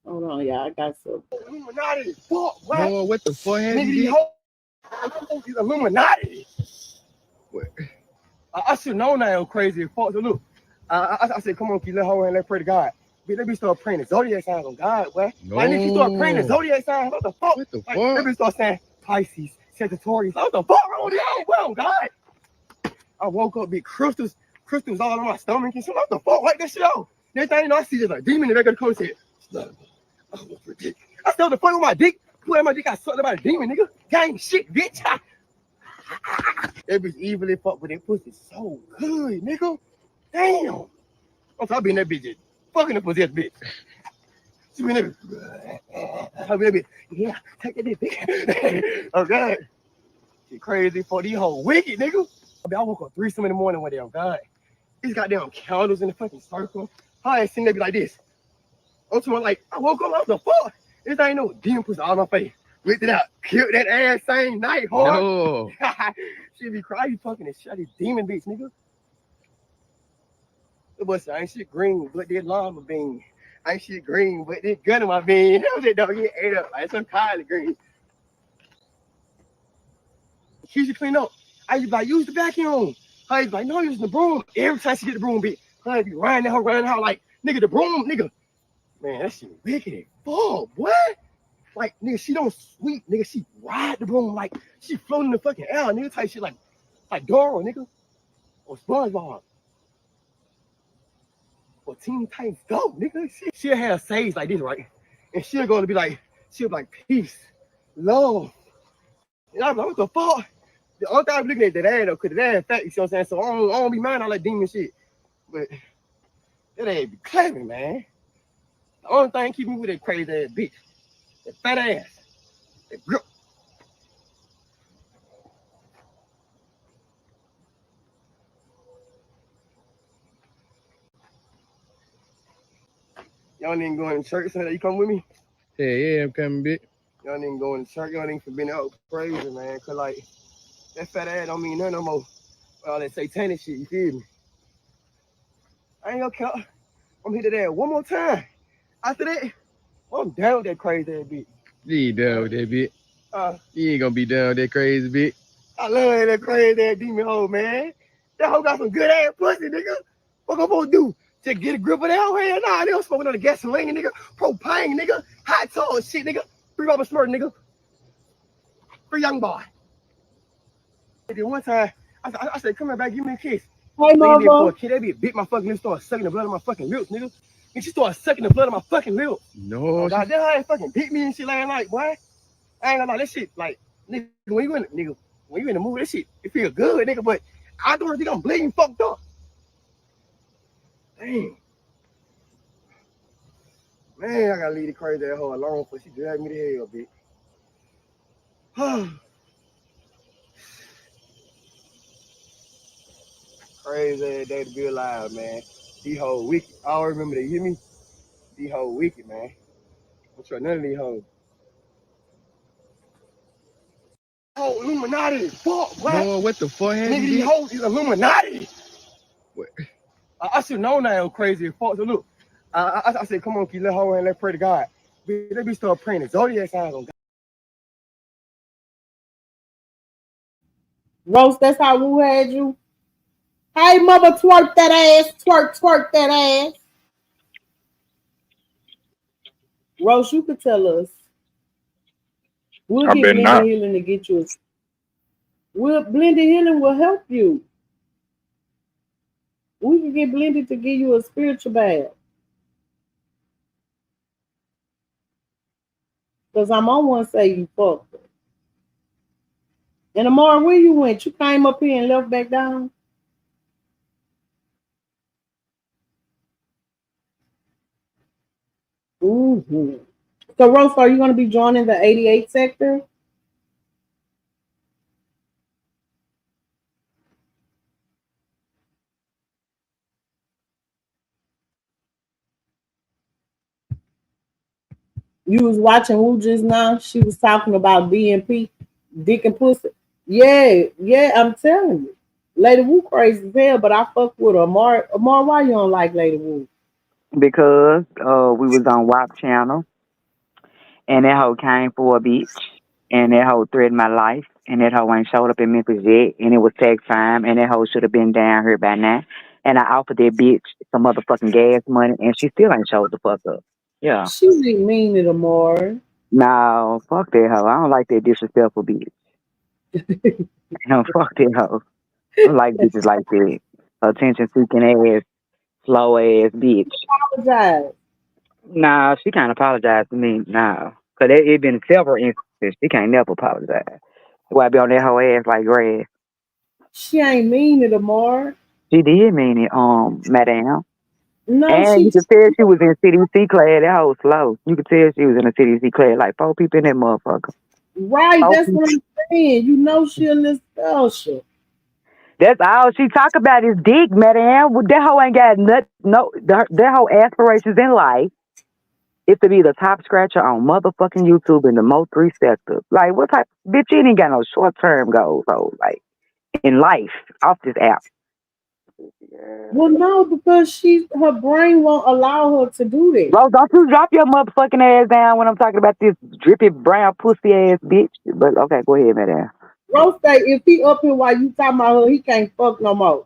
Hold on, y'all. I got something. Illuminati. Fuck, what? Boy, what the fuck has Nigga, he these did? hoes, these Illuminati. What? I should know now I'm crazy as fuck. So look, I said, come on, keep that hoe and let's pray to God. Bitch, they be start praying the zodiac signs on God, boy. No. Like, nigga, you start praying the zodiac signs, what the fuck? What the Like, fuck? they be start saying Pisces, Sagittarius. What the fuck wrong with y'all? Well, God. I woke up, big crystals all on my stomach and shit. What the fuck? Like that shit out. Next thing you know, I see just a demon in the back of the car and said, I still the fuck with my dick. Put my dick, I sucked by a demon, nigga. Gang shit, bitch. That bitch evilly fuck with that pussy so good, nigga. Damn. I'm talking in that bitch, fucking the possessed bitch. She been that bitch. Yeah, take that bitch. Oh God. She crazy for these whole wicked, nigga. I woke up 3 in the morning one day, oh God. These goddamn candles in the fucking circle. I ain't seen that be like this. I'm talking like, I woke up, what the fuck? This ain't no demon pussy all my face. Whipped it out, killed that ass same night, hard. No. She be crying, fucking and shut this demon bitch, nigga. The boy said, ain't shit green, but that llama bean. Ain't shit green, but this gun in my bean. That was it, dog. Get ate up. Like some collard green. She should clean up. I used to like, use the vacuum. I used like, no, use the broom. Every time she get the broom, bitch, I be running her like, nigga, the broom, nigga. Man, that shit wicked as fuck, what? like, nigga, she don't sweep, nigga. She ride the broom like she floating in the fucking air, nigga. Type shit like Dora, nigga, or SpongeBob, or Teen Titans Go, nigga. She'll have sayings like this, right? And she'll go to be like, peace, love. And I'm like, what the fuck? The only time I'm looking at that ass though, cause that ass fat, you see what I'm saying? So I don't be mind all that demon shit. But that ass be clapping, man. The only thing keep me with that crazy ass bitch. That fat ass. That grip. Y'all niggas going to church Sunday? You come with me? Yeah, I'm coming, bitch. Y'all niggas going to church. Y'all niggas for being out crazy, man. Cause like, that fat ass don't mean nothing no more. All that satanic shit, you feel me? I ain't gonna count. I'm hit that ass one more time. After that, I'm down with that crazy ass bitch. You ain't down with that bitch. You ain't gonna be down with that crazy bitch. I love that crazy ass demon hoe, man. That hoe got some good ass pussy, nigga. What I'm supposed to do? Just get a grip of that hoe? Hell nah, they don't smoking on the gasoline, nigga. Propane, nigga. Hot tub shit, nigga. Free Robert Smurf, nigga. Free young boy. One time, I said, come here back, give me a kiss. Hey, mother. Kid, that bitch bit my fucking lips, started sucking the blood of my fucking lips, nigga. And she started sucking the blood of my fucking lips. No. Oh, God, that hoe ain't fucking beat me and shit last night, boy. I ain't gonna lie, that shit, like, nigga, when you in the movie, that shit, it feel good, nigga, but I don't think I'm bleeding fucked up. Damn. Man, I gotta leave the crazy ass hoe alone before she drag me to hell, bitch. Crazy ass day to be alive, man. These hoes wicked. I always remember that, you hear me? These hoes wicked, man. I'm sure none of these hoes. Oh, Illuminati, fuck, what? No, what the fuck happened? Nigga, these hoes is Illuminati. What? I should know now I'm crazy as fuck. So look, I said, come on, keep let hoe and let's pray to God. They be start praying the zodiac signs on God. Roast, that's how Woo had you. Hey, mother, twerk that ass. Twerk that ass. Roast, you could tell us. We'll get blended healing to get you. Blended healing will help you. We can get blended to give you a spiritual bath. Because I'm on one say you fucked her. And Amara, where you went? You came up here and left back down? Mm-hmm. So, Rose, are you going to be joining the 88 sector? You was watching Woo just now. She was talking about DNP, dick and pussy. Yeah, I'm telling you. Lady Woo crazy as hell, but I fuck with her. Amar, why you don't like Lady Woo? Because we was on WAP channel and that hoe came for a bitch and that hoe threatened my life and that hoe ain't showed up in Memphis yet and it was tax time and that hoe should have been down here by now. And I offered that bitch some motherfucking gas money and she still ain't showed the fuck up. Yeah. She didn't mean it, Amar. No, fuck that hoe. I don't like that disrespectful bitch. No, fuck that hoe. I don't like bitches like that. Attention seeking ass, slow ass bitch. Apologize. Nah, she can't apologize to me. Nah. Cause it been several instances. She can't never apologize. Why be on that whole ass like grass? She ain't mean it, Amar. She did mean it, madam. No, And you could tell she was in CDC class. That hoe was slow. You could tell she was in a CDC class, like 4 people in that motherfucker. Right, that's what I'm saying. You know she a little special. That's all she talk about is dick, madam. That hoe ain't got nothing. No, that hoe aspirations in life is to be the top scratcher on motherfucking YouTube in the most 3 sectors. Like, what type? Bitch, you ain't got no short term goals, so like in life off this app. Well, no, because her brain won't allow her to do that. Rose, don't you drop your motherfucking ass down when I'm talking about this drippy brown pussy ass bitch. But okay, go ahead, madam. Rose say if he up here while you talking about her, he can't fuck no more.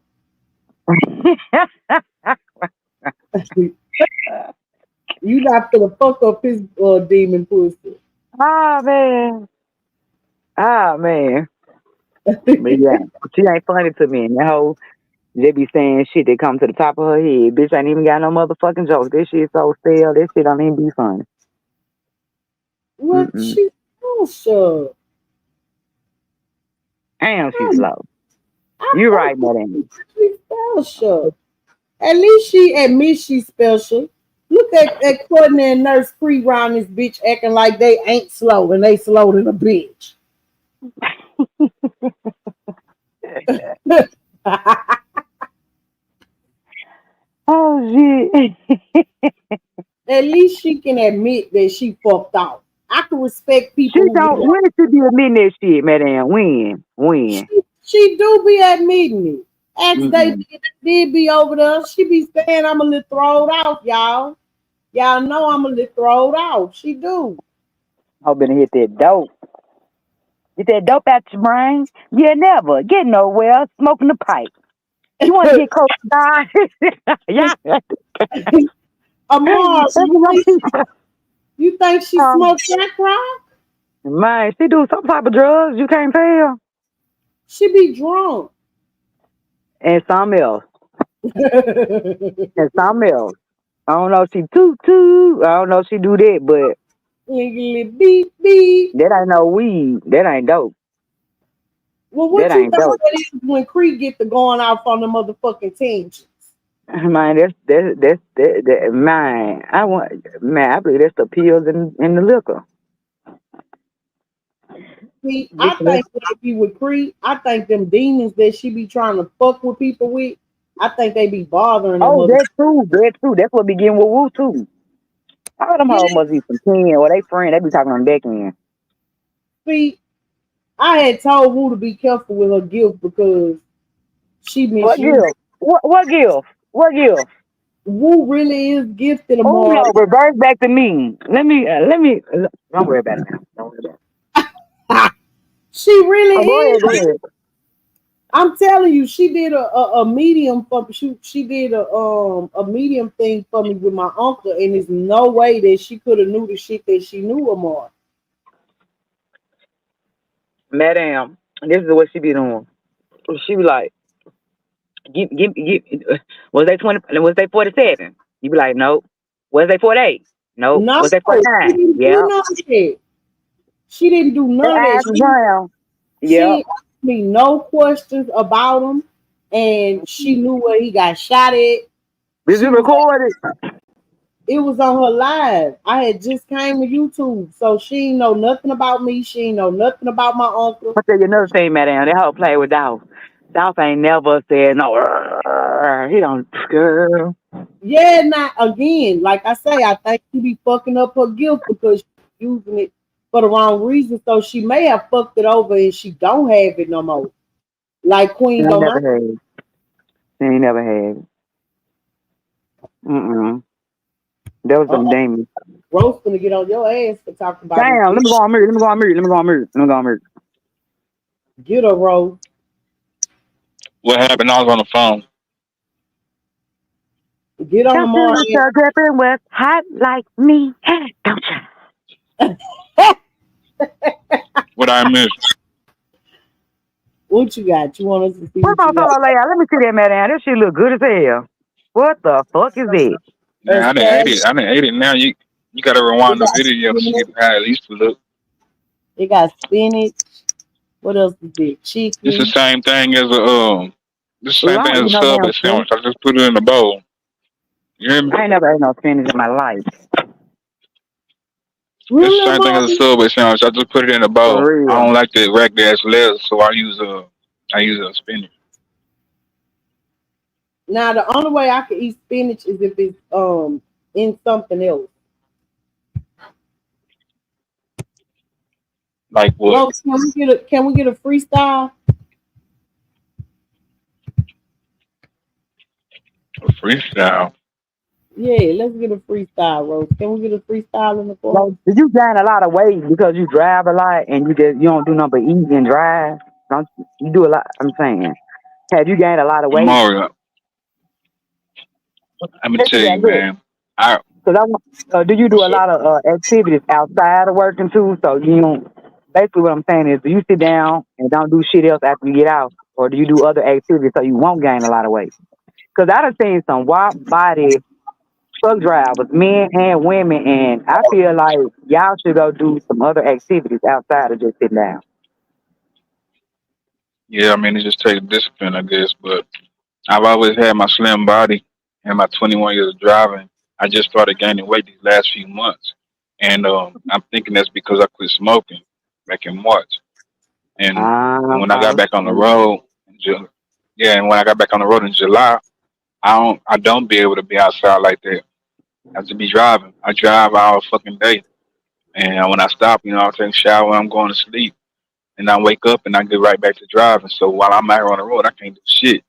You not gonna fuck up his demon pussy. Ah man. Ah man. But yeah, she ain't funny to me. And that whole they be saying shit that come to the top of her head. Bitch ain't even got no motherfucking jokes. This shit so stale. This shit don't even be funny. What Mm-mm. she bullshit. Damn, she's I, slow. I You fuck right, with madam. she's special. At least she admits she's special. Look at Courtney and Nurse Free round this bitch acting like they ain't slow and they slow than a bitch. Oh shit. At least she can admit that she fucked off. I can respect She people who don't. do that. When did she be admitting that shit, madam? When? When? She do be admitting it. Ex they Mm-mm. did be over there. She be saying I'm a little throwed off, y'all. Y'all know I'm a little throwed off. She do. Hoping to hit that dope. Get that dope out your brain. You never get nowhere smoking the pipe. You want to get close to God? Yeah. Amar, you think she Um, smoked that crack? man, she do some type of drugs. You can't tell. She be drunk. And some else. And some else. I don't know if she toot. I don't know if she do that, but Beep beep. that ain't no weed. That ain't dope. Well, what That you think ain't dope. that is when Creek get to going out on the motherfucking tangents? Man, that man. I believe that's the pills in the liquor. See, I think when it be with Creek, I think them demons that she be trying to fuck with people with, I think they be bothering them Oh, mother. that's true. That's true. That's what begin with Woo too. All them Yeah, hoes must be some 10 or they friend. They be talking on the back end. see, I had told Wu to be careful with her gift because she What misused. gift? What gift? What gift? Wu really is gifted, Oh Amar. no, reverse back to me. Don't worry about it now. Don't worry about it. She really Oh, go is. ahead, go ahead. I'm telling you, she did a medium for she did a medium thing for me with my uncle, and there's no way that she could have knew the shit that she knew, Amar. Madam, this is what she be doing. She be like, give, was they 20, was they 47? You be like, nope. Was they 48? Nope. No, Was they she 49? didn't do Yeah. none of that. She didn't do Her none of eyes that. was brown. She Yep. asked me no questions about him, and she knew where he got shot at. Did She you was record it? it was on her live. I had just came to YouTube, so she ain't know nothing about me. She ain't know nothing about my uncle. I'll tell you another thing, madam. That hoe play with Dolph. Dolph ain't never said no. He don't. Girl. Yeah, not again. Like I say, I think she be fucking up her gift because she's using it for the wrong reason. So she may have fucked it over and she don't have it no more. Like She Queen ain't don't never mind. had it. She ain't never had it. Mm-mm. That was some Uh-oh. demons. Rose gonna get on your ass for talking about his Damn, let gift. me go on mute. Let me go on mute. Let me go on mute. Let me go on mute. Get her, Rose. What happened? I was on the phone. Get on the Don't you more look so dripping with hot like me? Don't you? What I missed? What you got? You want us to see What's what my you got? solo layout? Let me see that, madam. That shit look good as hell. What the fuck is that? Nah, I didn't ate Asparagus. it. I didn't ate it. Now you gotta It rewind the got video to see spinach. how it used to look. It got spinach. What else is it? This the Chicken. same thing as a This the Ooh, same I thing don't as eat a no damn Subway spinach. sandwich. I just put it in a bowl. You hear me? I ain't never ate no spinach in my life. It's Really, the same thing as a Marty? Subway sandwich. I just put it in a bowl. For I don't real. like the regular ass lettuce, so I use a spinach. Now the only way I can eat spinach is if it's in something else. Like what? Rose, can we get a freestyle? A freestyle. Yeah, let's get a freestyle, Rose. Can we get a freestyle in the corner? Like, did you gain a lot of weight because you drive a lot and you don't do nothing but eat and drive? Don't you do a lot? I'm saying, have you gained a lot of weight? Mario, I'm gonna Yes, tell you got you, look. man. I Do you do a lot of activities outside of working too? So you don't. Basically, what I'm saying is, do you sit down and don't do shit else after you get out, or do you do other activities so you won't gain a lot of weight? Because I done seen some wide body truck drivers, men and women, and I feel like y'all should go do some other activities outside of just sitting down. Yeah, I mean, it just takes discipline, I guess. But I've always had my slim body and my 21 years of driving. I just started gaining weight these last few months. And I'm thinking that's because I quit smoking back in March. And when I got back on the road, yeah, and when I got back on the road in July, I don't be able to be outside like that. I have to be driving. I drive all fucking day. And when I stop, I take a shower, I'm going to sleep. And I wake up and I get right back to driving. So while I'm out here on the road, I can't do shit.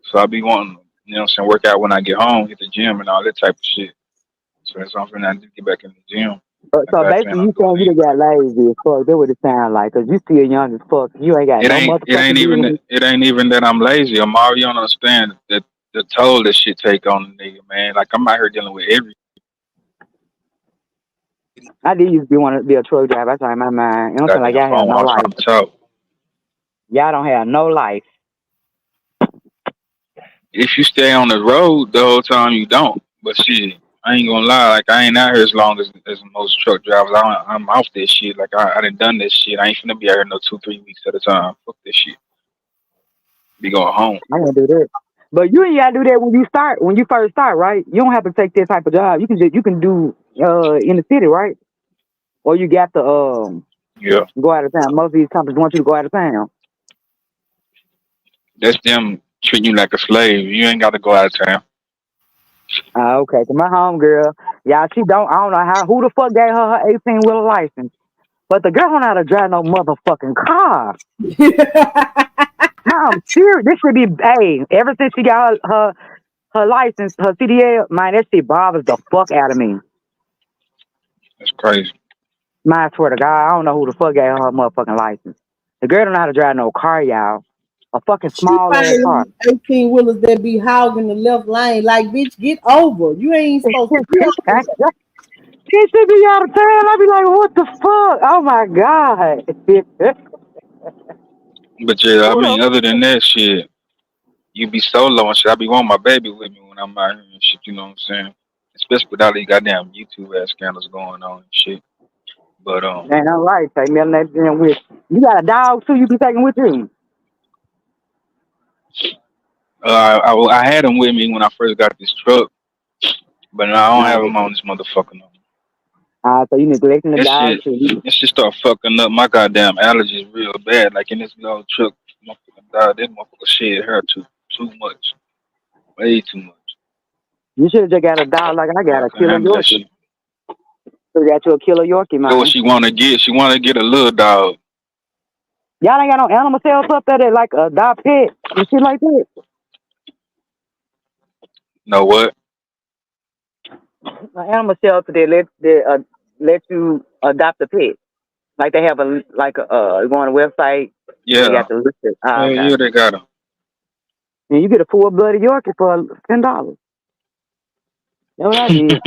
So I be wanting, work out when I get home, hit the gym and all that type of shit. So that's something I need to get back in the gym. I So got plan basically, on you doing saying you it. done got lazy as fuck. That's what it sound like. Cause you still young as fuck. You ain't got It no ain't it ain't motherfucking even business. it ain't even that I'm lazy. I'm already don't understand that the toll that shit take on the nigga, man. Like I'm out here dealing with every I did used to be want to be a truck driver. I changed my mind. It don't seem like goddamn y'all have phone no when I'm life. trying to talk. Y'all don't have no life. If you stay on the road the whole time, you don't. But shit, I ain't gonna lie. Like I ain't out here as long as most truck drivers. I'm off this shit. Like I done this shit. I ain't finna be out here no 2-3 weeks at a time. Fuck this shit. Be going home. I gonna do that. But you ain't gotta do that when you first start, right? You don't have to take that type of job. You can do in the city, right? Or you got to Yeah, go out of town. Most of these companies want you to go out of town. that's them treating you like a slave. You ain't got to go out of town. Okay. So my home girl, yeah, I don't know who the fuck gave her 18-wheeler license. But the girl don't know how to drive no motherfucking car. No, I'm serious. This should be, hey, ever since she got her license, her CDL, man, that shit bothers the fuck out of me. That's crazy. Man, I swear to God, I don't know who the fuck gave her motherfucking license. The girl don't know how to drive no car, y'all. A fucking She small ass car. finding 18 wheelers that be hogging the left lane. Like, bitch, get over. You ain't supposed to be out there. She should be out of town. I'd be like, what the fuck? Oh my God. But yeah, I Who mean, the other than that shit, you be solo and shit. I be wanting my baby with me when I'm out here and shit. You know what I'm saying? Especially with all these goddamn YouTube ass scandals going on and shit. But ain't no right. Take me on that damn with. You got a dog too you be taking with you? I had him with me when I first got this truck, but now I don't Nah, have him on this motherfucker no more. so you neglecting the That dog shit, too. that shit start fucking up my goddamn allergies real bad. Like in this little truck, motherfucking dog, that motherfucker shed hair too much, way too much. You should have just got a dog like I Yeah, got I a couldn't killer handle that Yorkie. shit. So got you a killer Yorkie, That's what man. she wanna get. She wanna get a little dog. Y'all ain't got no animal shelter up there that like a dog pet and shit like that. Know what? An animal shelter let you adopt a pet. Like they have you go on a website and they Yeah, got the list it. yeah, Okay. yeah. They got him. And you get a full blooded Yorkie for $10. That's what I did.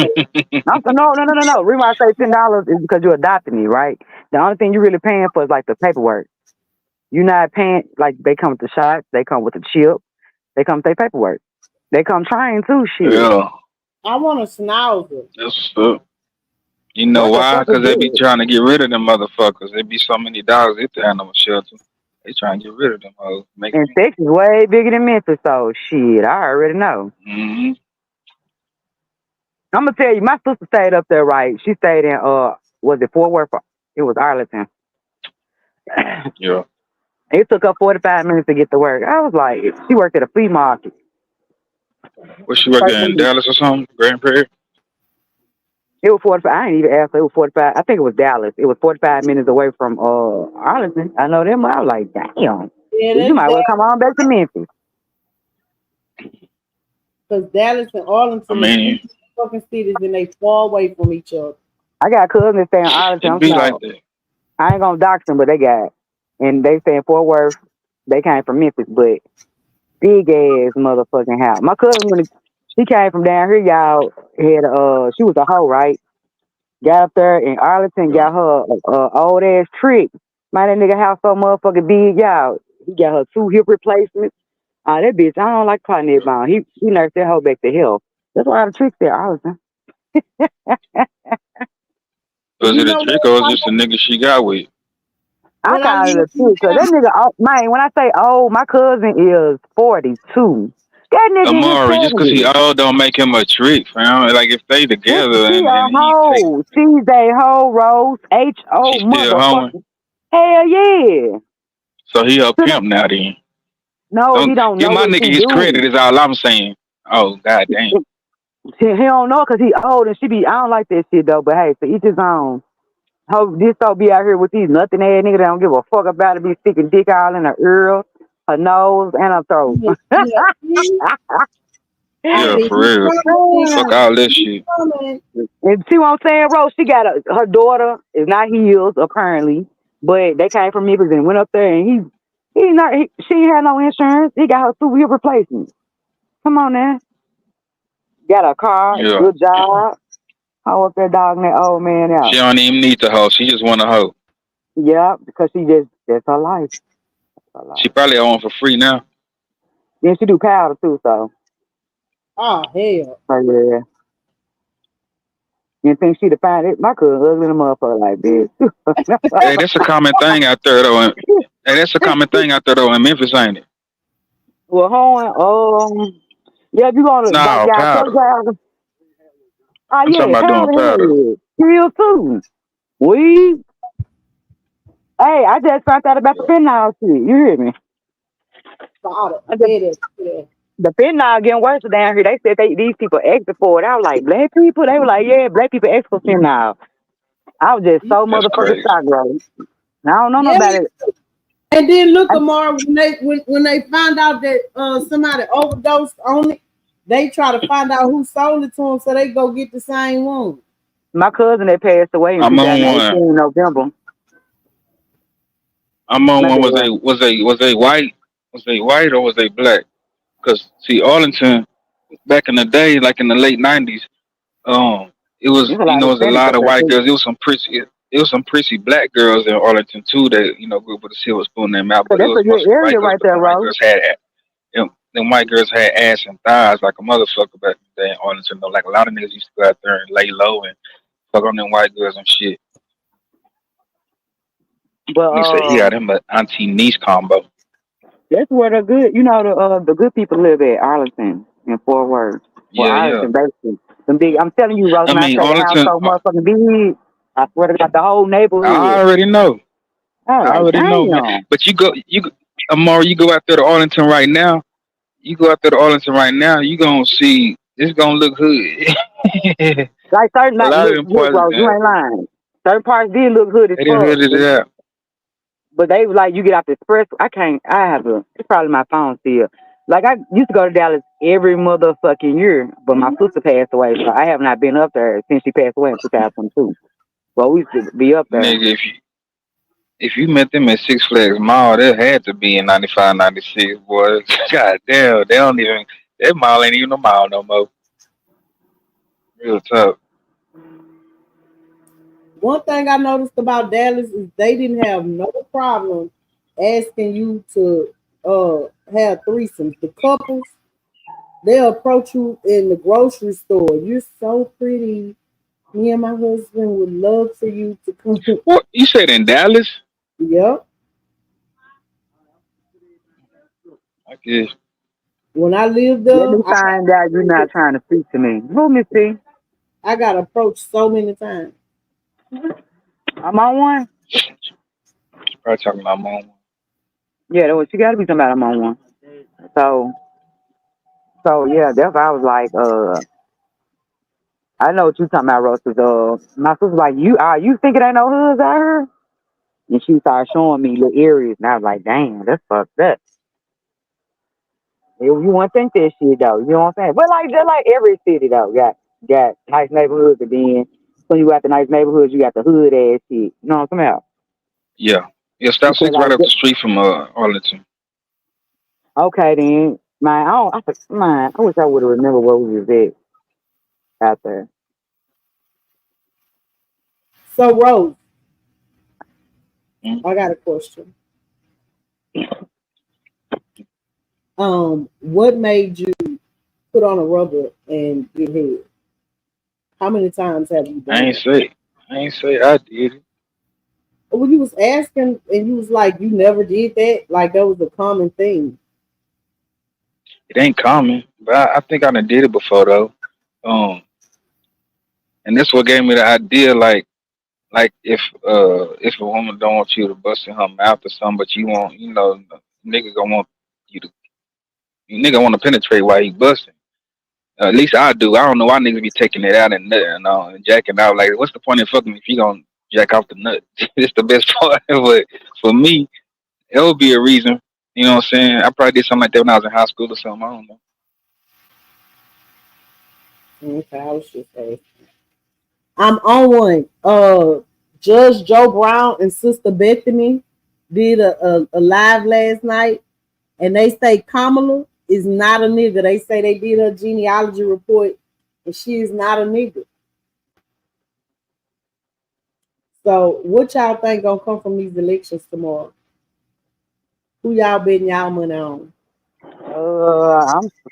No. The reason why I say $10 is because you're adopting me, right? The only thing you're really paying for is like the paperwork. You're not paying like they come with the shots, they come with the chip, they come with their paperwork. They come trying too, shit. Yeah, I want a schnauzer. that's what's up. You know What the why? fuck is Cause they be this? trying to get rid of them motherfuckers. There be so many dogs at the animal shelter. They trying to get rid of them hoes. Make And me. Texas is way bigger than Memphis, so shit, I already know. Mm-hmm. I'm gonna tell you, my sister stayed up there, right? She stayed in was it Fort Worth? It was Arlington. Yeah. It took her 45 minutes to get to work. I was like, she worked at a flea market. Was she working in Dallas or something? Grand Prairie? It was 45. I ain't even asked her. It was 45. I think it was Dallas. It was 45 minutes away from Arlington. I know them. I was like, damn. Yeah, You that's might well Dallas. come on back to Memphis. Because Dallas and I Arlington is two mean, fucking cities and they far away from each other. I got cousins that stay in Arlington. it be like that. I ain't gonna dox them, but they got, and they stay in Fort Worth. They came from Memphis, but big ass motherfucking house. My cousin, She came from down here, y'all. Had she was a hoe, right? Got up there in Arlington, Yeah. got her old ass trick. Man, that nigga house so motherfucking big, y'all. He got her 2 hip replacements. That bitch, I don't like cotton that bone. He nursed that hoe back to health. That's why the tricks there, Arlington. Was You it a know trick or was what? it just a nigga she got with? I When I call it a lived in trick, cause that nigga, man, when I say old, my cousin is 42. That nigga in his Amari, just cause he 70s. old don't make him a trick, fam. Like if they together She a and he take, hoe. She's a hoe, Rose. H-O she still hoeing. motherfucker. Hell yeah. So he a pimp now then. No, he Don't don't give know my what nigga she his credit do. is all I'm saying. Oh god damn. He don't know because he old and she be, I don't like that shit though, but hey, so each his own. Hope this don't be out here with these nothing ass niggas that don't give a fuck about it, be sticking dick all in her ear, her nose, and her throat. yeah, I Yeah, see for you real. coming. Fuck I all see that you shit. coming. And see what I'm saying, bro? She got her daughter is not heels apparently, but they came from Memphis and went up there and she ain't had no insurance. He got her 2 wheel replacements. Come on now. Got a car, Yeah. good job. How up there dogging that old man She out? don't even need the hoe. She just want a hoe. Yeah, because that's her life. That's her She life. probably on for free now. Then she do powder too, Oh hell. so yeah. You think she'd have found it? My cousin ugly than a motherfucker like bitch. Hey, that's a common thing out there though. Hey, that's a common thing out there though in Memphis, ain't it? Well, hold yeah, if you gonna like No, y'all tell powder. y'all, oh I'm talking yeah, about doing powder powder. head. Real too. We hey, I just found out about the Yeah. fentanyl shit. You hear me? Father. I just, It is. Yeah. the fentanyl getting worse down here. They said these people exit for it. I was like, black people? They were like, yeah, black people exit for fentanyl. I was just so That's motherfucking crazy. shocked, bro. I don't know Yeah. nobody. And then look, Amar, when they find out that somebody overdosed on it, they try to find out who sold it to them, so they go get the same one. My cousin that passed away in I'm on one. 2018 November. I'm on My one. bad, Was right? they white? Was they white or was they black? Cause see, Arlington back in the day, like in the late '90s, it was There's a lot it of was a Hispanics lot up of there white too. girls. It was some pretty black girls in Arlington too that grew up with a silver spoon in their mouth. So But it that's was a good mostly area white girls. right But there, Rose. them white girls had ass and thighs like a motherfucker back in the day in Arlington. Though, like a lot of niggas used to go out there and lay low and fuck on them white girls and shit. But Nigga said he got him an auntie niece combo. that's where the good, the good people live at Arlington in Fort Worth. Well, Yeah, yeah. Arlington, basically. Some big. I'm telling you, Rose. I When I mean, say the house Arlington. so motherfucking big, I swear to God, the whole I neighborhood. already know. I was I like, already know, man. damn. But Amari, you go out there to Arlington right now. You go out there to Arlington right now. You gonna see it's gonna look hood. Like certain, A like, lot of look, them look, parts, Rose, you ain't lying. Certain parts did look good as they done fuck. hooded it out. But they was like, you get off the express. I can't. I have a. It's probably my phone still. Like I used to go to Dallas every motherfucking year, but my sister passed away, so I have not been up there since she passed away in 2002. Well, we used to be up there. Nigga, if you met them at Six Flags Mall, they had to be in 95, 96, boy. God damn, they don't even that mall ain't even a mall no more. Real tough. One thing I noticed about Dallas is they didn't have no problem asking you to have threesomes. The couples, they'll approach you in the grocery store. You're so pretty. Me and my husband would love for you to come. What you said in Dallas? Yep. I guess. When I lived Let there, me find out you're not trying to speak to me. Who me see? I got approached so many times. I'm on one. Probably talking about mom. Yeah, that was, you got to be talking about I'm on one. So, so yeah, that's why I was like, I know what you talking about, Russ. 'Cause, my sister was like, you think it ain't no hoods out here? And she started showing me little areas, and I was like, damn, that's fucked up. You wouldn't think that shit though. You know what I'm saying? But like just like every city though, got nice neighborhoods, and then when you got the nice neighborhoods, you got the hood ass shit. You know what I'm talking about? Yeah. Yeah, South Because Six right like, up the street from Arlington. okay then, Man, I wish I would have remembered where we was at out there. So Rose, Mm. I got a question. What made you put on a rubber and get head? How many times have you I done ain't it? say, I ain't say I did it. When you was asking and you was like, you never did that, like that was a common thing. It ain't common, but I think I done did it before though. Um, and this what gave me the idea, like if a woman don't want you to bust in her mouth or something, but you want, nigga gonna want you to, nigga want to penetrate while he busting. At least I do. I don't know why niggas be taking it out and nutting and jacking out. Like, what's the point in fucking if you gonna jack off the nut? It's the best part. But for me, it would be a reason. You know what I'm saying? I probably did something like that when I was in high school or something. I don't know. Okay, I was just saying. I'm on one. Judge Joe Brown and Sister Bethany did a live last night, and they say Kamala is not a nigga. They say they did her genealogy report, and she is not a nigga. So, what y'all think gonna come from these elections tomorrow? Who y'all betting y'all money on?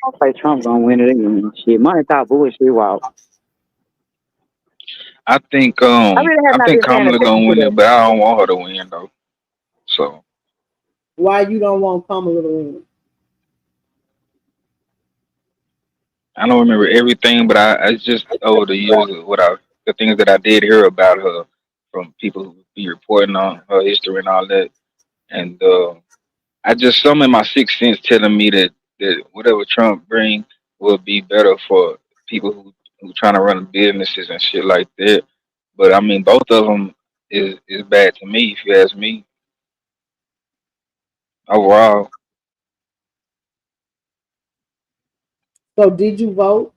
I'll say Trump gonna win it again. Shit, money talk bullshit. Wow. I think I really have I not think been paying Kamala attention gonna to win that. it, but I don't want her to win though. So Why you don't want Kamala to win? I don't remember everything, but I just over the years of the things that I did hear about her from people who be reporting on her history and all that, and I just some in my sixth sense telling me that whatever Trump bring will be better for people who trying to run businesses and shit like that. But I mean, both of them is bad to me if you ask me. Overall, So, did you vote?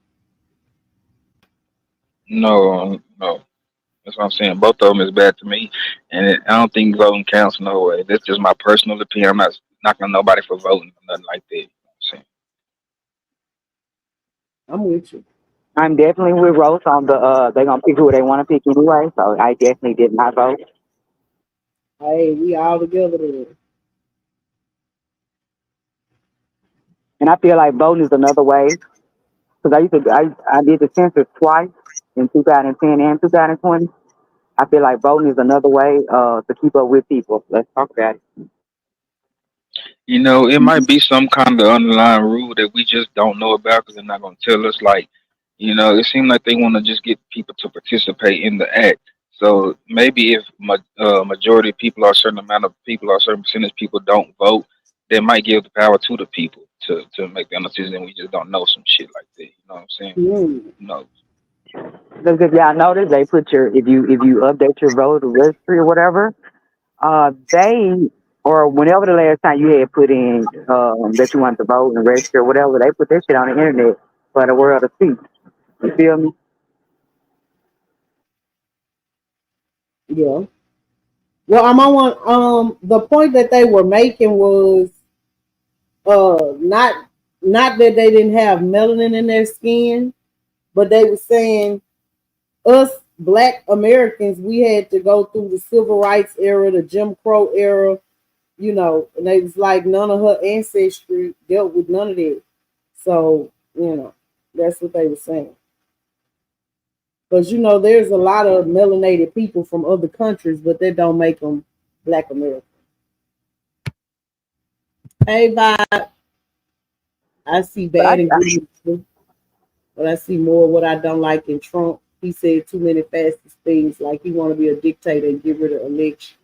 no. That's what I'm saying. Both of them is bad to me, and I don't think voting counts no way. That's just my personal opinion. I'm not knocking nobody for voting or nothing like that. You know what I'm saying? I'm with you. I'm definitely with Rose on the they gonna pick who they want to pick anyway. So I definitely did not vote. Hey, we all together there. And I feel like voting is another way because I did the census twice in 2010 and 2020. I feel like voting is another way to keep up with people. Let's talk about it. It might be some kind of underlying rule that we just don't know about because they're not going to tell us. Like, it seems like they want to just get people to participate in the act. So maybe if majority of people or a certain amount of people or a certain percentage of people don't vote, they might give the power to the people to make their decision. And we just don't know some shit like that. You know what I'm saying? Mm. No. Because if y'all notice, they put your if you update your voter registry or whatever, they or whenever the last time you had put in that you wanted to vote and register or whatever, they put that shit on the internet for the world to see. You feel me? Yeah. Well, I'm on one. The point that they were making was not that they didn't have melanin in their skin, but they were saying us Black Americans, we had to go through the civil rights era, the Jim Crow era, and they was like none of her ancestry dealt with none of that. So, that's what they were saying. Because there's a lot of melanated people from other countries, but that don't make them Black Americans. Hey, vibe. I see But bad ingredients, but I see more what I don't like in Trump. He said too many fastest things, like he want to be a dictator and get rid of election.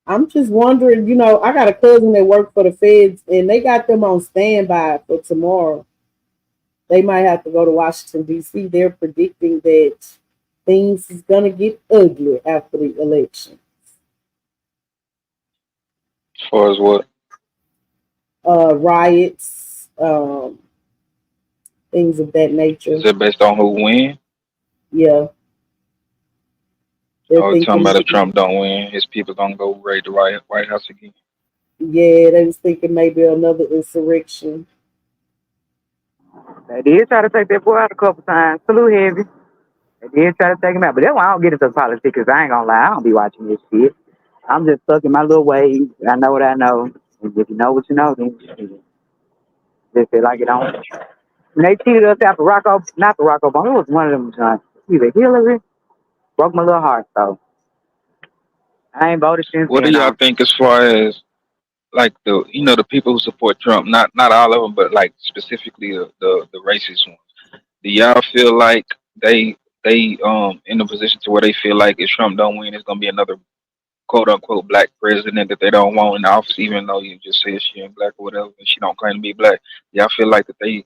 I'm just wondering, I got a cousin that worked for the feds, and they got them on standby for tomorrow. They might have to go to Washington D.C. They're predicting that things is gonna get ugly after the election. As far as what? Riots, things of that Is nature. it based on who win? Yeah, They're Oh, talking thinking about if maybe, Trump don't win, his people gonna go raid the White House again. yeah, they was thinking maybe another insurrection. They did try to take that boy out a couple times. Salute heavy. They did try to take him out. But that's why I don't get into politics, because I ain't gonna lie, I don't be watching this shit. I'm just stuck in my little ways. I know what I know. And if you know what you know, then just feel like it on. When they cheated us after not Barack Obama, it was one of them John. Either Hillary broke my little heart, so I ain't voted since What do then y'all on. think as far as like the people who support Trump? Not all of them, but like specifically the racist ones. Do y'all feel like they in a position to where they feel like if Trump don't win, it's gonna be another quote unquote black president that they don't want in office, even though you just said she ain't black or whatever, and she don't claim to be black? Y'all feel like that they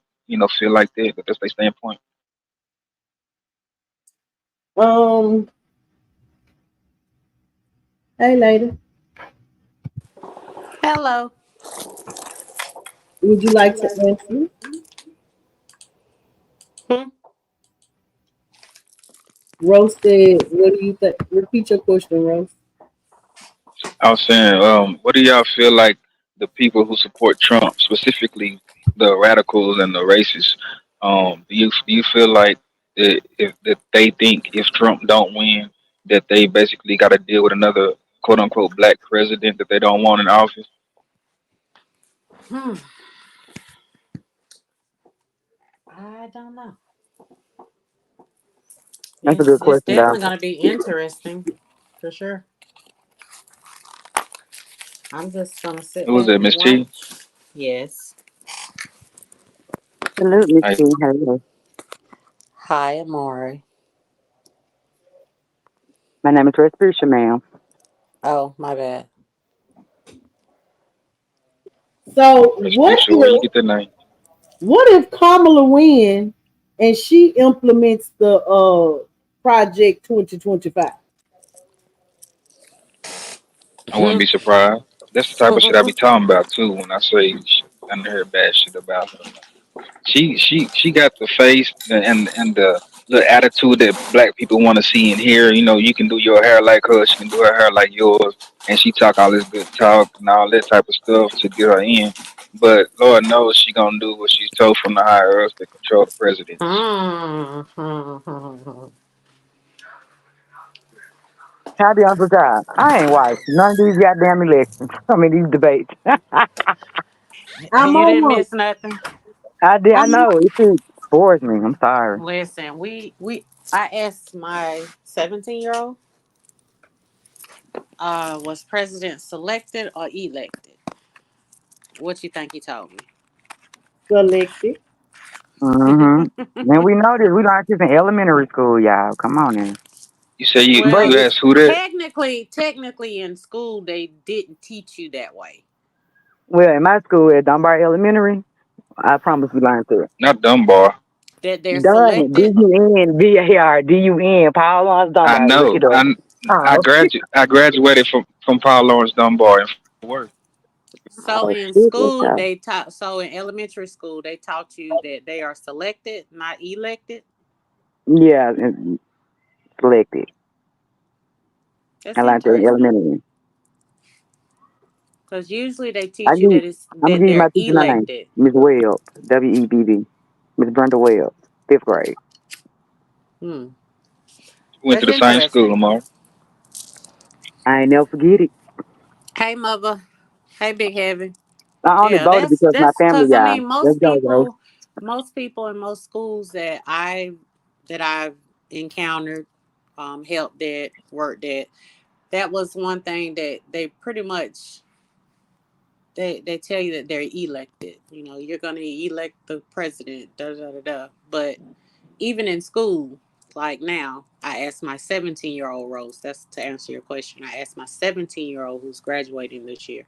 feel like that that's their standpoint? Um, hey lady, Hello. would you like to answer? Hmm? Rose said, what do you think? Repeat your question, Rose. I was saying, what do y'all feel like the people who support Trump, specifically the radicals and the racists, do you feel like that they think if Trump don't win, that they basically got to deal with another quote unquote black president that they don't want in office? Hmm. I don't know. That's a It's good it's question, definitely though. gonna be interesting for sure. I'm just gonna sit Who was back that, and Miss T? watch. Yes. Salute, Miss Like, T. Hello. Hi, Amari. My name is Respicia, ma'am. Oh, my bad. So let's be sure where you get the name. what if Kamala win and she implements the project 2025? I wouldn't be surprised. That's the type of shit I be talking about too when I say I never heard bad shit about her. She got the face and the attitude that black people want to see and hear. You can do your hair like her, she can do her hair like yours, and she talk all this good talk and all that type of stuff to get her in. But Lord knows she gonna do what she's told from the higher ups that control the presidency. Can I be honest with y'all? I ain't watched none of these goddamn elections. I mean, these debates. I'm You on didn't one. miss nothing. I did. I I'm know. It just bores me. I'm sorry. Listen, I asked my 17-year-old, was president selected or elected? What you think he told me? selected. And we know this. We learned this in elementary school, y'all. Come on now. You say But Well, you asked who that? technically in school they didn't teach you that way. well, in my school at Dunbar Elementary, I promise we learned it. Not Dunbar. That they're Done. selected. DUN Paul Lawrence I Dunbar. Look know. it up. Oh, I graduated from Paul Lawrence Dunbar in Fort Worth. So oh in shit, let's school go. they taught. So in elementary school they taught you that they are selected, not elected. Yeah, selected. I That's learned that in interesting. elementary. Because usually they I teach you give, that I'm gonna that give you they're my teacher name, elected. Miss Webb, WEBB, Miss Brenda Webb, 5th grade. Hmm. Went to That's the same school, interesting. Lamar. I ain't never forget it. Hey, mother. Hey, Big Heavy. I only Yeah, voted because my that's family, because I y'all. mean Let's go, bro. most people in most schools that I've encountered, helped at, worked at, that was one thing that they pretty much they tell you that they're elected. You know, you're gonna elect the president. Da da da da. But even in school, like now, I asked my 17-year-old Rose. That's to answer your question. I asked my 17-year-old who's graduating this year,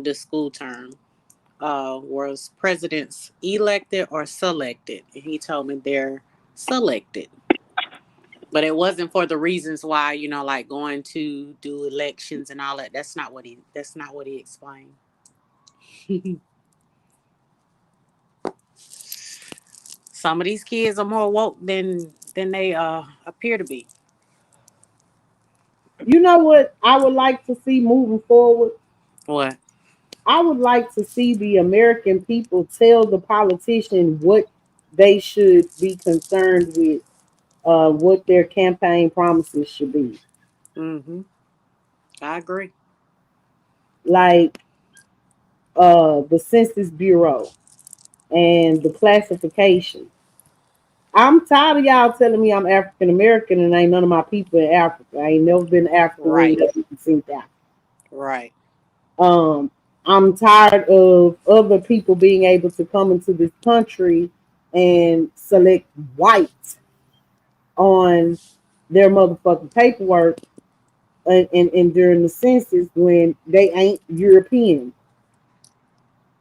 this school term, was presidents elected or selected? And he told me they're selected. But it wasn't for the reasons why, like going to do elections and all that. That's not what he explained. Some of these kids are more woke than they appear to be. You know what I would like to see moving forward? What? I would like to see the American people tell the politician what they should be concerned with, what their campaign promises should be. Mm-hmm. I agree. Like the Census Bureau and the classification. I'm tired of y'all telling me I'm African American and ain't none of my people in Africa. I ain't never been to Africa where Right. you can see that. Right. Um, I'm tired of other people being able to come into this country and select white on their motherfucking paperwork and during the census when they ain't European.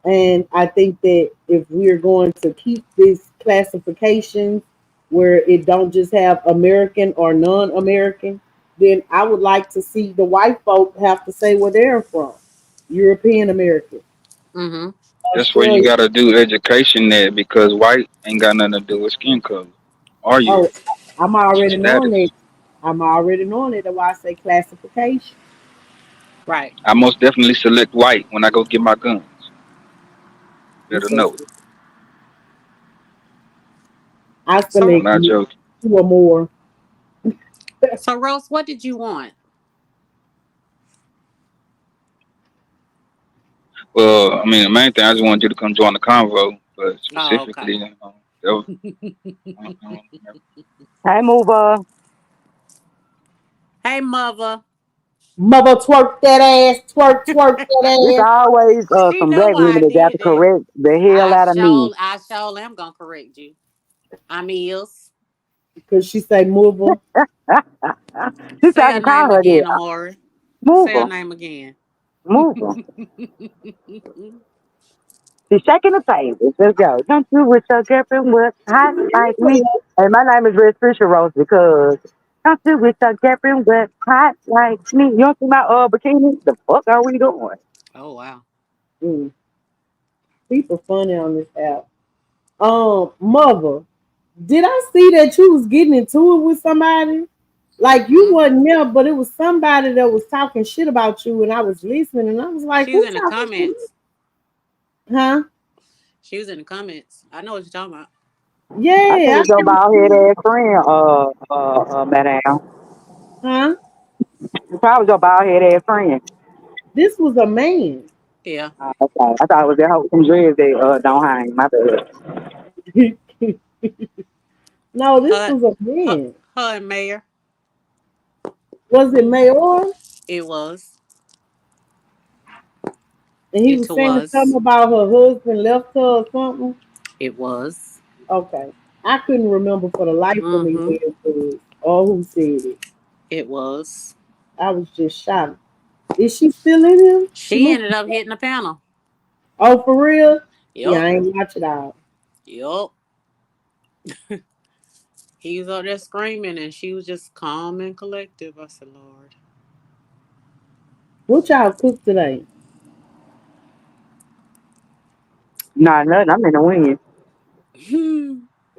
And I think that if we're going to keep this classification where it don't just have American or non-American, then I would like to see the white folk have to say where they're from. European American, Mm-hmm. That's where you Australia. gotta do education there because white ain't got nothing to do with skin color or Oh, your I'm already knowing status. it. I'm already knowing it. That's why I say classification. Right. I most definitely select white when I go get my guns. You Better so know it. stupid. I So I'm select not joking. two or more. so Rose, what did you want? Well, I mean, the main thing I just wanted you to come join the convo, but Oh, okay. specifically, that was, I don't remember. Hey, mover. Hey mother. Mother twerk that ass, twerk, twerk It's that ass. always She some know black why I women that got to did that. correct the hell out of me. I sure am gonna correct you. I'm is. Because she say mover. She said Say I her can call name her again, that. Amori. Say her Mover. name again. Mover. She's shaking the table. Let's go. Don't you wish your girlfriend was hot like me? And my name is Red Fisher Rose because don't you wish your girlfriend was hot like me? You don't see my bikini? The fuck are we doing? Oh wow. Mm, people funny on this app. Mother, did I see that you was getting into it with somebody? Like you Mm-hmm. wasn't there, but it was somebody that was talking shit about you, and I was listening, and I was like, She was "Who in the talking shit?" comments. Huh? She was in the comments. I know what you're talking about. I think Yeah, it's your bald head ass friend, madam. huh? It's probably your bald head ass friend. This was a man. Yeah. Okay. I thought it was that hoe from dreads that don't hang. My bad. No, this Her was a her man. her and Mayor. Was it Mayor? It was. And he It was saying something was. about her husband left her or something. It was. Okay. I couldn't remember for the life of me Mm-hmm. where it was or who said it. It was. I was just shocked. Is she still in here? She She looks. ended up hitting the panel. Oh, for real? Yeah, Yup. I ain't watch it out. Yup. He was up there screaming and she was just calm and collective. I said, Lord. What y'all cook today? Nah, nothing. I'm in the wind.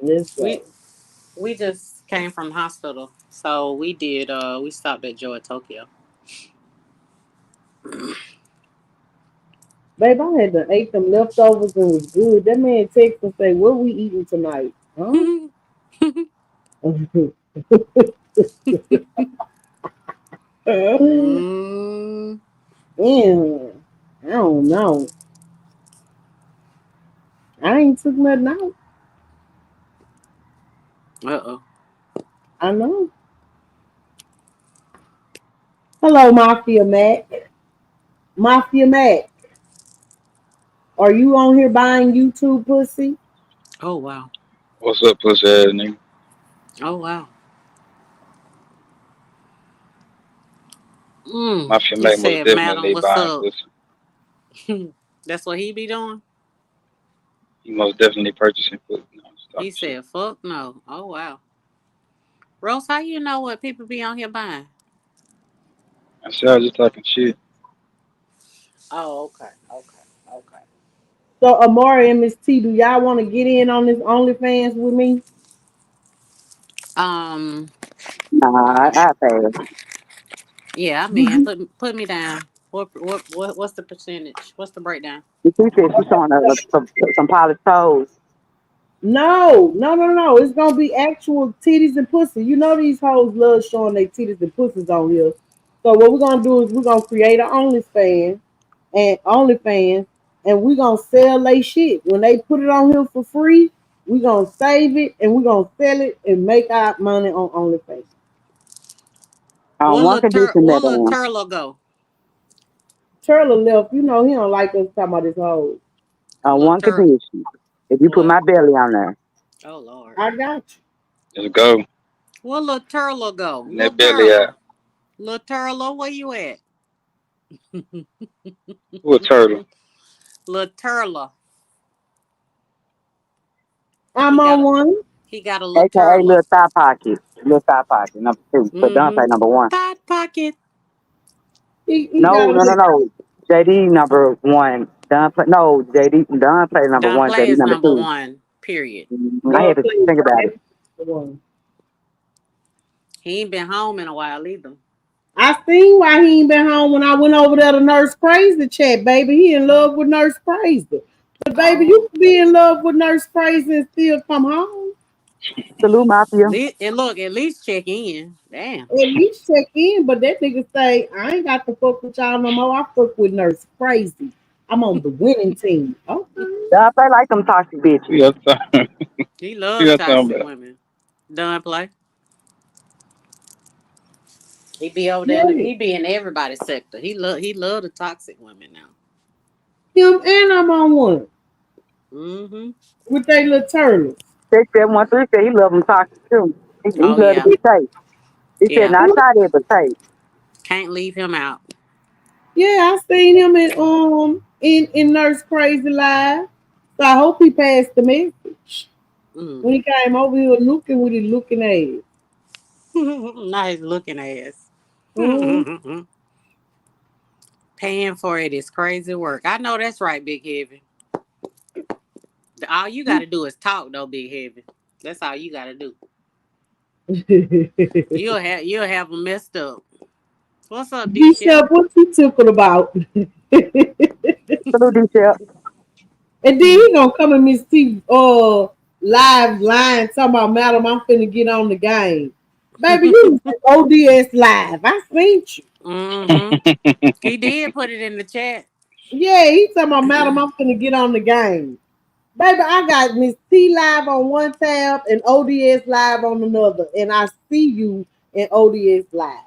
Let's we go. we just came from the hospital. So we stopped at Joy Tokyo. Babe, I had to ate them leftovers and was good. That man text and say, "What we eating tonight?" Huh? mm, Yeah, I don't know. I ain't took nothing out. uh-oh. I know. Hello, Mafia Mac. Mafia Mac, are you on here buying YouTube pussy? Oh wow. What's up, pussy ass nigga? Oh wow. Mm. My He female most said, Madam, definitely what's buying up? pussy. That's what he be doing? He most definitely purchasing pussy. No, I'm just He talking shit. said, fuck no. Oh wow. Rose, how you know what people be on here buying? I said I was just talking shit. Oh, okay. Okay. Okay. So Amari and Miss T, do y'all want to get in on this OnlyFans with me? Um, Nah, I pass. Yeah, I mean, put me down. What's the percentage? What's the breakdown? She said she's showing us some polished toes. No. It's gonna be actual titties and pussy. You know these hoes love showing their titties and pussies on here. So what we're gonna do is we're gonna create an OnlyFans, and we're gonna sell they shit. When they put it on here for free, we're gonna save it and we're gonna sell it and make our money on OnlyFans. On one condition, What little madam. Turlo go? Turtle left, you know he don't like us talking about his hoes. On one condition. If you put What? my belly on there. Oh Lord. I got you. Let's go. What little Turlo go? And that belly out. Little Turlo, where you at? What turtle? Little Turlo. I'm on one. He got a little AKA turtle. little thigh pocket. Little thigh pocket. Number 2. But Dante number 1. Thigh pocket. He No. JD number 1. Don play number 1. Play JD is number number 2. 1. Period. I had to think about it. He ain't been home in a while either. I seen why he ain't been home when I went over there to Nurse Crazy chat, baby. He in love with Nurse Crazy. But baby, you can be in love with Nurse Crazy and still come home. Salute Mafia. And look, at least check in. Damn. At least check in, but that nigga say, I ain't got to fuck with y'all no more. I fuck with Nurse Crazy. I'm on the winning team. Okay. I play like them toxic bitches. He loves toxic women. Done play. He be over there. He be in everybody's sector. He love the toxic women now. Him and I'm on one. Mm-hmm. With they little turtles. 6713 said he love them toxic too. He love to be safe. He said not try that, but safe. Can't leave him out. Yeah, I seen him in Nurse Crazy Live. So I hope he passed the message. When he came over here looking with his looking ass. Nice looking ass. Mm-hmm. Paying for it is crazy work. I know that's right, Big Heavy. All you got to do is talk, though, Big Heavy. That's all you got to do. You'll have them messed up. What's up, D-Shep? What you talking about? Hello, D-Shep. And then he gonna come in Miss T live line talking about, madam, I'm finna get on the game. Baby, you ODS live. I seen you. Mm-hmm. He did put it in the chat. Yeah, he talking about, madam, I'm finna get on the game. Baby, I got Miss T live on one tab and ODS live on another. And I see you in ODS live.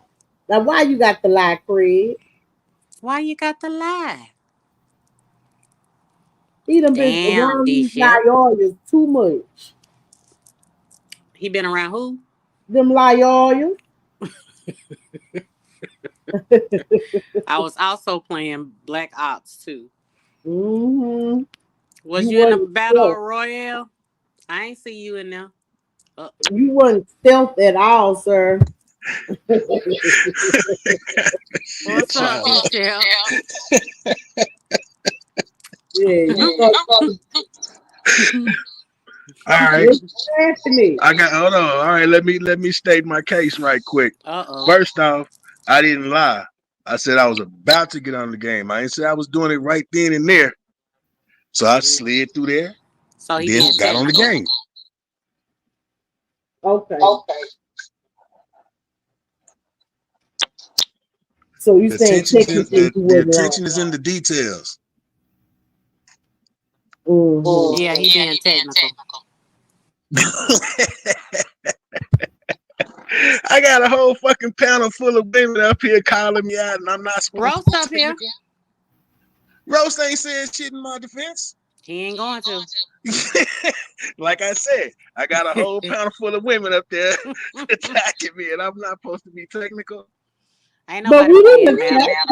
Now, why you got the live, Craig? Why you got the live? He done been around these lawyers too much. He been around who? Them lawyers. I was also playing Black Ops too. Mm-hmm. Was you in the Battle Royale? I ain't see you in there. You wasn't stealth at all, sir. What's up, Michelle? Yeah. All right. Hold on. All right, let me state my case right quick. First off, I didn't lie. I said I was about to get on the game. I didn't say I was doing it right then and there. So I slid through there. So he then got on the game. Okay. So you saying the attention is in the details. Mm-hmm. Yeah, he being technical. I got a whole fucking panel full of women up here calling me out, and I'm not supposed to. Roast up here. Roast ain't saying shit in my defense. He ain't going to. Like I said, I got a whole panel full of women up there attacking me, and I'm not supposed to be technical. Ain't nobody saying that.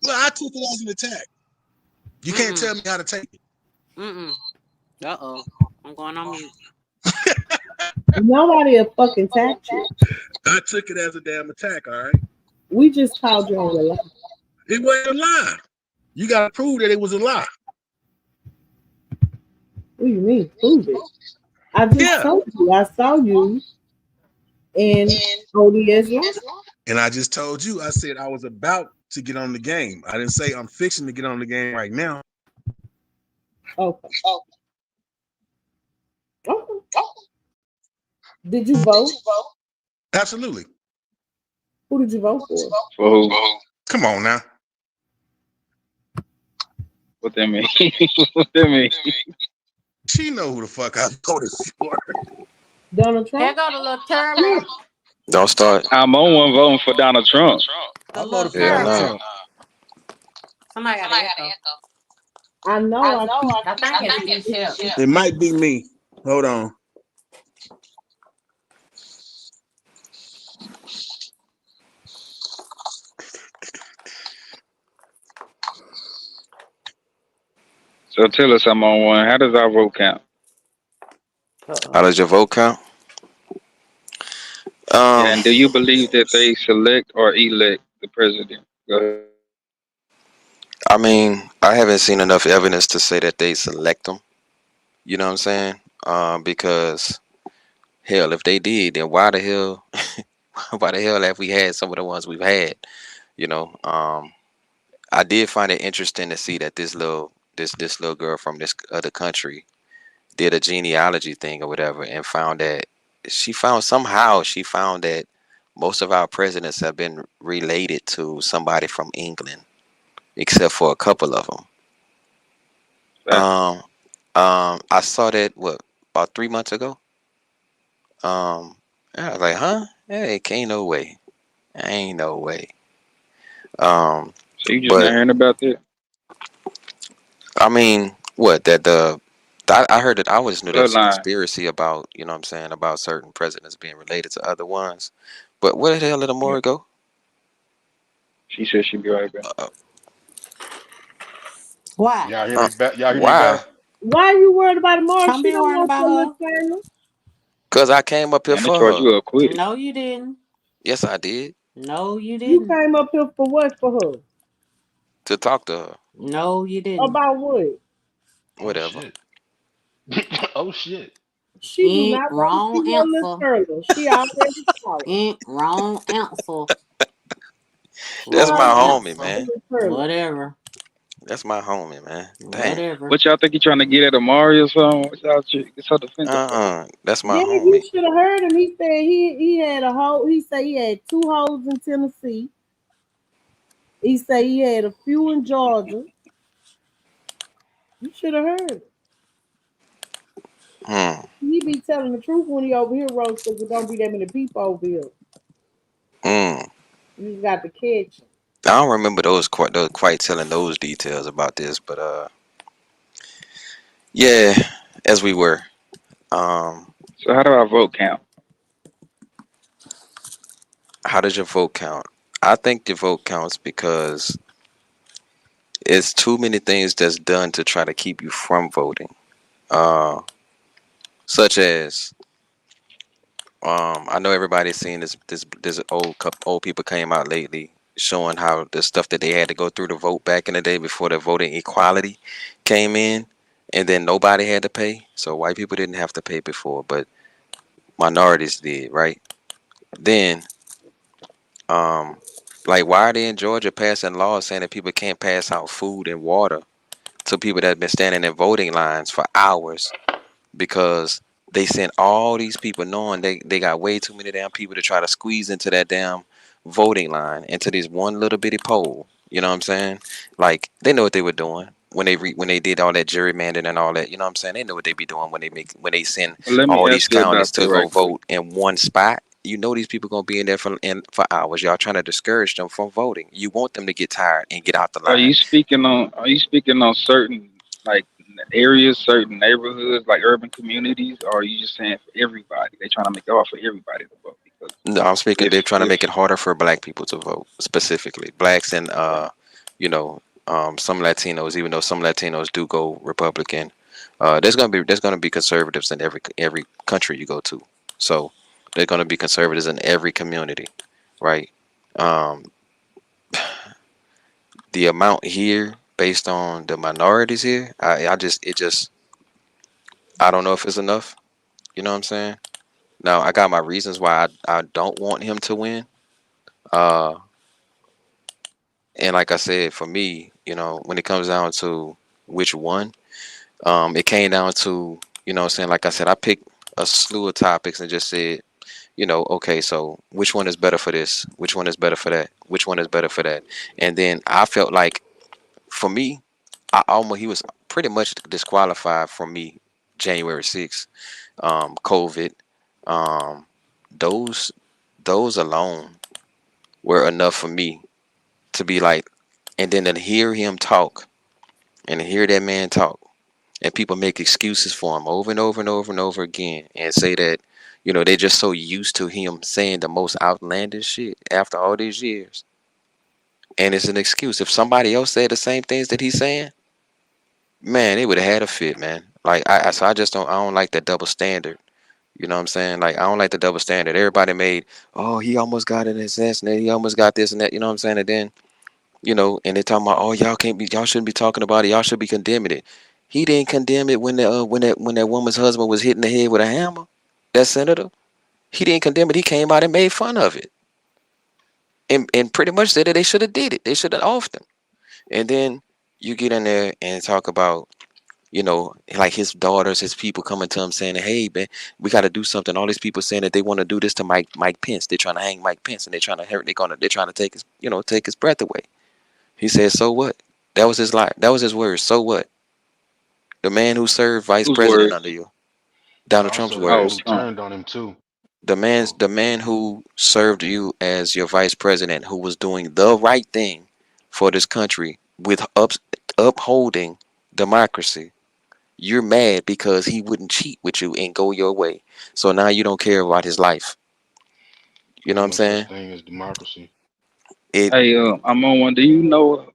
Well, I took it as an attack. You can't tell me how to take it. Uh-oh. I'm going on mute. Nobody will fucking attack you. I took it as a damn attack, all right? We just called you on a lie. It wasn't a lie. You got to prove that it was a lie. What do you mean, prove it? I just told you. I saw you in ODS Live. And I just told you, I said I was about to get on the game. I didn't say I'm fixing to get on the game right now. Okay. Okay. Did you vote? Absolutely. Who did you vote for? For who? Come on now. What that mean? What that mean? She know who the fuck I voted for. Donald There Trump? go the little turtle. Don't start. I'm on one voting for Donald Trump. The I little voted for Yeah, Donald turtle. no. Trump. Somebody got an echo. I know I I think it's D Shep. It might be me. Hold on. So tell us I'm on one. How does our vote count? How does your vote count? Yeah, Um, and do you believe that they select or elect the president? Go ahead. I mean, I haven't seen enough evidence to say that they select them. You know what I'm saying? Because hell, if they did, then why the hell, why the hell have we had some of the ones we've had? You know, I did find it interesting to see that this little girl from this other country did a genealogy thing or whatever, and found that she found that most of our presidents have been related to somebody from England, except for a couple of them. Um, I saw that about 3 months ago. And I was like, huh? Hey, ain't no way, ain't no way. Um, So you just not but hearing about that I mean, what that the I heard that I always knew there was a bloodline? conspiracy about, you know what I'm saying, about certain presidents being related to other ones. But where the hell did Yeah. Amora go? She said she'd be right back. Uh, Why? Y'all hear me better? Y'all hear me why? better? Why are you worried about tomorrow? Don't She be don't worrying want about your her. little family. Cause I came up here And they for charge her. you a quit. No, you didn't. Yes, I did, No, you You didn't. came up here for what for her? to talk to her. No, you didn't. About what? Oh Whatever. shit. Oh shit. She do not want to see Wrong your little answer. turtle. She already saw it. Wrong answer. She That's my Wrong already homie, saw answer. the man. little turtle. Whatever. That's my homie, man. Damn. Whatever. What y'all think he trying to get at Amari or something? What y'all get so defensive for? That's my Yeah, you homie. should have heard him. He said he had a hole. He said he had 2 holes in Tennessee. He said he had a few in Georgia. You should have heard. Hmm. He be telling the truth when he over here roast because there don't be that many people over here. Hmm. You just got to catch him. I don't remember those quite telling those details about this, but yeah, as we were. Um, So how do our vote count? how does your vote count? I think your vote counts because it's too many things that's done to try to keep you from voting. Uh, such as I know everybody's seen this old people came out lately showing how the stuff that they had to go through to vote back in the day before the voting equality came in, and then nobody had to pay. So white people didn't have to pay before, but minorities did, right? Then um like, why are they in Georgia passing laws saying that people can't pass out food and water to people that have been standing in voting lines for hours because they sent all these people knowing they got way too many damn people to try to squeeze into that damn voting line, into this one little bitty poll. You know what I'm saying? Like, they know what they were doing when they did all that gerrymandering and all that. You know what I'm saying? They know what they be doing when they send Well, let me all these ask you counties about to that go right quick. vote in one spot. You know these people gonna be in there for hours. Y'all trying to discourage them from voting. You want them to get tired and get out the line. Are you speaking on certain like areas, certain neighborhoods, like urban communities, or are you just saying for everybody? They trying to make it hard for everybody to vote because No, I'm speaking. They're trying to if make it harder for black people to vote, specifically blacks and you know, some Latinos. Even though some Latinos do go Republican, there's gonna be conservatives in every country you go to. So there's gonna be conservatives in every community, right? Um, the amount here, based on the minorities here, I don't know if it's enough. You know what I'm saying? Now I got my reasons why I don't want him to win. Uh, and like I said, for me, you know, when it comes down to which one, it came down to, you know what I'm saying, like I said, I picked a slew of topics and just said, you know, okay, so which one is better for this? Which one is better for that? Which one is better for that? And then I felt like, for me, he was pretty much disqualified from me January 6th, COVID, um, those those alone were enough for me to be like, and then to hear him talk and to hear that man talk, and people make excuses for him over and over and over and over again, and say that, you know, they're just so used to him saying the most outlandish shit after all these years, and it's an excuse. If somebody else said the same things that he's saying, man, they would have had a fit, man. Like so I just don't, I don't like that double standard. You know what I'm saying? Like, I don't like the double standard. Everybody made, oh, he almost got an assassinate, he almost got this and that. You know what I'm saying? And then, you know, and they're talking about, oh, y'all shouldn't be talking about it. Y'all should be condemning it. He didn't condemn it when that woman's husband was hitting the head with a hammer. That senator, he didn't condemn it. He came out and made fun of it, and pretty much said that they should have did it. They should have offed him. And then you get in there and talk about, you know, like his daughters, his people coming to him saying, hey, man, we got to do something. All these people saying that they want to do this to Mike Pence. They're trying to hang Mike Pence, and they're trying to hurt. They're trying to take his, you know, take his breath away. He said, so what? That was his life. That was his words. So what? The man who served vice Whose president words? under you, Donald Trump's Also, the man Oh, who words. Trump. turned on him too. So The man who served you as your vice president, who was doing the right thing for this country with upholding democracy. You're mad because he wouldn't cheat with you and go your way. So now you don't care about his life. You know what ain't I'm no such saying? thing as democracy. It Hey, I'm on one. Do you know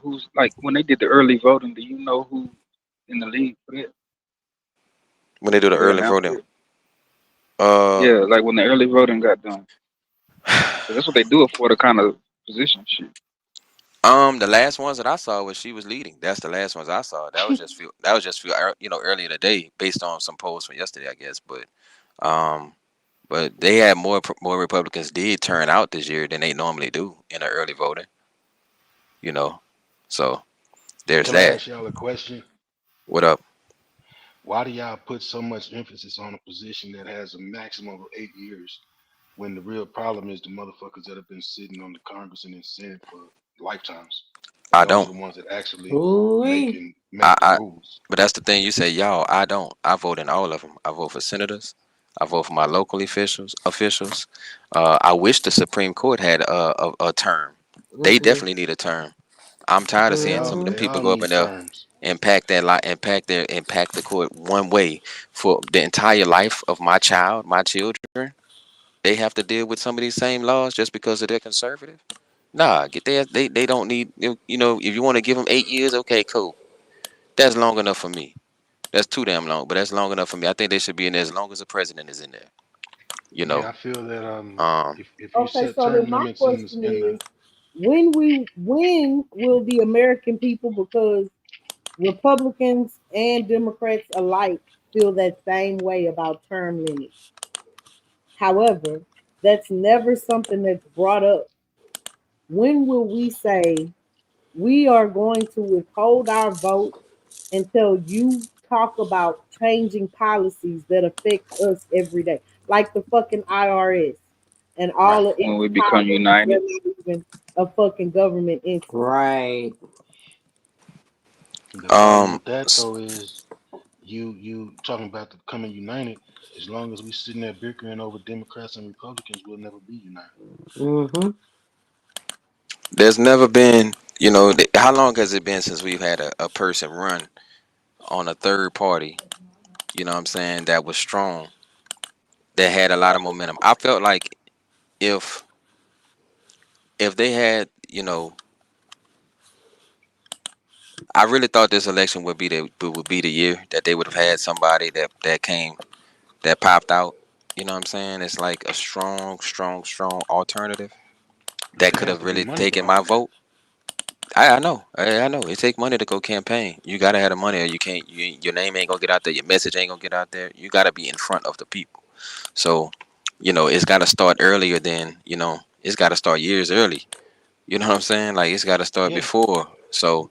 who's like when they did the early voting? Do you know who in the league for that? when they do the They early announced voting. it. Uh, Yeah, like when the early voting got done. 'Cause that's what they do it for, the kind of position shit. the last ones that I saw was she was leading. That's the last ones I saw. That was just you know, earlier today based on some polls from yesterday, I guess. Um, but they had more Republicans did turn out this year than they normally do in the early voting. You know, so there's Can I that. ask y'all a question? What up? Why do y'all put so much emphasis on a position that has a maximum of 8 years when the real problem is the motherfuckers that have been sitting on the Congress and in Senate for lifetimes? I Those are don't. the ones that actually make Ooh-wee. and I, make the I rules. but that's the thing, you say y'all. I don't. I vote in all of them. I vote for senators. I vote for my local officials. I wish the Supreme Court had a term. They Mm-mm. definitely need a term. I'm tired of They seeing all some of them they Mm-hmm. people all go up in need there terms. and pack that lot and pack the court one way for the entire life of my child, my children. They have to deal with some of these same laws just because of they're conservative. Nah, get there. They don't need, you know, if you want to give them 8 years, okay, cool. That's long enough for me. That's too damn long, but that's long enough for me. I think they should be in there as long as the president is in there. You Yeah, know. I feel that Um. if you Okay, set so then term my limits question in the is, when will the American people, because Republicans and Democrats alike feel that same way about term limits. However, that's never something that's brought up. When will we say we are going to withhold our vote until you talk about changing policies that affect us every day, like the fucking IRS and all right. of When its we become powers? They're united. not even a fucking government entity. Right. The problem Um. with that s- though is you talking about the coming united. As long as we sitting there bickering over Democrats and Republicans, we'll never be united. Mm-hmm. There's never been. You know. How long has it been since we've had a person run on a third party? You know what I'm saying? That was strong. That had a lot of momentum. I felt like if if they had, you know, I really thought this election would be the year that they would have had somebody that came that popped out. You know what I'm saying? It's like a strong alternative But that it could has have to be really money taken my behind that. vote. I know. I know. It take money to go campaign. You gotta have the money, or you can't. Your name ain't gonna get out there. Your message ain't gonna get out there. You gotta be in front of the people. So, you know, it's gotta start earlier than, you know. It's got to start years early. You know what I'm saying? Like it's got to start Yeah. before. So,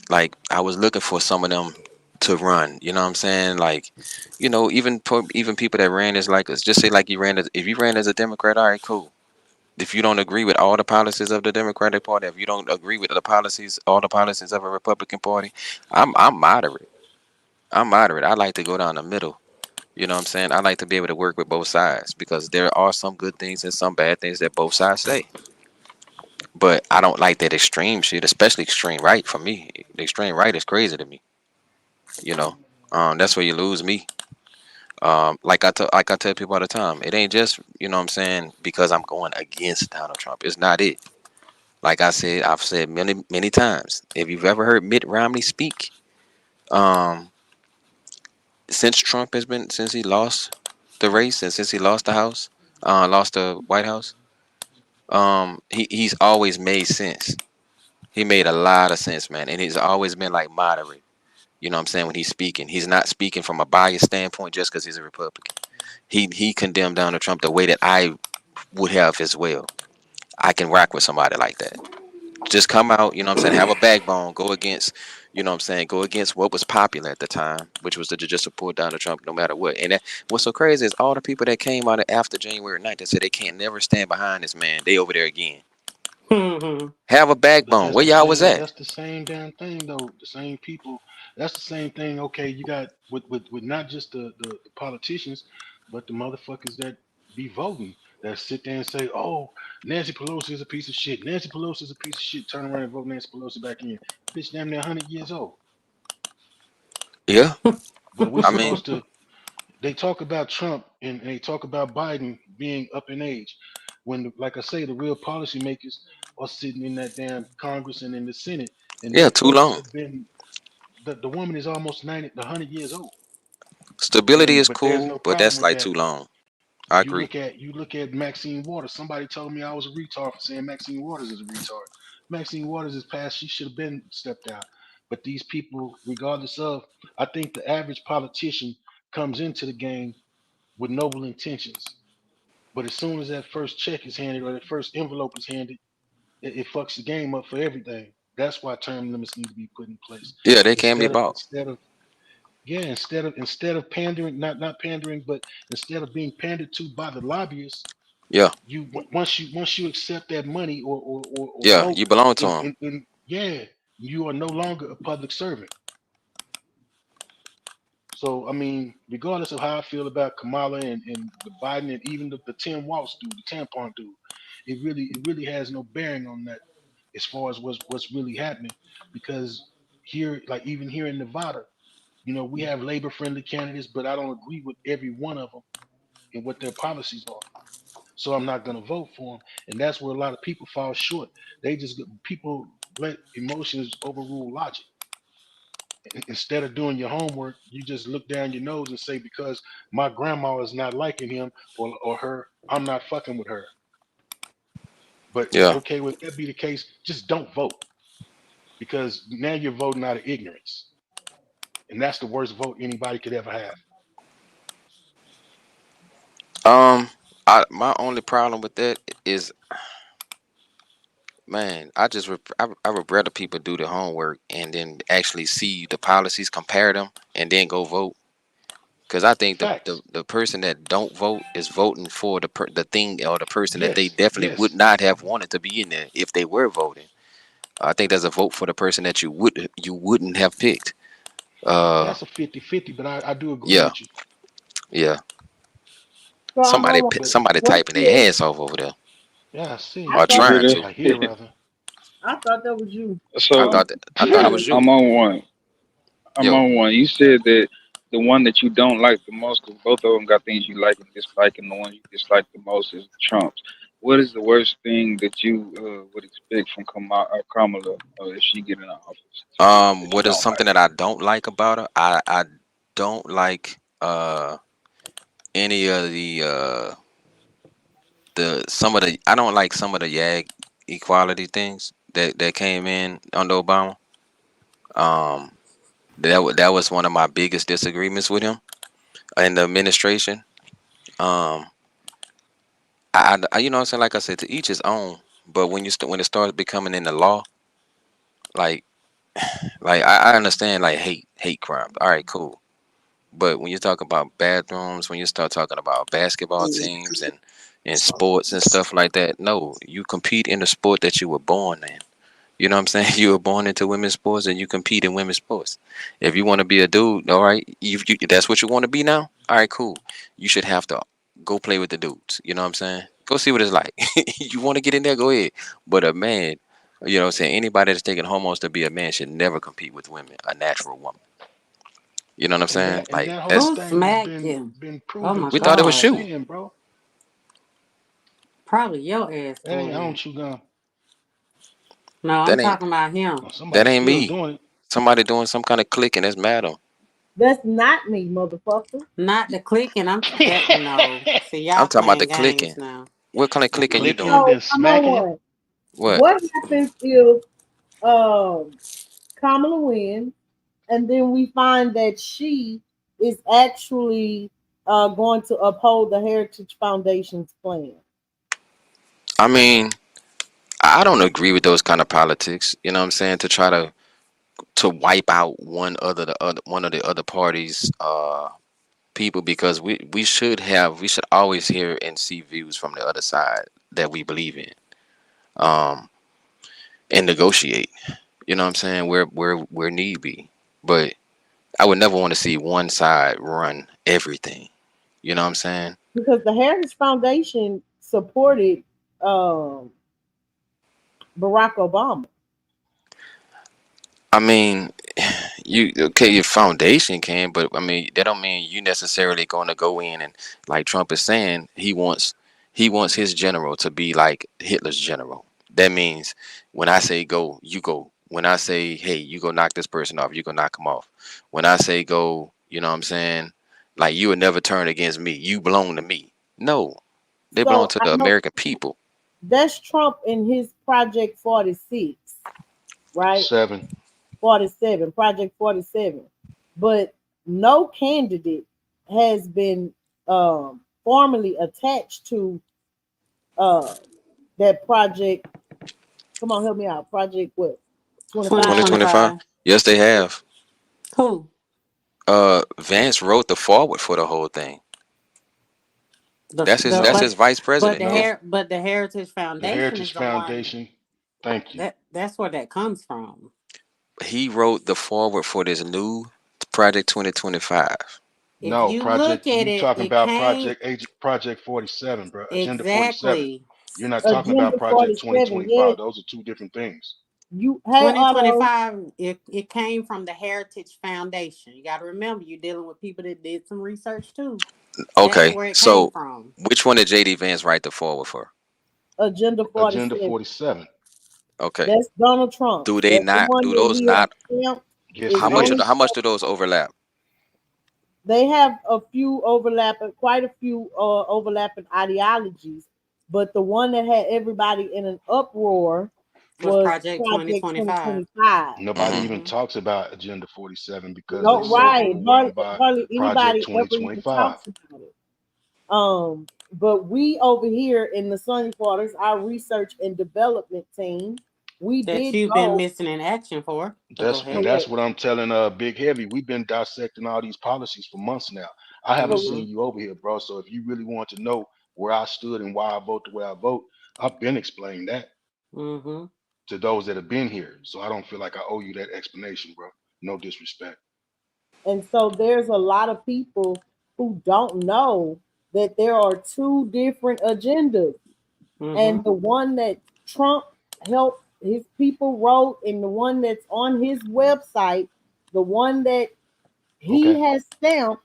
like I was looking for some of them to run. You know what I'm saying? Like, even people that ran as like us. Just say like if you ran as a Democrat, all right, cool. If you don't agree with all the policies of the Democratic Party, if you don't agree with all the policies of a Republican Party, I'm moderate. I'm moderate. I like to go down the middle. You know what I'm saying? I like to be able to work with both sides because there are some good things and some bad things that both sides say. But I don't like that extreme shit, especially extreme right. For me, the extreme right is crazy to me. You know, that's where you lose me. Like I tell people all the time, it ain't just what I'm saying because I'm going against Donald Trump. It's not it. Like I've said many times. If you've ever heard Mitt Romney speak, um, since he lost the race and since he lost the House, lost the White House, he's always made sense. He made a lot of sense, man, and he's always been like moderate. You know what I'm saying? When he's speaking, he's not speaking from a biased standpoint just because he's a Republican. He condemned Donald Trump the way that I would have as well. I can rock with somebody like that. Just come out, you know what I'm saying, have a backbone, go against, go against what was popular at the time, which was to just support Donald Trump no matter what. And what's so crazy is all the people that came out after January 9th that said they can't never stand behind this man, they over there again. Have a But backbone. that's Where the y'all was same. at? That's the same damn thing, though. The same people. That's the same thing. Okay, you got with not just the politicians, but the motherfuckers that be voting that sit there and say, "Oh, Nancy Pelosi is a piece of shit. Nancy Pelosi is a piece of shit." Turn around and vote Nancy Pelosi back in. Bitch, damn near 100 years old. Yeah. But we I mean, supposed to. They talk about Trump and they talk about Biden being up in age, when, like I say, the real policymakers are sitting in that damn Congress and in the Senate, and yeah, them too folks long. have been. The woman is almost 90, 100 years old, Stability and is but there's cool, no but problem that's with like that. too long. I agree. You look at Maxine Waters. Somebody told me I was a retard for saying Maxine Waters is a retard. Maxine Waters is past. She should have been stepped out. But these people, regardless of, I think the average politician comes into the game with noble intentions. But as soon as that first check is handed or that first envelope is handed, it fucks the game up for everything. That's why term limits need to be put in place. Yeah, they can be Instead of bought. instead of yeah, instead of pandering, not pandering, but instead of being pandered to by the lobbyists, Yeah, once you accept that money or yeah, vote you belong to them. in yeah, you are no longer a public servant. So I mean, regardless of how I feel about Kamala and the Biden and even the Tim Walz dude, the tampon dude, it really has no bearing on that as far as what's really happening. Because here, like even here in Nevada, we have labor friendly candidates, but I don't agree with every one of them and what their policies are. So I'm not going to vote for them, and that's where a lot of people fall short. People let emotions overrule logic. Instead of doing your homework, you just look down your nose and say, because my grandma is not liking him or her, I'm not fucking with her. But Yeah. okay, with that be the case, just don't vote, because now you're voting out of ignorance, and that's the worst vote anybody could ever have. Um, my only problem with that is, man, I would rather people do the homework and then actually see the policies, compare them, and then go vote. Because I think Facts. the person that don't vote is voting for the thing or the person that they Yes, definitely would yes. not have wanted to be in there if they were voting. I think there's a vote for the person that you wouldn't have picked. Uh, That's a 50-50, but I do agree yeah, with you. yeah. So hold on. But Somebody What typing you? their ass off over there yeah, I see. I or thought You trying hear to. I hear that? rather. I thought that was you. So I thought it was you. I'm on one. I'm Yo, on one. You said that the one that you don't like the most, because both of them got things you like and dislike, and the one you dislike the most is Trump's. What is the worst thing that you would expect from Kamala if she get in office that you what is don't something like? that I don't like about her? I don't like any of the some of the I don't like some of the YAG equality things that came in under Obama. Um, that was one of my biggest disagreements with him in the administration. Um, you know what I'm saying? Like I said, to each his own. But when it starts becoming in the law, like I understand like hate crimes. All right, cool. But when you talk about bathrooms, when you start talking about basketball teams and sports and stuff like that, no, you compete in the sport that you were born in. You know what I'm saying? You were born into women's sports and you compete in women's sports. If you want to be a dude, all right, that's what you want to be now. All right, cool. You should have to go play with the dudes. You know what I'm saying? Go see what it's like. You want to get in there, go ahead. But a man, you know what I'm saying? Anybody that's taking hormones to be a man should never compete with women, a natural woman. You know what I'm And saying? and Like that whole Who that's thing has smacked been him? Oh proven my we to thought it be was a God. shooting. sin, bro. Probably your ass Hey, doing I don't that. chew gum. No, I'm That ain't talking about him. that Somebody ain't still me. doing it. Somebody doing some kind of clicking. That's Madam. That's not me, motherfucker. Not the clicking. That no. See, I'm y'all talking about the playing games clicking. now. What kind of The clicking you clicking, doing? So then I'm on smacking. one. What? What happens if um Kamala wins and then we find that she is actually going to uphold the Heritage Foundation's plan? I mean, I don't agree with those kind of politics. You know what I'm saying? To try to wipe out one of the other parties people because we should always hear and see views from the other side that we believe in. Um and negotiate. You know what I'm saying? Where need be. But I would never want to see one side run everything. You know what I'm saying? Because the Heritage Foundation supported um, Barack Obama. I mean, you okay, your foundation can, but I mean that don't mean you necessarily going to go in and like Trump is saying he wants his general to be like Hitler's general. That means when I say go, you go. When I say hey, you go knock this person off, you go knock him off. When I say go, you know what I'm saying? Like you would never turn against me. You belong to me. No, they belong So to I the know American people. that's Trump in his Project 46, right? 7. 47, Project 47. But no candidate has been formally attached to uh, that project. Come on, help me out. Project what? 25? 2025. 2025. Yes, they have. Who? Vance wrote the forward for the whole thing. The That's his No, vice president. Yeah. but the Heritage the Foundation is Heritage the one Foundation. Thank you. that's where that comes from. He wrote the forward for this new Project 2025. If No, you look Project. at You it, talking it about came Project 47, bro? Agenda 47. exactly You're not talking about Agenda Project 47. Yes, 2025. Those are two different things. you, hey, Otto, 2025. It came from the Heritage Foundation. You got to remember, you're dealing with people that did some research too. That's Okay, where it came so from. which one did JD Vance write the forward for? Agenda Agenda 47. 47. Okay, That's Donald Trump. do they That's the not? one Do that those he has not? stamped. Yes, Is it only How is. much do those overlap? they have a few overlapping, quite a few overlapping ideologies, but the one that had everybody in an uproar Was was Project Project 2025. 2025. Nobody Hmm. even Mm-hmm. talks about Agenda 47 because they No, so right? overwhelmed by Hardly Project anybody ever even 2025. talks about it. But we over here in the Sun Quarters, our research and development team, we That did you've been go missing in action for. But go That's ahead. correct, what I'm telling Big Heavy. We've been dissecting all these policies for months now. I haven't Mm-hmm. seen you over here, bro. So if you really want to know where I stood and why I vote the way I vote, I've been explaining that Mm-hmm. to those that have been here. So I don't feel like I owe you that explanation, bro. No disrespect. and so there's a lot of people who don't know that there are two different agendas, Mm-hmm. and the one that Trump helped his people wrote, and the one that's on his website, the one that he Okay. has stamped,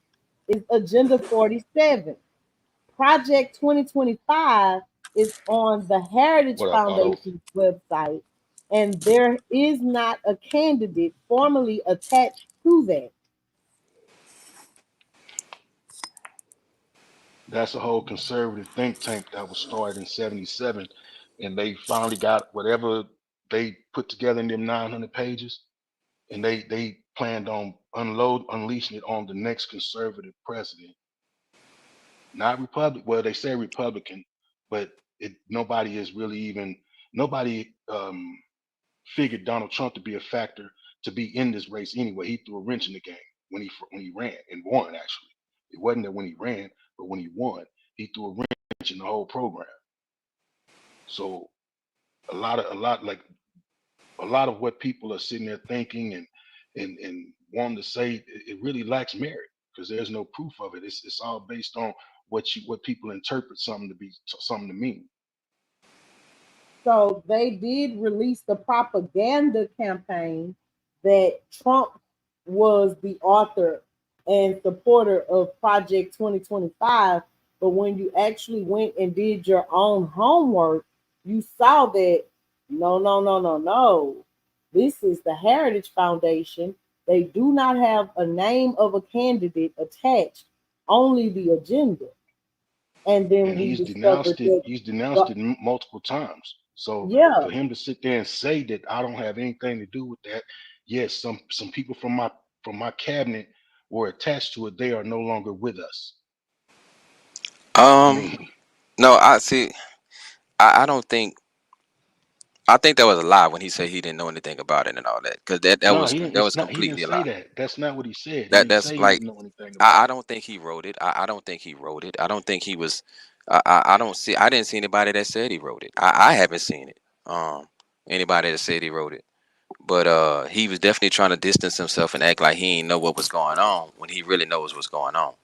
is Agenda 47. Project 2025 is on the Heritage What up, Otto? Foundation's website, and there is not a candidate formally attached to that. That's a whole conservative think tank that was started in 77. And they finally got whatever they put together in them 900 pages. And they planned on unleashing it on the next conservative president, not Republic. Well, they say Republican, but nobody is really even nobody figured Donald Trump to be a factor to be in this race anyway. He threw a wrench in the game when he ran and won. Actually, it wasn't that when he ran, but when he won, he threw a wrench in the whole program. So a lot of what people are sitting there thinking and wanting to say, it really lacks merit because there's no proof of it. It's all based on what people interpret something to mean. So they did release the propaganda campaign that Trump was the author and supporter of Project 2025. But when you actually went and did your own homework, you saw that no, no, no, no, no. This is the Heritage Foundation. They do not have a name of a candidate attached, only the agenda. And then And we discovered that, he's denounced it multiple times. So yeah, for him to sit there and say that I don't have anything to do with that, yes, some people from my cabinet were attached to it. They are no longer with us. I Um, mean, no, I see. I don't think. I think that was a lie when he said he didn't know anything about it and all that, because no, he didn't. that It's was not. He didn't completely a say lie. that. That's not what he said. He That didn't that's say he like didn't know anything about I it. don't think he wrote it. I don't think he wrote it. I don't think he was. I don't see. I didn't see anybody that said he wrote it. I haven't seen it. Anybody that said he wrote it. But he was definitely trying to distance himself and act like he didn't know what was going on when he really knows what's going on.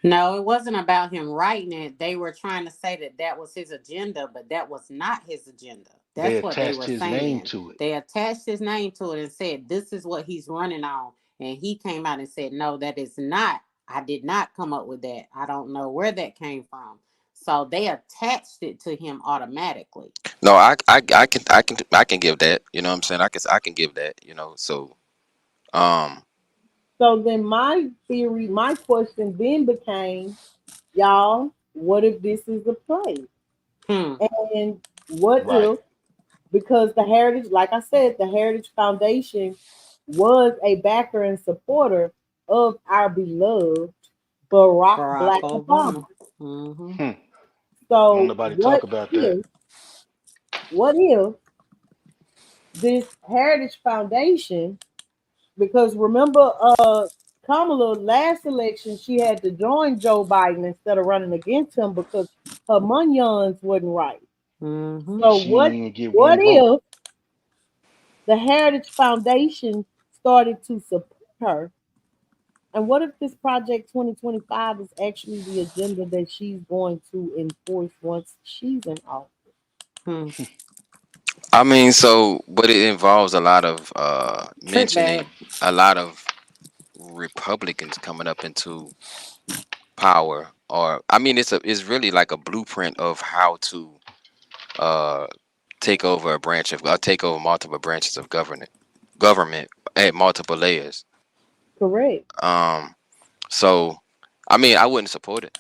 No, it wasn't about him writing it. They were trying to say that that was his agenda, but that was not his agenda. They That's what they attached were his name saying. to it. They attached his name to it and said, this is what he's running on. And he came out and said, no, that is not. I did not come up with that. I don't know where that came from. So they attached it to him automatically. No, I can give that. You know what I'm saying? I can give that. You know, so um, so then my theory, my question then became, y'all, what if this is a play? Hmm. And what Right. if, because the Heritage, like I said, the Heritage Foundation was a backer and supporter of our beloved Barack Barack Black Obama. Obama. Mm-hmm. Don't So nobody talk about that. what if this Heritage Foundation, because remember, Kamala last election she had to join Joe Biden instead of running against him because her munions wasn't right. Mm-hmm. And So she didn't even get what one vote. if the Heritage Foundation started to support her? And what if this Project 2025 is actually the agenda that she's going to enforce once she's in office? Hmm. I mean, so but it involves a lot of Trick bag. mentioning a lot of Republicans coming up into power, or I mean, it's really like a blueprint of how to uh take over a branch of take over multiple branches of government at multiple layers. Correct. Um, so I mean, I wouldn't support it.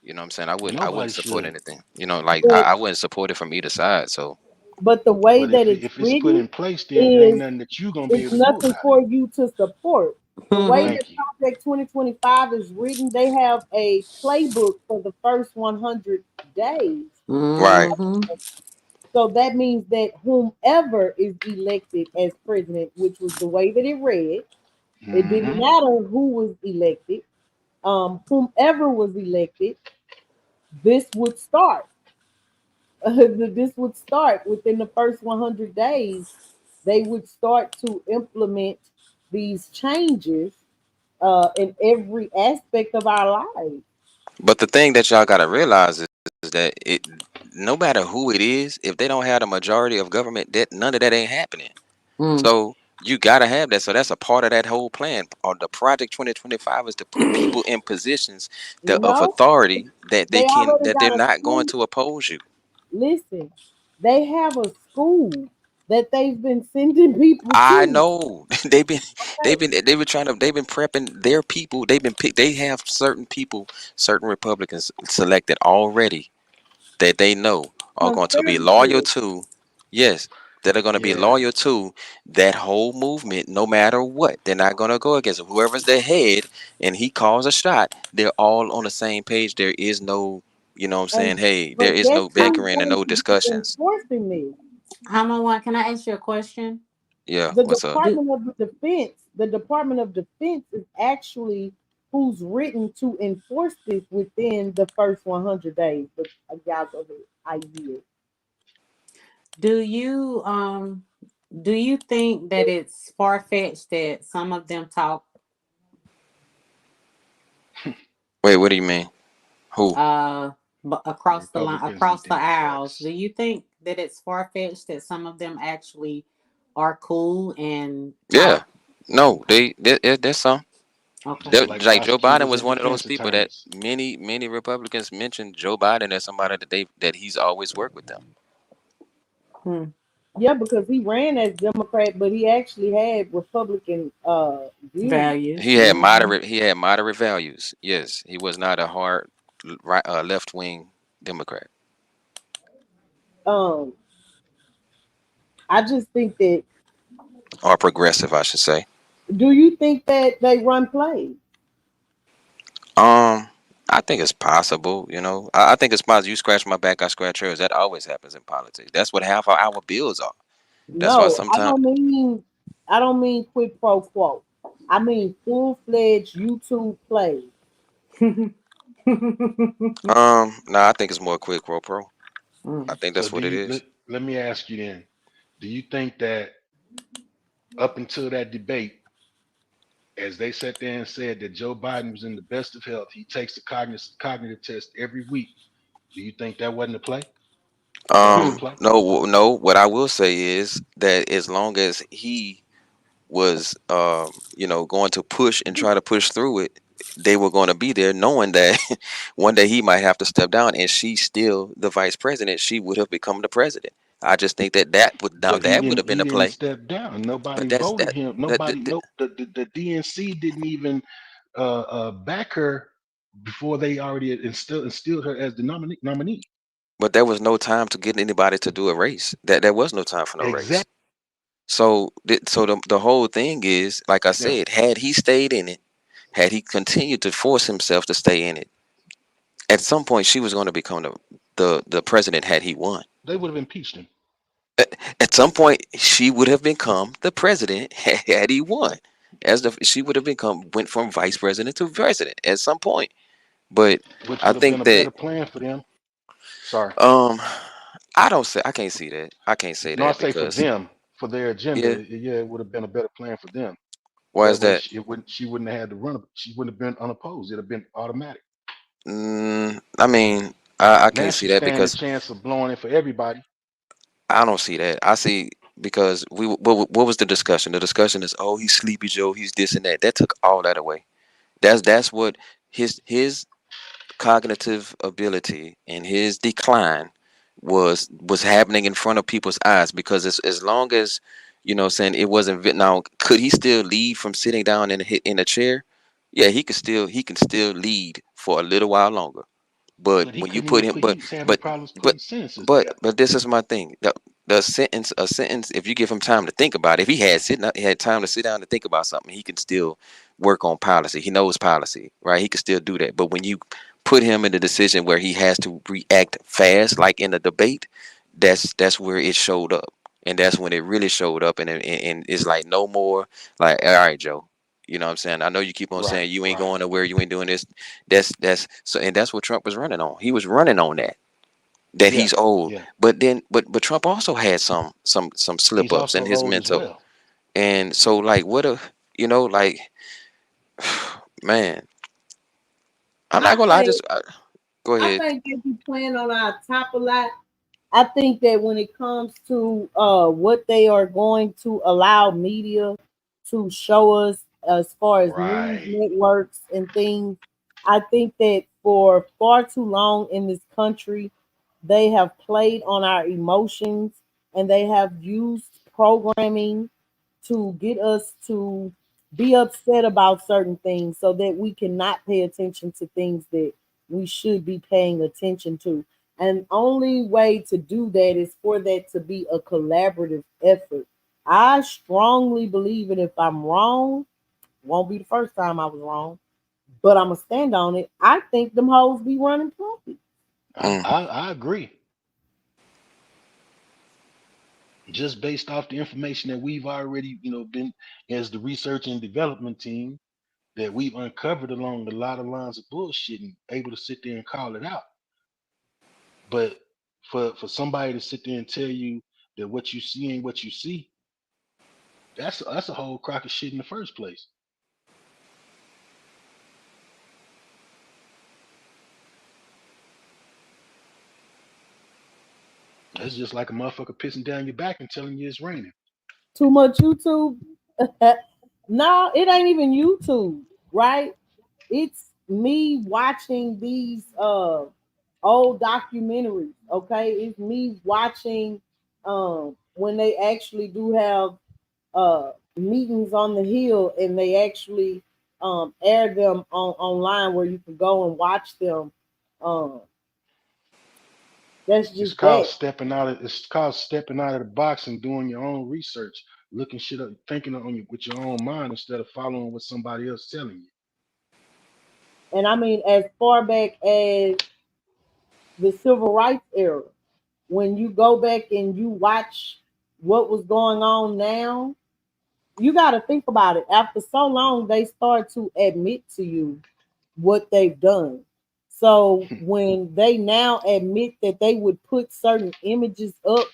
You know what I'm saying? I Nobody wouldn't support should. anything. You know, like But I wouldn't support it from either side. So but the way But that it's if it's put written in place, then it ain't is nothing that you gonna be it's able to do nothing about it. for you to support. The way Mm-hmm. that Thank you. Project 2025 is written, they have a playbook for the first 100 days. right, Mm-hmm. So that means that whomever is elected as president, which was the way that it read, it didn't Hmm. matter who was elected, whomever was elected, this would start. This would start within the first 100 days. They would start to implement these changes in every aspect of our lives. but the thing that y'all gotta realize is that it no matter who it is, if they don't have the majority of government, that none of that ain't happening. Mm. So you gotta have that. So that's a part of that whole plan. Or the Project 2025 is to put people in positions of No, authority they already that they're got a not going school. to oppose you. Listen, they have a school that they've been sending people I to. know Okay, they've been prepping their people. They have certain people, certain Republicans selected already that they know are going to be loyal conservative. to, yes, that are going to be Yeah. loyal to that whole movement no matter what. They're not going to go against whoever's the head and he calls a shot. They're all on the same page. There is no You know what I'm saying? And Hey, there but is guess no who's bickering and going no to be discussions. enforcing this? Hammer, can I ask you a question? Yeah, The what's up? Do Department of Defense. The Department of Defense is actually who's written to enforce this within the first 100 days. But y'all go ahead. I yield. do you um do you think that it's far fetched that some of them talk Wait, what do you mean? Who? uh across the line, Republicans and across the aisles? Democrats. Do you think that it's far fetched that some of them actually are cool and Yeah. talk? No, Okay, there's some. okay. Just like Like Joe Biden prosecutors was and one of those defense people that attorneys. many Republicans mentioned Joe Biden as somebody that he's always worked with them. Hmm. Yeah, because he ran as Democrat, but he actually had Republican views. Values. Hmm. He had moderate values. Yes, he was not a hard right left wing Democrat Um, I just think that. or progressive, I should say. Do you think that they run plays? Um, I think it's possible. I think it's possible. You scratch my back, I scratch yours. That always happens in politics. That's what half of our bills are. That's why No, I sometimes. don't mean. I don't mean quid pro quo. I mean full fledged YouTube plays. No, I think it's more quid pro pro. I Mm. think So that's do what it you is. let me ask you then, do you think that up until that debate, as they sat there and said that Joe Biden was in the best of health, he takes the cognitive test every week. Do you think that wasn't a play? That was a play. No, no. What I will say is that as long as he was, going to push and try to push through it, they were going to be there, knowing that one day he might have to step down, and she's still the vice president. She would have become the president. I just think But that would have been he a didn't play. step down. But Nobody that's voted that. him. That, Nobody that, that no the DNC didn't even back her before they already instilled her as the nominee. but there was no time to get anybody to do a race. That there was no time for no race. Exactly. So the whole thing is, like I Yeah. said, had he stayed in it, had he continued to force himself to stay in it, at some point she was going to become the president had he won. They would have impeached him. At some point she would have become the president had he won. She would have went from vice president to president at some point. But Which I would have been think a that better plan for them. Sorry. um I can't see that. I can't say No, I that say for because them, for their yeah, agenda. Yeah, it would have been a better plan for them. why That is way, that? she wouldn't have had to run. She wouldn't have been unopposed. It'd have been automatic. I mean, I Now can't see she that stand a because chance of blowing it for everybody. I don't see that. I see because what was the discussion? The discussion is, oh, he's Sleepy Joe, he's this and that. That took all that away. That's what his cognitive ability and his decline was happening in front of people's eyes, because as long as saying it wasn't now, could he still lead from sitting down in a chair? Yeah, he can still lead for a little while longer. But But he when you couldn't put even him, put. He was having but problems but putting sentences but together. but this is my thing. The sentence a sentence, if you give him time to think about it, if he had time to sit down and think about something, he can still work on policy. He knows policy, right? He can still do that. But when you put him in the decision where he has to react fast, like in a debate, that's where it showed up. And that's when it really showed up, and it's like no more like, all right, Joe. You know what I'm saying? I know you keep on Right, saying you ain't right. going nowhere, you ain't doing this. That's so, and that's what Trump was running on. He was running on that Yeah, he's old. yeah. But Trump also had some slip He's ups in also his old as mental. well. And so like what a like man, I'm I not gonna lie, think go I ahead. think they be playing on our top a lot. I think that when it comes to what they are going to allow media to show us as far as news Right. networks and things, I think that for far too long in this country, they have played on our emotions and they have used programming to get us to be upset about certain things so that we cannot pay attention to things that we should be paying attention to. And only way to do that is for that to be a collaborative effort. I strongly believe it. If I'm wrong, won't be the first time I was wrong, but I'm gonna stand on it. I think them hoes be running profit. I agree. Just based off the information that we've already, been as the research and development team that we've uncovered along a lot of lines of bullshit and able to sit there and call it out. But for somebody to sit there and tell you that what you see ain't what you see, that's a whole crock of shit in the first place. That's just like a motherfucker pissing down your back and telling you it's raining. Too much YouTube. No, it ain't even YouTube, right? It's me watching these old documentaries. Okay, it's me watching when they actually do have meetings on the hill and they actually air them online where you can go and watch them. Um, that's It's just called that. stepping out of it's called stepping out of the box and doing your own research, looking shit up, thinking on you with your own mind instead of following what somebody else telling you. And I mean, as far back as the civil rights era, when you go back and you watch what was going on now, you got to think about it. After so long, they start to admit to you what they've done. So when they now admit that they would put certain images up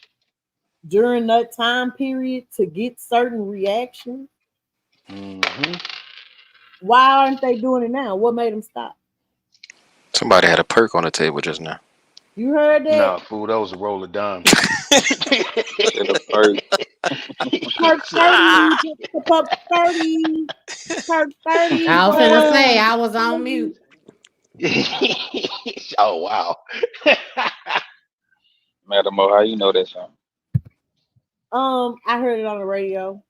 during that time period to get certain reactions, Hmm. why aren't they doing it now? What made them stop? Somebody had a perk on the table just now. You heard that? Nah, fool, that was a roll of dimes. Said a perk. Perk 30, perk 30, perk 30, I was gonna say boy. I was on mute. Oh wow. Madam O, how you know that song? I heard it on the radio.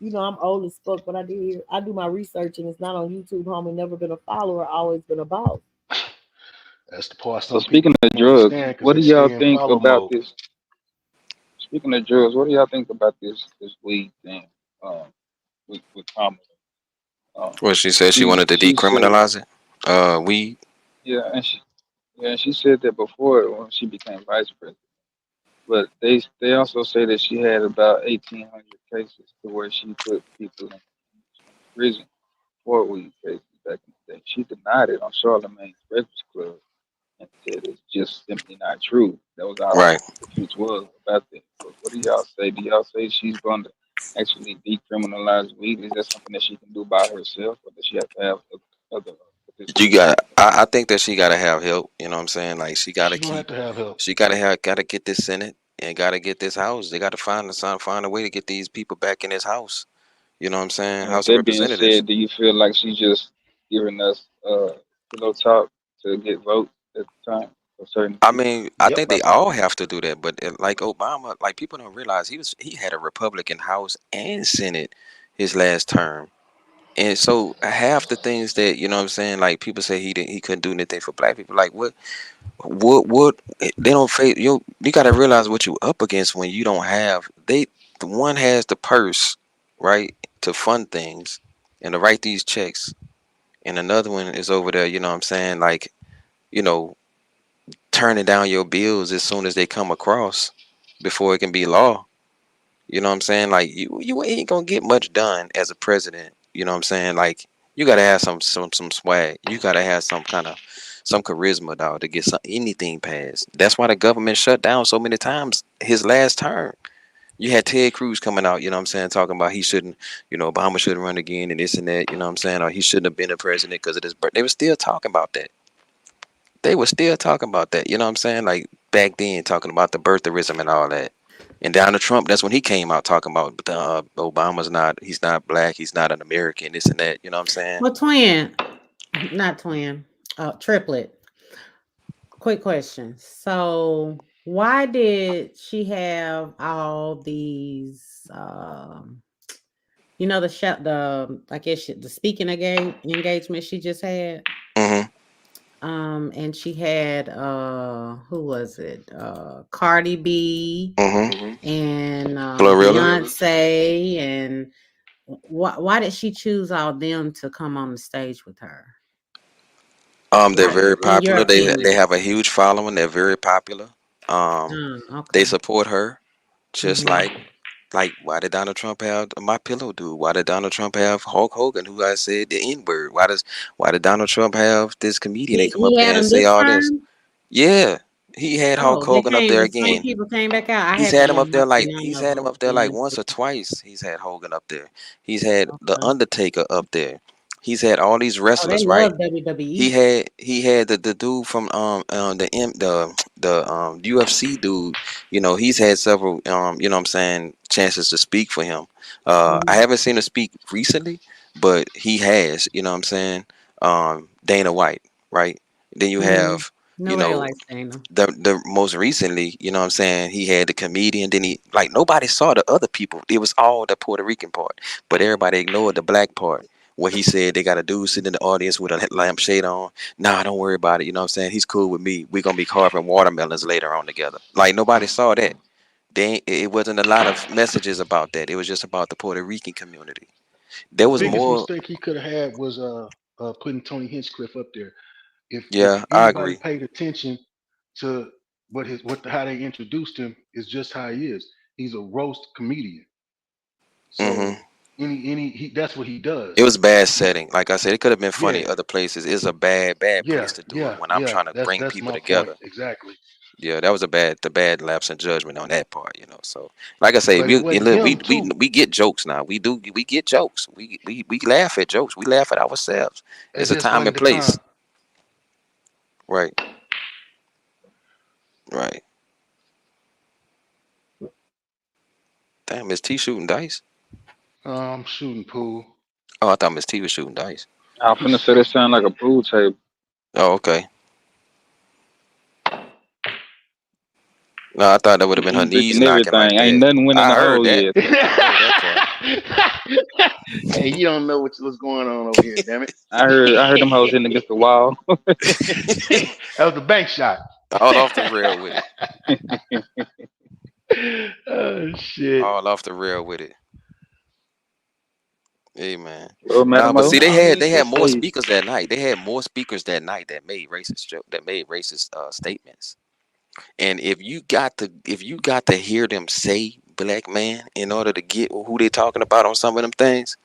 You know, I'm old as fuck, but I do my research and it's not on YouTube, homie. Never been a follower, always been a boss. That's the part So some people speaking of don't drugs, understand because what they do y'all stay in think follow about mode. this? Speaking of drugs, what do y'all think about this weed thing? With Kamala. Well, she said she wanted to She said, decriminalize it. Weed. yeah, and she said that before when she became vice president. But they also say that she had about 1,800 cases to where she put people in prison for weed cases back in the day. She denied it on Charlemagne's Breakfast Club and said it's just simply not true. That was all Right. the truth was about that. But what do y'all say? Do y'all say she's going to actually decriminalize weed? Is that something that she can do by herself, or does she have to have other You participants? got. I think that she gotta have help. You know what I'm saying? Like she gotta She gonna have keep. to have help. She gotta get this Senate and gotta get this House. They gotta find a way to get these people back in this House. You know what I'm saying? And with House of that being Representatives. said, do you feel like she's just giving us pillow talk to get votes at the time for certain I people? mean, I Yep. think they all have to do that, but like Obama, like people don't realize he had a Republican House and Senate his last term. And so half the things that you know what I'm saying, like people say he couldn't do anything for black people. Like what they don't face you got to realize what you up against when you don't have the one has the purse, right, to fund things and to write these checks, and another one is over there, you know what I'm saying, like, you know, turning down your bills as soon as they come across before it can be law. You know what I'm saying? Like you ain't gonna get much done as a president. You know what I'm saying? Like you gotta have some swag. You gotta have some charisma, dog, to get anything passed. That's why the government shut down so many times his last term. You had Ted Cruz coming out, you know what I'm saying, talking about he shouldn't, Obama shouldn't run again and this and that, you know what I'm saying, or he shouldn't have been a president because of this. But they were still talking about that. They were still talking about that, you know what I'm saying? Like back then, talking about the birtherism and all that. And Donald Trump, that's when he came out talking about Obama's he's not black, he's not an American, this and that, you know what I'm saying? Well, twin, not twin, triplet. Quick question. So, why did she have all these? I guess the speaking engagement she just had. Mm-hmm. And she had who was it? Cardi B Mm-hmm. and Glorilla. Beyonce, and why did she choose all them to come on the stage with her? They're Like, very in your popular. They opinion. have a huge following. They're very popular. They Okay. support her, just Mm-hmm. like why did Donald Trump have my pillow dude? Why did Donald Trump have Hulk Hogan, who I said the N word? Why did Donald Trump have this comedian? They come He up there had and them say this all this. time. Yeah, he had Hulk Oh, they Hogan up came. there The same again. people came back out. I haven't been watching none He's of had him them. up there like once or twice. He's had Hogan up there. He's had the Okay. Undertaker up there. He's had all these Oh, they wrestlers, right? love WWE. He had the dude from the UFC dude. You know, he's had several you know what I'm saying, chances to speak for him. I Mhm. haven't seen him speak recently, but he has, you know what I'm saying? Dana White, right? Then you Mhm. have, you Nobody know, likes Dana. the most recently, you know what I'm saying, he had the comedian, then he like nobody saw the other people. It was all the Puerto Rican part, but everybody ignored the black part where he said they got a dude sitting in the audience with a lampshade on. Nah, don't worry about it. You know what I'm saying? He's cool with me. We're gonna be carving watermelons later on together. Like nobody saw that. It wasn't a lot of messages about that. It was just about the Puerto Rican community. There The was biggest more. mistake he could have had was putting Tony Hinchcliffe up there. If Yeah, I anybody agree. paid attention to how they introduced him, is just how he is. He's a roast comedian. Hmm. So that's what he It does. was bad setting. Like I said, it could have been funny Yeah, other places. It's a bad place yeah, to do it yeah, when I'm yeah. trying to bring That's people my point together. exactly. Yeah, that was the bad lapse in judgment on that part, you know. So, like I say, But it and wasn't look, him too. we get jokes now. We get jokes. We laugh at jokes. We laugh at ourselves. It It's a just time wasn't and the time. place. Right, right. Damn, Miss T shooting dice. Shooting pool. Oh, I thought Miss T was shooting dice. I was finna say that sound like a pool table. Oh, okay. No, I thought that would have Get been her some drink knees and knocking like everything. Ain't that. nothing went in I the heard hole that. yet. I heard that part. Hey, you don't know what's going on over here, damn I heard them hoes hitting against the wall. it. That was a bank shot. All off the rail with it. Oh shit. All off the rail with it. Hey man. Oh, Nah, Madam but O. see, No, he they had just more said. speakers that night. They had more speakers that night that made racist statements. And if you got to hear them say black man in order to get who they talking about on some of them things,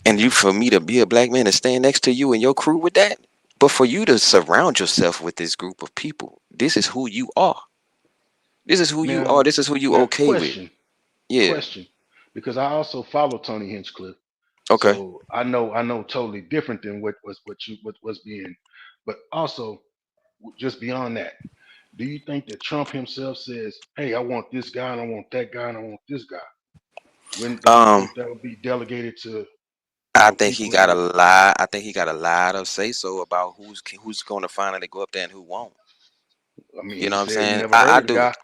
and you for me to be a black man and stand next to you and your crew with that, but for you to surround yourself with this group of people, this is who you are. This is who you Now, are. This is who you now, okay with. Yeah. question, because I also follow Tony Hinchcliffe, Okay. so I know totally different than what was being, but also just beyond that, do you think that Trump himself says, "Hey, I want this guy, and I want that guy, and I want this guy"? When don't you Um, think that would be delegated to I the think he people got a that? lie. I think he got a lot of say so about who's going to finally go up there and who won't. I mean, You he know what I'm said he saying? never heard I of the do. guy.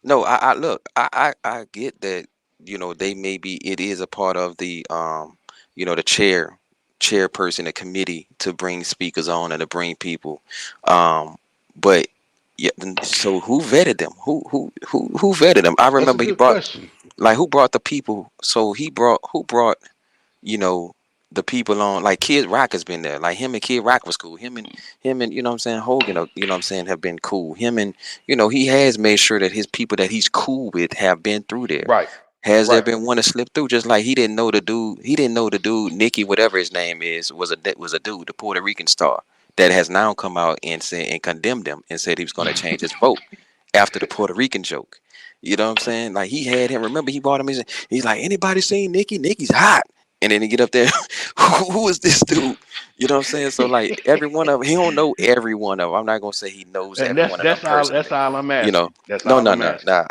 No, I look. I get that. You know, they may be. It is a part of the you know, the chairperson, the committee to bring speakers on and to bring people. But yeah. So who vetted them? Who vetted them? I That's a remember he good brought question. like who brought the people. So he brought who brought, you know, the people on, like Kid Rock has been there. Like him and Kid Rock was cool. Him and you know what I'm saying, Hogan, you know what I'm saying, have been cool. Him and, you know, he has made sure that his people that he's cool with have been through there. Right, Has there right. been one to slip through? Just like he didn't know the dude, Nicky, whatever his name is, was a dude, the Puerto Rican star that has now come out and said and condemned him and said he was going to change his vote after the Puerto Rican joke. You know what I'm saying? Like he had him. Remember, he brought him. He's like, anybody seen Nicky? Nicky's hot. And then he get up there, who is this dude? You know what I'm saying? So like every one of them, he don't know every one of them. I'm not gonna say he knows And every that's one of them that's all personally. that's all I'm You know, asking. That's no, all no, I'm no, asking. no.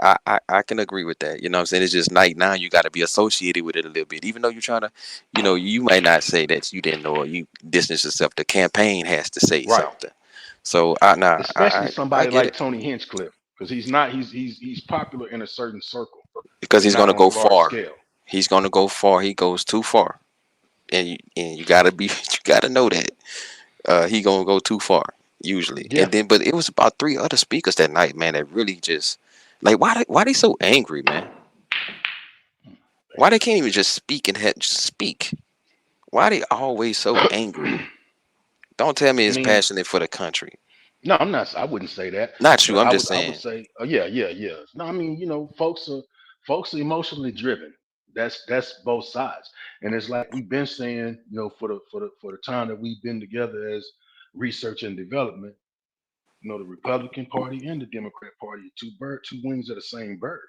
I can agree with that. You know what I'm saying? It's just like now you got to be associated with it a little bit, even though you're trying to, you know, you might not say that you didn't know or you distance yourself. The campaign has to say Right. something. So Especially I somebody get like it Tony Hinchcliffe, because he's popular in a certain circle, because but he's not gonna on a go large far. scale. He's gonna go far. He goes too far, and you gotta be you gotta know that. He gonna go too far usually. Yeah. And then, but it was about three other speakers that night, man, that really just like why they so angry, man? Why they can't even just speak and just speak? Why they always so angry? Don't tell me I it's mean, passionate for the country. no, I'm not. I wouldn't say that, Not you. but I'm just I would saying. say, yeah, yeah, yeah. No, I mean, folks are emotionally driven. That's both sides, and it's like we've been saying, for the time that we've been together as research and development. The Republican Party and the Democrat Party, two wings of the same bird.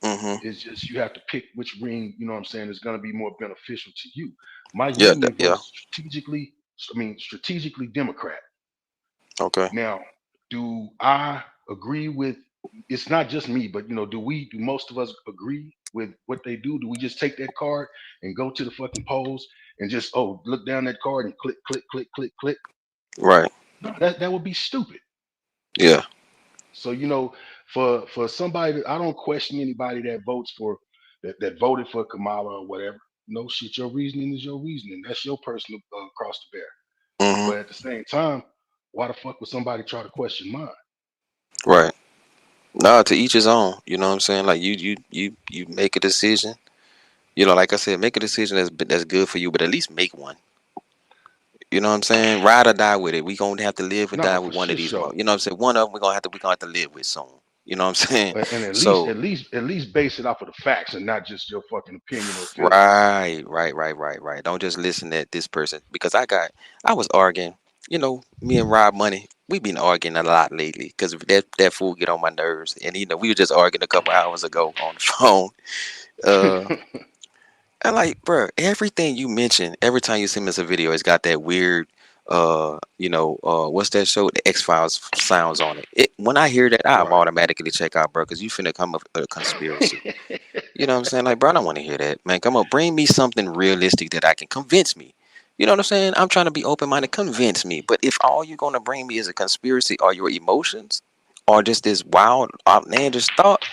Mm-hmm. It's just you have to pick which wing. You know what I'm saying is going to be more beneficial to you. My Yeah. union Yeah. votes strategically. I mean, strategically Democrat. Okay. Now, do I agree with? It's not just me, but do most of us agree with what they do? Do we just take that card and go to the fucking polls and just look down that card and click, click, click, click, click? Right. No, that would be stupid. Yeah. So for somebody that I don't question anybody that votes for that voted for Kamala or whatever. No shit, your reasoning is your reasoning. That's your personal cross to bear. Mm-hmm. But at the same time, why the fuck would somebody try to question mine? Right. No, to each his own. You know what I'm saying? Like you make a decision. Like I said, make a decision that's good for you, but at least make one. You know what I'm saying? Ride or die with it. We gonna have to live and No, die with for one of shit these. show. You know what I'm saying? One of them we gonna have to live with soon. You know what I'm saying? And at least So at least at least base it off of the facts and not just your fucking opinion or feelings. right. Don't just listen to this person because I was arguing. Me and Rob Money, we been arguing a lot lately because that fool get on my nerves, and we were just arguing a couple hours ago on the phone. Uh, And like, bro, everything you mention, every time you send us a video, it's got that weird, what's that show? The X Files sounds on it. When I hear that, I Right. automatically check out, bro, because you finna come up with a conspiracy. You know what I'm saying? Like, bro, I don't want to hear that, man. Come on, bring me something realistic that I can convince me. You know what I'm saying? I'm trying to be open minded, convince me. But if all you're gonna bring me is a conspiracy or your emotions, or just this wild, outlandish thought,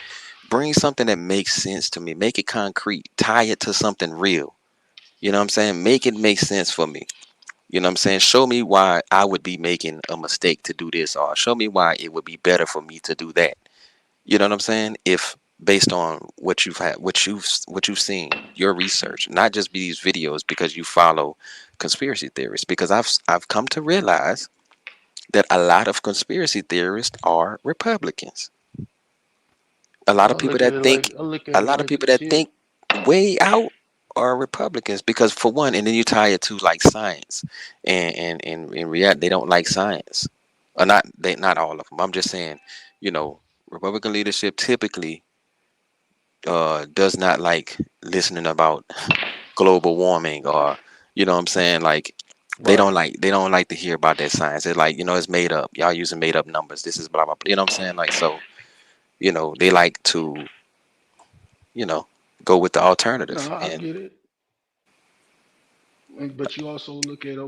bring something that makes sense to me. Make it concrete. Tie it to something real. You know what I'm saying? Make it make sense for me. You know what I'm saying? Show me why I would be making a mistake to do this, or show me why it would be better for me to do that. You know what I'm saying? If based on what you've had, what you've seen, your research, not just these videos because you follow conspiracy theories. Because I've come to realize that a lot of conspiracy theorists are Republicans. A lot of I people look at that it think, like I look at a it lot of like people this that here. think way out are Republicans because for one, and then you tie it to like science, and in reality, they don't like science, or not all of them. I'm just saying, you know, Republican leadership typically does not like listening about global warming or you know what I'm saying like Right. they don't like to hear about that science. They're like, it's made up. Y'all using made up numbers. This is blah blah blah. You know what I'm saying? Like so, they like to you know, go with the No, alternative. I And get it. But you also look at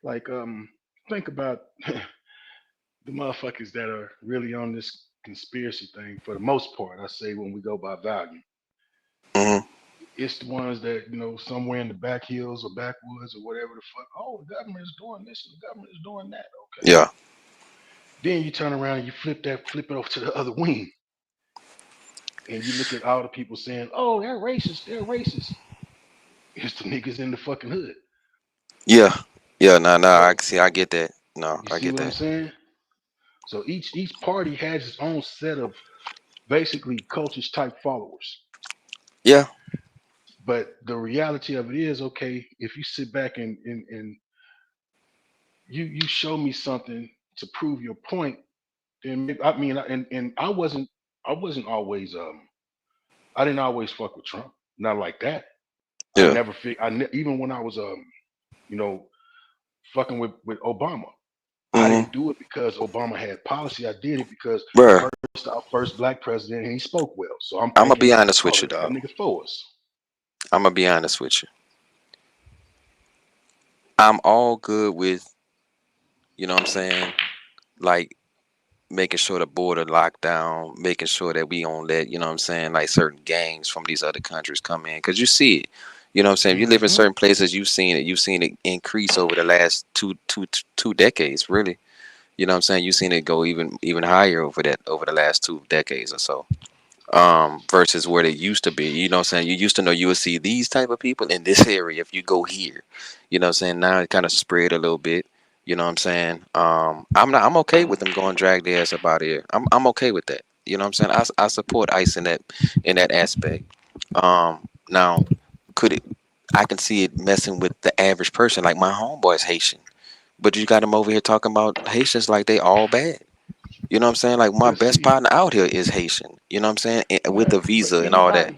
like think about the motherfuckers that are really on this conspiracy thing for the most part. I say when we go by value, mhm, it's the ones that somewhere in the back hills or backwoods or whatever the fuck. Oh, the government is doing this and the government is doing that. Okay. yeah, Then you turn around and you flip it over to the other wing, and you look at all the people saying, "Oh, they're racist. They're racist." It's the niggas in the fucking hood. yeah, yeah. No, I So see. I get that. No, you I see get what I'm that. saying? So each party has its own set of basically cultures type followers. Yeah, But the reality of it is, okay, if you sit back and you show me something to prove your point, then I mean, and I wasn't always I didn't always fuck with Trump, not like that. I yeah, never fig- I ne- Even when I was you know fucking with Obama, I mm-hmm, didn't do it because Obama had policy. I did it because bruh. our first black president, and he spoke well. So I'm I'm gonna thinking, be honest oh, with you, that dog. nigga for us. I'm gonna be honest with you. I'm all good with, what I'm saying, like making sure the border locked down, making sure that we don't let, what I'm saying, like certain gangs from these other countries come in, because you see it. You know what I'm saying? You live in Hmm. certain places, you've seen it. You've seen it increase over the last two decades, really. You know what I'm saying? You've seen it go even higher over the last 2 decades or so. Versus where they used to be. You know what I'm saying? You used to know you would see these type of people in this area if you go here. You know what I'm saying? Now it kind of spread a little bit. You know what I'm saying? I'm okay with them going drag their ass up out here. I'm okay with that. You know what I'm saying? I support ICE in that aspect. Now could it? I can see it messing with the average person. Like my homeboy's Haitian, but you got him over here talking about Haitians like they all bad. You know what I'm saying? Like my But best see, partner out here is Haitian. You know what I'm saying? With but a but visa and all that.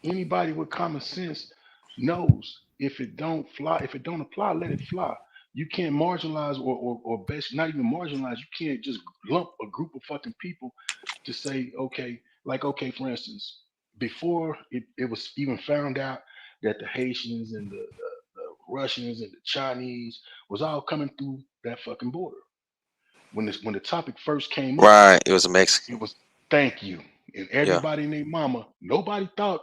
anybody with common sense knows if it don't fly, if it don't apply, let it fly. You can't marginalize or best not even marginalize. You can't just lump a group of fucking people to say, okay, like okay, for instance, before it was even found out that the Haitians and the Russians and the Chinese was all coming through that fucking border. When the topic first came up, Right. It was a Mexican. it was thank you. And Yeah. everybody and their mama, nobody thought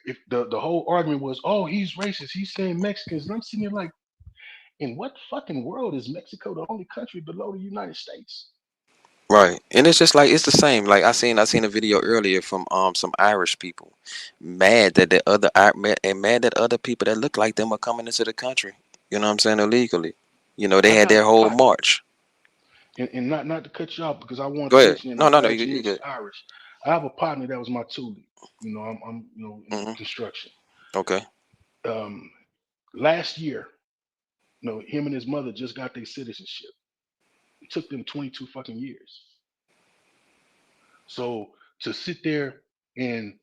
if the whole argument was, oh, he's racist, he's saying Mexicans. And I'm sitting here like, in what fucking world is Mexico the only country below the United States? Right. And it's just like it's the same. Like I seen a video earlier from some Irish people mad that the other mad that other people that look like them are coming into the country. You know what I'm saying? Illegally. You know, they I had got their a whole partner, march. and not to cut you off because I wanted Go to ahead. mention it. And No, I'm no, no. glad You, you you mentioned good. Irish. I have a partner that was my toolie. I'm in Hmm. construction. Okay. Um, Last year, him and his mother just got their citizenship. It took them 22 fucking years. So to sit there and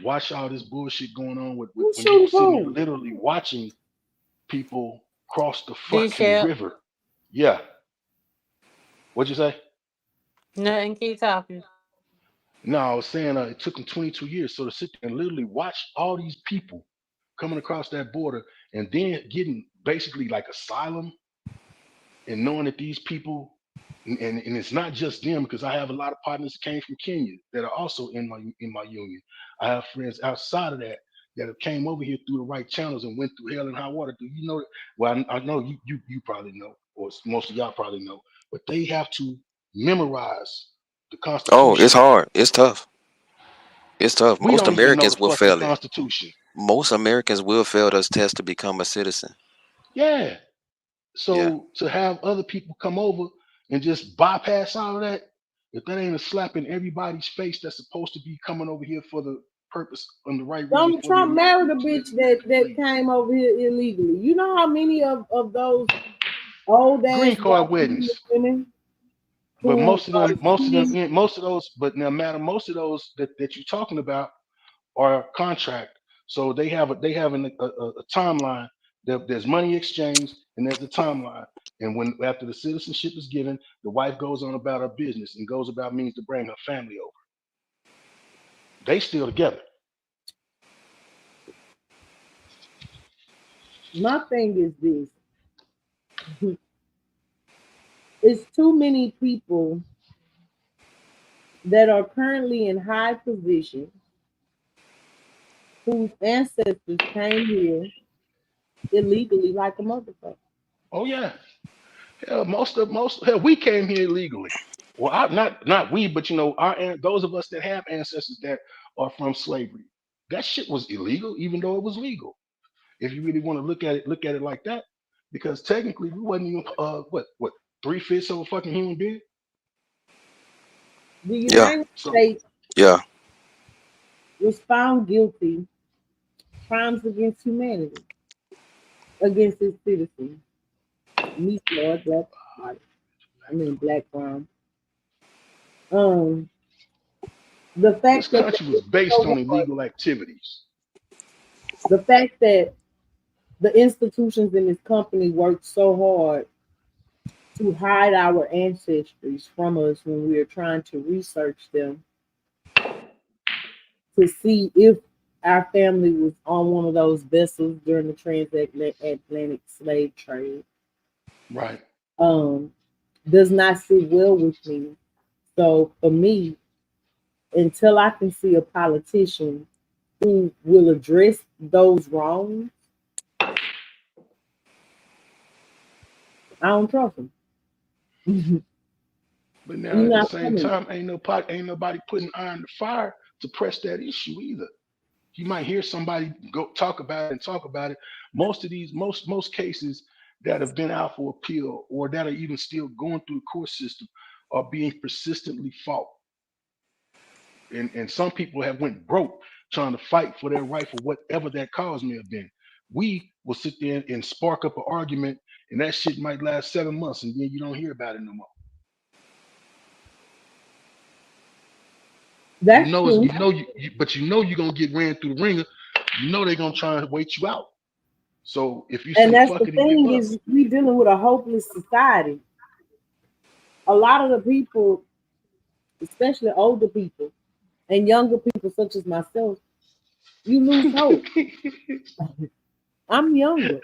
watch all this bullshit going on with Who's when you shooting sitting there pool? literally watching people cross the fucking Bishop, river. Yeah. What'd you say? nothing. Keep talking. No, I was saying it took them 22 years. So to sit there and literally watch all these people coming across that border and then getting basically like asylum and knowing that these people and it's not just them because I have a lot of partners that came from Kenya that are also in my union. I have friends outside of that that have came over here through the right channels and went through hell and high water. Do you know that? Well, I know you probably know, or most of y'all probably know, but they have to memorize the Oh, it's Constitution. hard. It's tough. It's tough. We Most don't even know the Americans will fucking fail it. Constitution. Most Americans will fail this test to become a citizen. Yeah. Yeah. So to have other people come over and just bypass all of that, if that ain't a slap in everybody's face that's supposed to be coming over here for the purpose and the right reason Donald for the Trump American married a to live bitch and live that freely. came over here illegally. You know how many of those old ass Green card white men weddings. and women But who are cheating? most of those, but now matter most of those that you're talking about are contract. So they have a timeline. There's money exchanged and there's a timeline. And when after the citizenship is given, the wife goes on about her business and goes about means to bring her family over. They still together. My thing is this: it's too many people that are currently in high position whose ancestors came here illegally like a motherfucker. Oh yeah. Hell, most hell, we came here illegally. Well, not we, but those of us that have ancestors that are from slavery. That shit was illegal, even though it was legal. If you really want to look at it like that, because technically we wasn't even what 3/5 of a fucking human being. The Yeah. United So States Yeah. was found guilty crimes against humanity against its citizens. Me, Lord, black, white. I mean black, brown. Um, the this fact that country they was did based on so hard, illegal activities. the fact that the institutions in this company worked so hard to hide our ancestries from us when we are trying to research them to see if our family was on one of those vessels during the transatlantic slave trade Right. um, does not sit well with me. So for me, until I can see a politician who will address those wrongs, I don't trust them. You're But now at the not same coming. time, ain't nobody putting iron to fire to press that issue either. You might hear somebody go talk about it and talk about it. Most of these, most cases, that have been out for appeal or that are even still going through the court system are being persistently fought. And some people have went broke trying to fight for their right for whatever that cause may have been. We will sit there and spark up an argument, and that shit might last 7 months, and then you don't hear about it no more. That's true. But you know you're gonna get ran through the ringer. You know they're gonna try and wait you out. So if you And say that's fuck the it and give thing up, is we dealing with a hopeless society. A lot of the people, especially older people and younger people such as myself, you lose hope. I'm younger.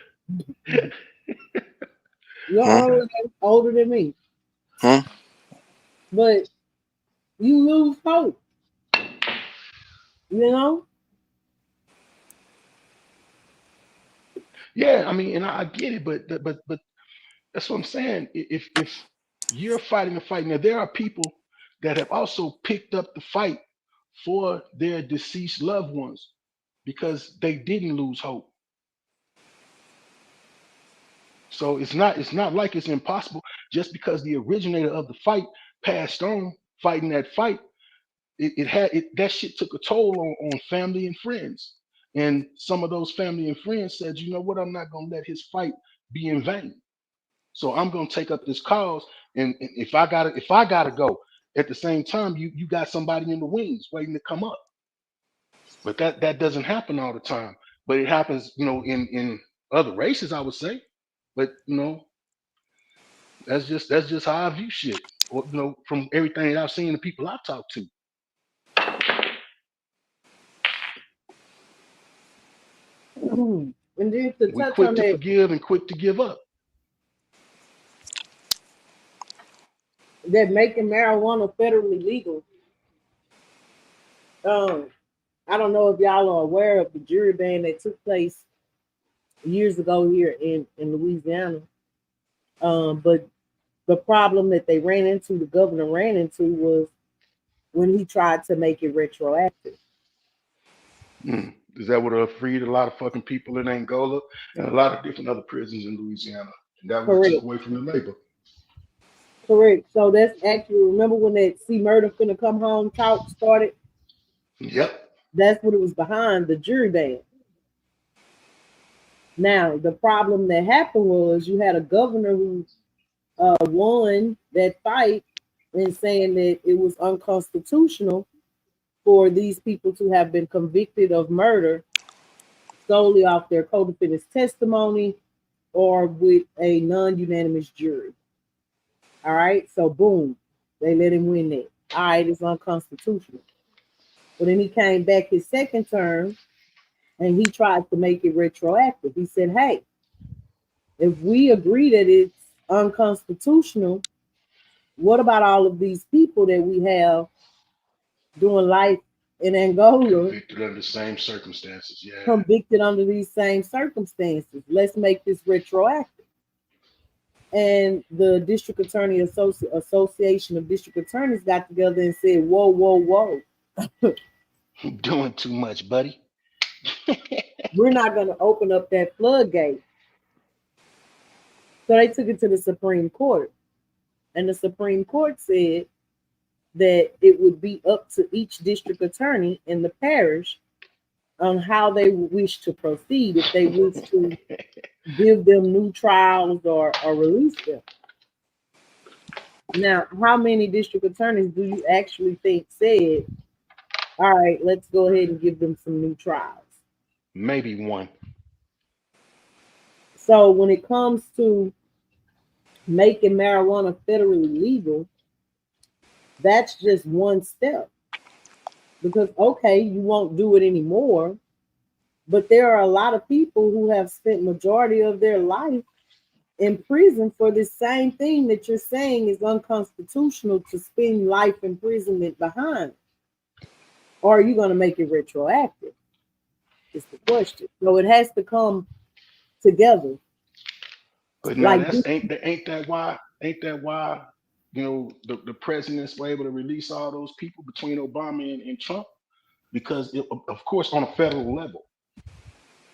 You're older than me. But you lose hope. You know? yeah, I mean, and I get it, but that's what I'm saying. If you're fighting a fight, now there are people that have also picked up the fight for their deceased loved ones because they didn't lose hope. So it's not like it's impossible just because the originator of the fight passed on fighting that fight. That shit took a toll on family and friends. And some of those family and friends said, you know what, I'm not gonna let his fight be in vain. So I'm gonna take up this cause. And if I gotta go, at the same time, you got somebody in the wings waiting to come up. But that doesn't happen all the time. But it happens, in other races, I would say. But that's just how I view shit. Or, from everything that I've seen, the people I've talked to. And then to We touch quick on to that, forgive and quick to give up. that making marijuana federally legal. Um, I don't know if y'all are aware of the jury ban that took place years ago here in Louisiana. But the problem that the governor ran into was when he tried to make it retroactive. Is that would have freed a lot of fucking people in Angola and a lot of different other prisons in Louisiana? And that would have took Correct. away from the labor. Correct. So that's actually, remember when that See Murder Finna Come Home talk started? Yep. That's what it was behind, the jury ban. Now, the problem that happened was you had a governor who won that fight in saying that it was unconstitutional for these people to have been convicted of murder solely off their co-defendant's testimony or with a non-unanimous jury. All right, so boom, they let him win that. All right, it's unconstitutional. But then he came back his second term and he tried to make it retroactive. He said, hey, if we agree that it's unconstitutional, what about all of these people that we have doing life in Angola Convicted under the same circumstances. Yeah. convicted under these same circumstances? Let's make this retroactive. And the District Attorney Association of District Attorneys got together and said, whoa, whoa, whoa. Doing too much, buddy. We're not going to open up that floodgate. So they took it to the Supreme Court. And the Supreme Court said that it would be up to each district attorney in the parish on how they wish to proceed, if they wish to give them new trials or release them. Now, how many district attorneys do you actually think said, all right, let's go ahead and give them some new trials? Maybe one. So when it comes to making marijuana federally legal, that's just one step. Because, okay, you won't do it anymore, but there are a lot of people who have spent majority of their life in prison for the same thing that you're saying is unconstitutional to spend life imprisonment behind. Or are you going to make it retroactive? Is the question. So it has to come together. But now ain't that why the presidents were able to release all those people between Obama and Trump? Because of course on a federal level.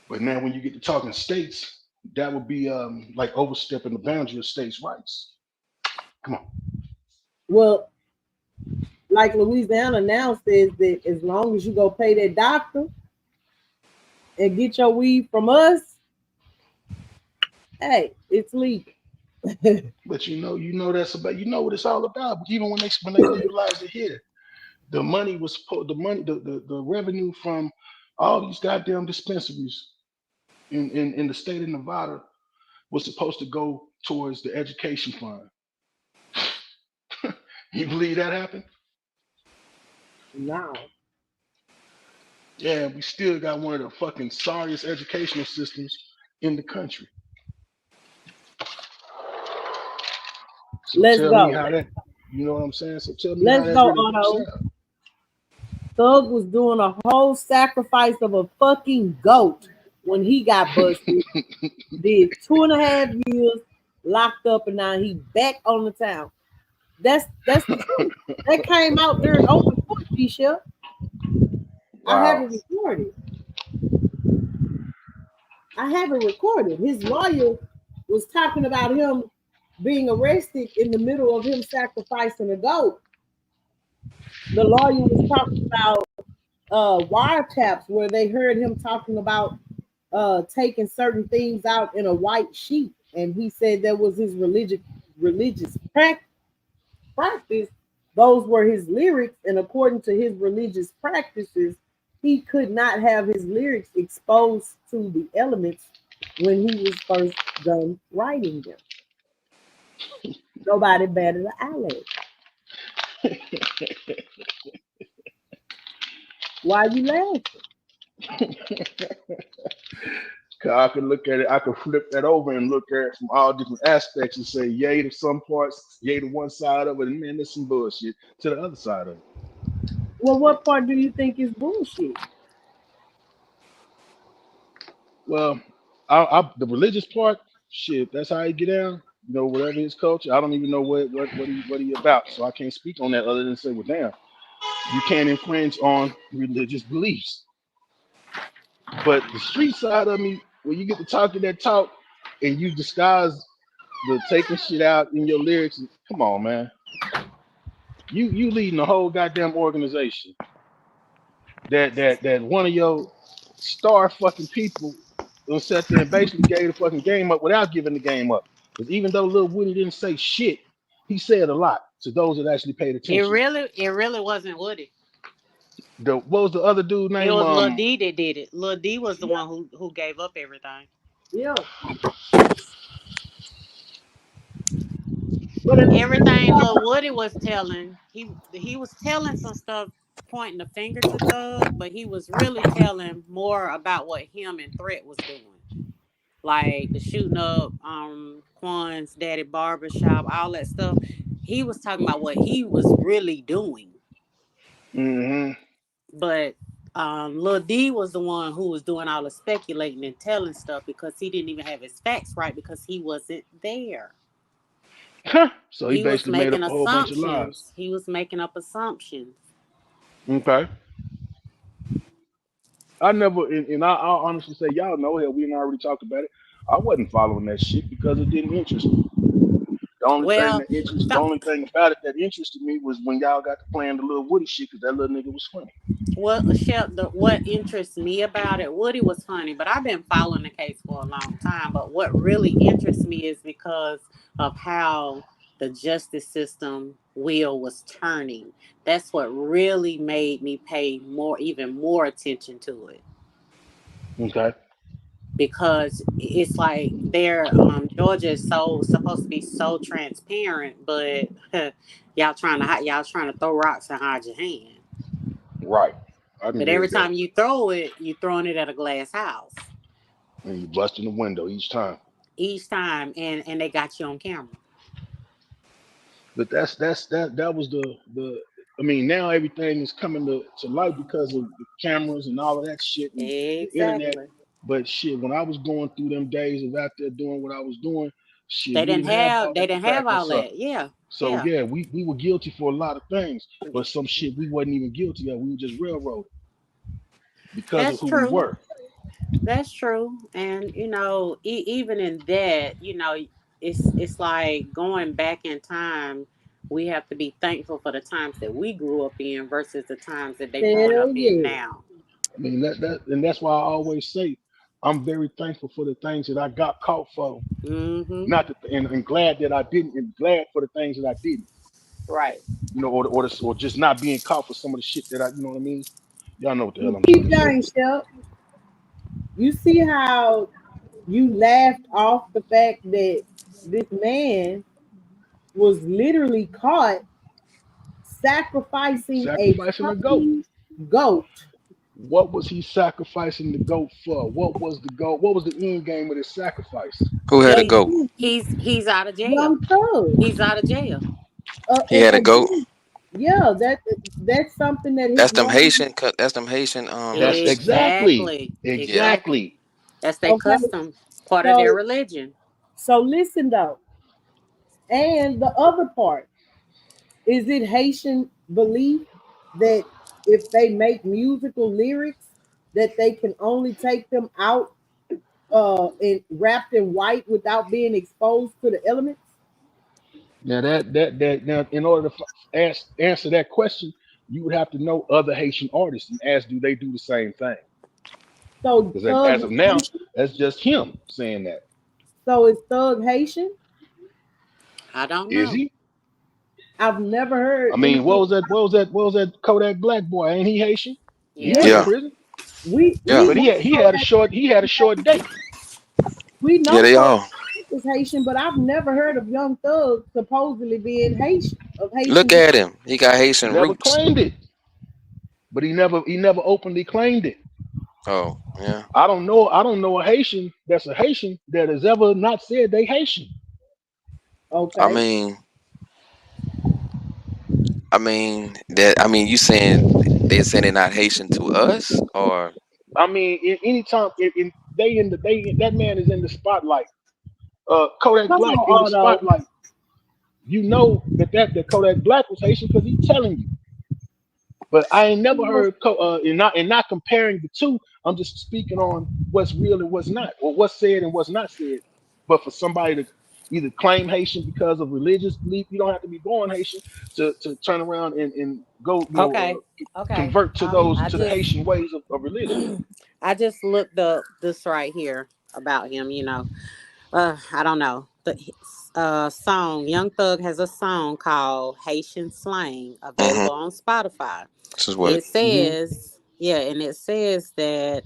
But now when you get to talking states, that would be like overstepping the boundary of states' rights. Come on. Well, like Louisiana now says that as long as you go pay that doctor and get your weed from us, hey, it's legal. But you know that's about what it's all about. Even when they legalized it here, the money was the revenue from all these goddamn dispensaries in the state of Nevada was supposed to go towards the education fund. You believe that happened? No. Yeah, we still got one of the fucking sorriest educational systems in the country. So Let's tell me go. how that, you know what I'm saying? So tell me how Let's that go, really works Otto. out. Thug was doing a whole sacrifice of a fucking goat when he got busted. Did 2.5 years locked up, and now he back on the town. That's the truth. That came out during open court, Keisha. I have Wow. it recorded. I have it recorded. His lawyer was talking about him being arrested in the middle of him sacrificing a goat. The lawyer was talking about wiretaps where they heard him talking about taking certain things out in a white sheet, and he said that was his religious practice. Those were his lyrics, and according to his religious practices, he could not have his lyrics exposed to the elements when he was first done writing them. Nobody batted an eyelid. Why you laughing? I could look at it, I could flip that over and look at it from all different aspects and say yay to some parts, yay to one side of it, and man, there's some bullshit to the other side of it. Well, what part do you think is bullshit? Well, the religious part, shit, that's how he get down. You know, whatever his culture. I don't even know what he about, so I can't speak on that other than say, well, damn, you can't infringe on religious beliefs. But the street side of me, when you get to talking that talk and you disguise the taking shit out in your lyrics, come on, man. You leading the whole goddamn organization. That one of your star fucking people who sat there and basically gave the fucking game up without giving the game up. Because even though Lil Woody didn't say shit, he said a lot to those that actually paid attention. It really wasn't Woody. What was the other dude It name? was Lil D that did it. Lil D was the Yeah, one who gave up everything. yeah. But at the Everything Lil Woody was telling, he was telling some stuff, pointing the finger to Thug, but he was really telling more about what him and Threat was doing. Like the shooting up Quan's daddy barbershop, all that stuff. He was talking about what he was really doing. Mm-hmm. But Lil D was the one who was doing all the speculating and telling stuff because he didn't even have his facts right because he wasn't there. So he He was basically made up making a whole bunch of lies. assumptions. He was making up assumptions. Okay. I never, and I'll honestly say, y'all know, hell, we didn't already talked about it. I wasn't following that shit because it didn't interest me. Well, The only thing about it that interested me was when y'all got to playing the little Woody shit because that little nigga was funny. what interests me about it, Woody was funny, but I've been following the case for a long time. But what really interests me is because of how the justice system wheel was turning. That's what really made me pay even more attention to it. Okay. Because it's like Georgia is so supposed to be so transparent, but y'all trying to throw rocks and hide your hand. Right. I can But every dig that. time you throw it, you're throwing it at a glass house. And you busting the window each time. Each time, and they got you on camera. But that was the I mean, now everything is coming to light because of the cameras and all of that shit and the internet. Exactly. But shit, when I was going through them days of out there doing what I was doing, shit, we didn't have all They that to didn't have back all us up. that. Yeah. So Yeah. yeah, we were guilty for a lot of things, but some shit we wasn't even guilty of. We were just railroaded because of That's who we true. were. That's true. And even in that, it's like going back in time. We have to be thankful for the times that we grew up in versus the times that they growing Hell up in yeah. now. I mean and that's why I always say I'm very thankful for the things that I got caught for. Mm-hmm. Not that, and glad that I didn't, and glad for the things that I didn't. Right. Or just not being caught for some of the shit that I, you know what I mean? Y'all know what the hell I'm trying Keep to say. going, Shep. You see how you laughed off the fact that this man was literally caught sacrificing a Sacrificing a goat. fucking goat. What was he sacrificing the goat for? What was the goat? What was the end game of his sacrifice? Who had a He goat? he's out of jail. Young Thug. He's out of jail. He And had a goat. again, yeah, that's something that his That's them wife. Haitian. That's them Haitian. That's exactly, Exactly. Yeah. Exactly. exactly. That's their Okay, custom, part of their so religion. listen though, and the other part is it Haitian belief that if they make musical lyrics, that they can only take them out and wrapped in white without being exposed to the elements. Now that now, in order to answer that question, you would have to know other Haitian artists and ask, do they do the same thing? So Because Thug as of is now, Haitian. that's just him saying that. So is Thug Haitian? I don't Is know. he? I've never heard I mean, anything. what was that Kodak Black boy? Ain't he Haitian? He Yeah. went to Yeah, Yeah. prison, Yeah. we but know Kodak, he had a short date. we Yeah. know They Kodak all. is Haitian, but I've never heard of Young Thug supposedly being Haitian of Haitian Look descent. at him. He got He Haitian never roots. claimed it, but he never openly claimed it. Oh yeah. I don't know a Haitian that's a Haitian that has ever not said they Haitian. I Okay, mean, you saying they're saying they're not Haitian to us, or I mean, anytime that man is in the spotlight. Kodak come Black in the on, Auto. spotlight. You know that Kodak Black was Haitian because he's telling you. But I ain't never heard and not comparing the two. I'm just speaking on what's real and what's not, or what's said and what's not said. But for somebody to either claim Haitian because of religious belief, you don't have to be born Haitian to turn around and go, Okay. Okay. convert to those I to the just Haitian ways of religion. I just looked up this right here about him. I don't know. The song Young Thug has a song called Haitian Slang hmm available on Spotify. this is what? It Hmm. says, yeah, and it says that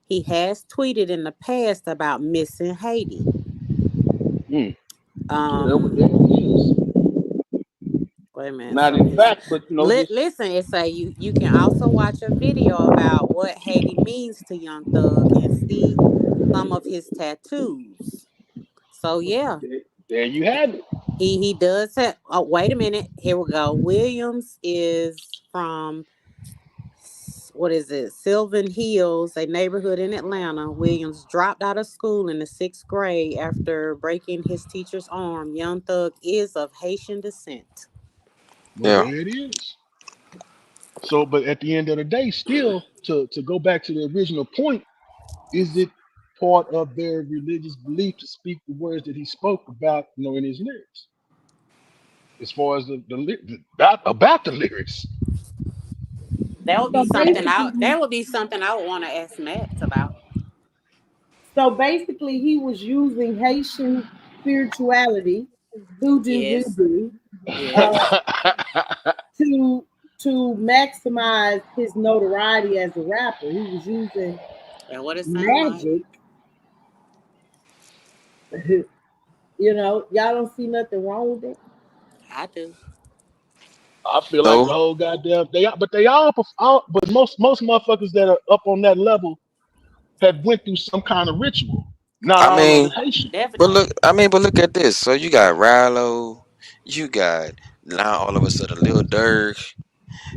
he has tweeted in the past about missing Haiti. Mm. Well, Um, there it is. wait a minute Not from in his fact, but just listen, it say you can also watch a video about what Haiti means to Young Thug and see some of his tattoos. So yeah, there you have it. he does have. Oh, wait a minute. Here we go. Williams is from what is it? Sylvan Hills, a neighborhood in Atlanta. Williams dropped out of school in the sixth grade after breaking his teacher's arm. Young Thug is of Haitian descent. Well, Yeah. there it is. So, but at the end of the day, still to go back to the original point, is it part of their religious belief to speak the words that he spoke about, in his lyrics? As far as about the lyrics, That would be So something I basically, that would be something I would want to ask Matt about. he was using Haitian spirituality, hoodoo Yes. voodoo, uh, Yes. to maximize his notoriety as a rapper. He was using And what it sound like. magic. Y'all don't see nothing wrong with it. I do. I feel like No. the whole goddamn they all, but most motherfuckers that are up on that level have went through some kind of ritual. Not I all of it mean, Haitian. Definitely. but look at this. So you got Rilo, you got now all of a sudden Lil Durk,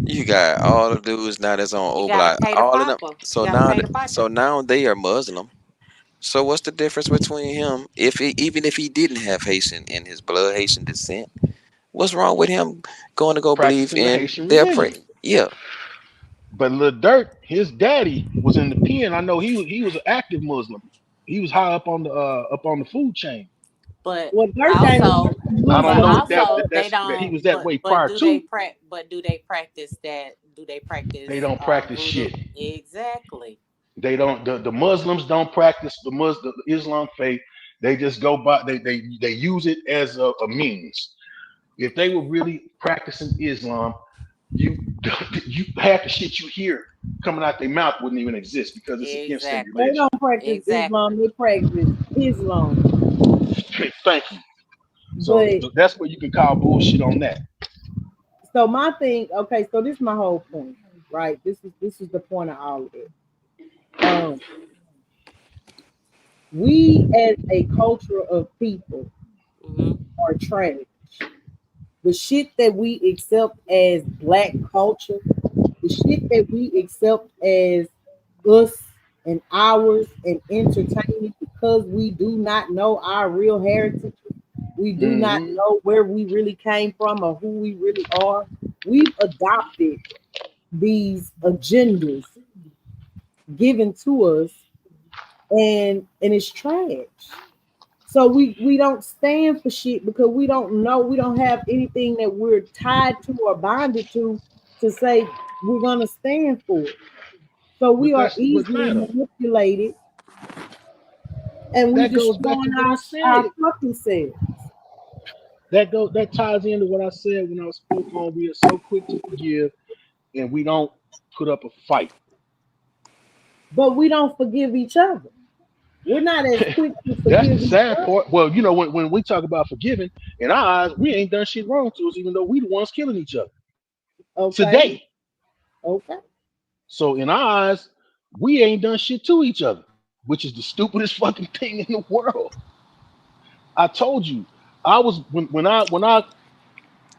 you got all the dudes now that's on You O gotta Block. pay the All of them. piper. You So gotta now, pay the piper. so now they are Muslim. So what's the difference between him even if he didn't have Haitian in his blood, Haitian descent? What's wrong with him going to go believe Practicing the in Haitian their pray? religion. Yeah, But Lil Durk, his daddy was in the pen. I know he was an active Muslim. He was high up on the food chain. But Well, Dirk ain't also, a I don't but Muslim. know if also they that he don't. was that way But prior to. do they practice that? Do they They practice don't practice voodoo? shit. Exactly. They don't. The Muslims don't practice the Islam faith. They just go by. They use it as a means. If they were really practicing Islam, you you half the shit you hear coming out their mouth wouldn't even exist because it's against their They Exactly. religion. don't practice Exactly. Islam. They practice Islam. Thank you. So But that's where you can call bullshit on that. so my thing, okay, so this is my whole point, right? This is the point of all of it. Um, we as a culture of people Hmm. are trash. The shit that we accept as black culture, the shit that we accept as us and ours and entertainment because we do not know our real heritage. We do not Hmm. know where we really came from or who we really are. We've adopted these agendas given to us and it's trash. So we don't stand for shit because we don't know, we don't have anything that we're tied to or bonded to say we're gonna stand for it. So we are But easily madam, manipulated and we that goes back to destroying what I our said. fucking selves. That ties into what I said when I spoke on we are so quick to forgive and we don't put up a fight. But we don't forgive each other. We're not as quick to That's the forgive each sad other. part. Well, you know, when we talk about forgiving, in our eyes, we ain't done shit wrong to us, even though we the ones killing each other Okay. today. Okay. So in our eyes, we ain't done shit to each other, which is the stupidest fucking thing in the world. I told you, I was when I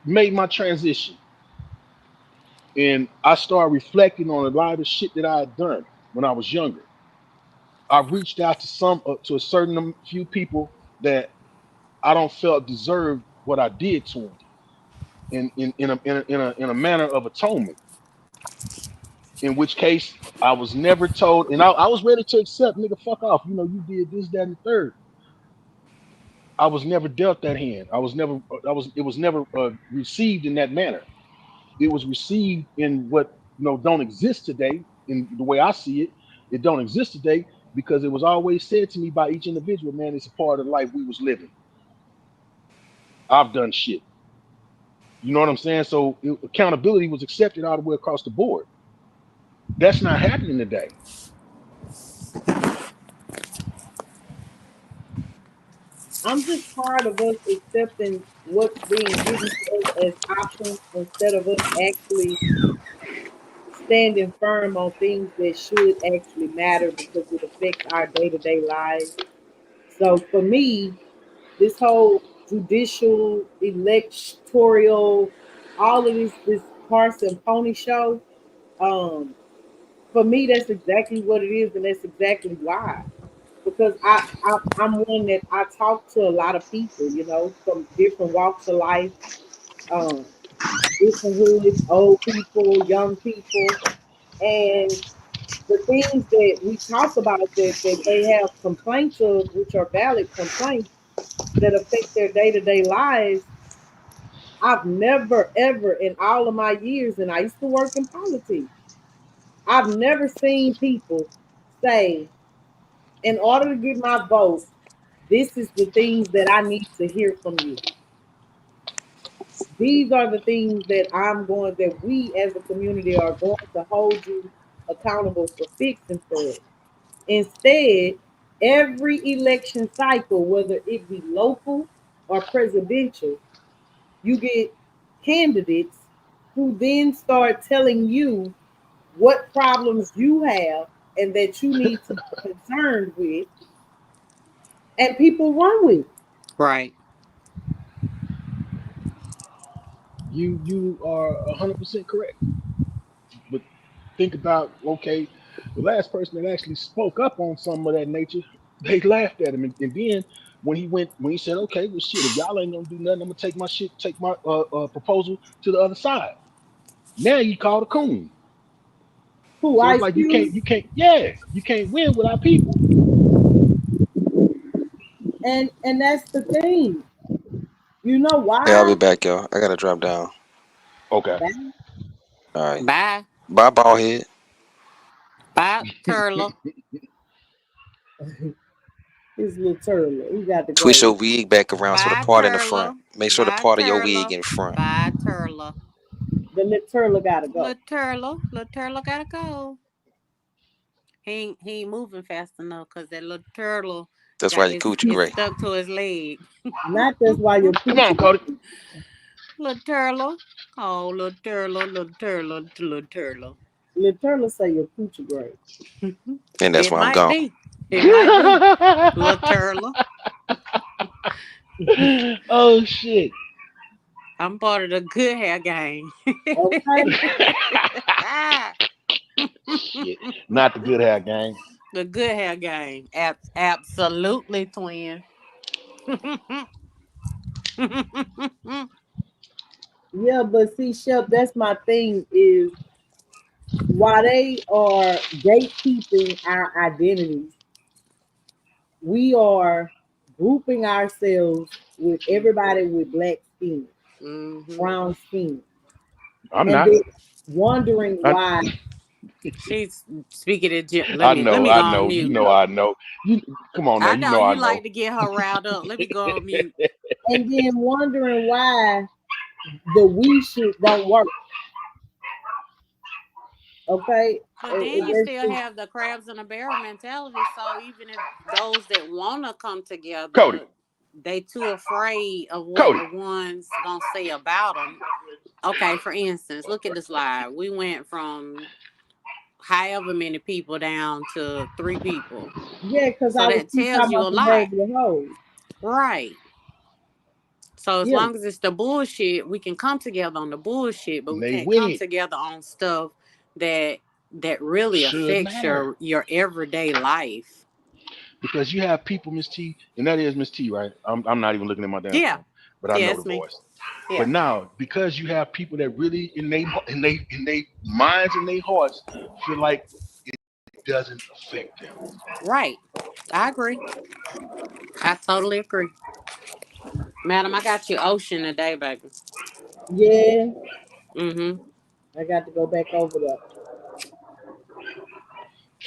made my transition and I started reflecting on a lot of the shit that I had done when I was younger. I reached out to to a certain few people that I don't felt deserved what I did to them in a manner of atonement. In which case, I was never told, and I was ready to accept, nigga, fuck off. You know, you did this, that, and the third. I was never dealt that hand. It was never received in that manner. It was received in what don't exist today. In the way I see it, it don't exist today because it was always said to me by each individual, man, it's a part of the life we was living. I've done shit. You know what I'm saying? So accountability was accepted all the way across the board. That's not happening today. I'm just tired of us accepting what's being given to us as options instead of us actually standing firm on things that should actually matter because it affects our day-to-day lives. So for me, this whole judicial, electoral, all of this horse and pony show, um, for me, that's exactly what it is, and that's exactly why. Because I'm one that I talk to a lot of people, from different walks of life, um, different hoods, old people, young people, and the things that we talk about that they have complaints of, which are valid complaints that affect their day-to-day lives. I've never ever in all of my years, and I used to work in politics, I've never seen people say, in order to get my vote, this is the things that I need to hear from you. These are the things that we as a community are going to hold you accountable for fixing for us. Instead, every election cycle, whether it be local or presidential, you get candidates who then start telling you what problems you have and that you need to be concerned with, and people run with it. Right. You are 100% correct. But think about, okay, the last person that actually spoke up on some of that nature, they laughed at him, and then when he said, okay, well shit, if y'all ain't gonna do nothing, I'm gonna take my proposal to the other side. Now you called a coon. Who So it's Ice like Cube? you can't win with our people. And that's the thing. You know Hey, I'll be why? back, y'all. I gotta drop down. Okay. That- All right. Bye. Bye, ball head. Bye, Turla. His little turtle. He got to Twist go. your wig back around so the Bye, part in the front. Turla. Make sure the Bye, part of your wig Turla. in front. Bye, Turla. The little turtle got to go. Little Turla gotta go. He ain't moving fast enough because that little turtle That's why got your his coochie it's gray. stuck to his leg. Not that's why your Come on, coochie. Cody. Little turtle. Oh, little turtle, little turtle, little turtle. Little turtle say your coochie great. And that's It why I'm might gone. be. It might be. Little turtle. Oh shit. I'm part of the good hair gang. Okay. Shit. Not the good hair gang. The good hair gang. Absolutely, twin. Yeah, but see, Shep, that's my thing is while they are gatekeeping our identities, we are grouping ourselves with everybody with black skin, Hmm. brown skin, I'm and not. then wondering I, why. She's speaking of let I me let know, me I go on know. You mute. know I know. You come on now, I you know know I you know. like to get her riled up. Let me go on mute. And then wondering why the we shit don't work. Okay, But then you that's still just, have the crabs in a barrel mentality. So even if those that want to come Cody, together, they too afraid of what Cody. the ones gonna say about them. Okay, for instance, look at the slide. We went from however many people down to 3 people. yeah, because So I was that keep tells talking you a about the lot, variable hoes. right? So as Yeah, long as it's the bullshit, we can come together on the bullshit, but we They can't with come it. together on stuff that really Should affects matter. your everyday life. Because you have people, Miss T, and that is Miss T, right? I'm not even looking at my damn Yeah, phone, but I yeah, know the it's me. voice. But Yeah, now, because you have people that really in they minds and their hearts feel like it doesn't affect them. right. I agree. I totally agree, madam. I got you ocean today, baby. yeah. Mm-hmm. I got to go back over there.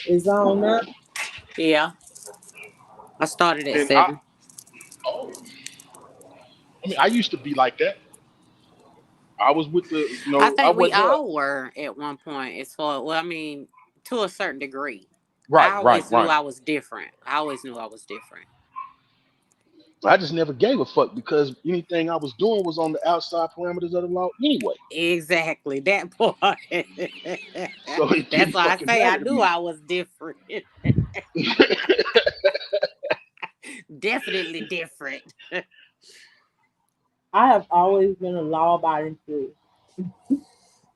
It's on now. Yeah, I started at And I, 7. oh, I mean, I used to be like that. I was with the, I I think we wasn't there. all were at one point. As far well, I mean, to a certain degree. I Right, right, always knew right. I was different. I always knew I was different. I just never gave a fuck because anything I was doing was on the outside parameters of the law anyway. Exactly that part. So it That's didn't why I fucking say I matter to knew me. I was different. Definitely different. I have always been a law abiding citizen.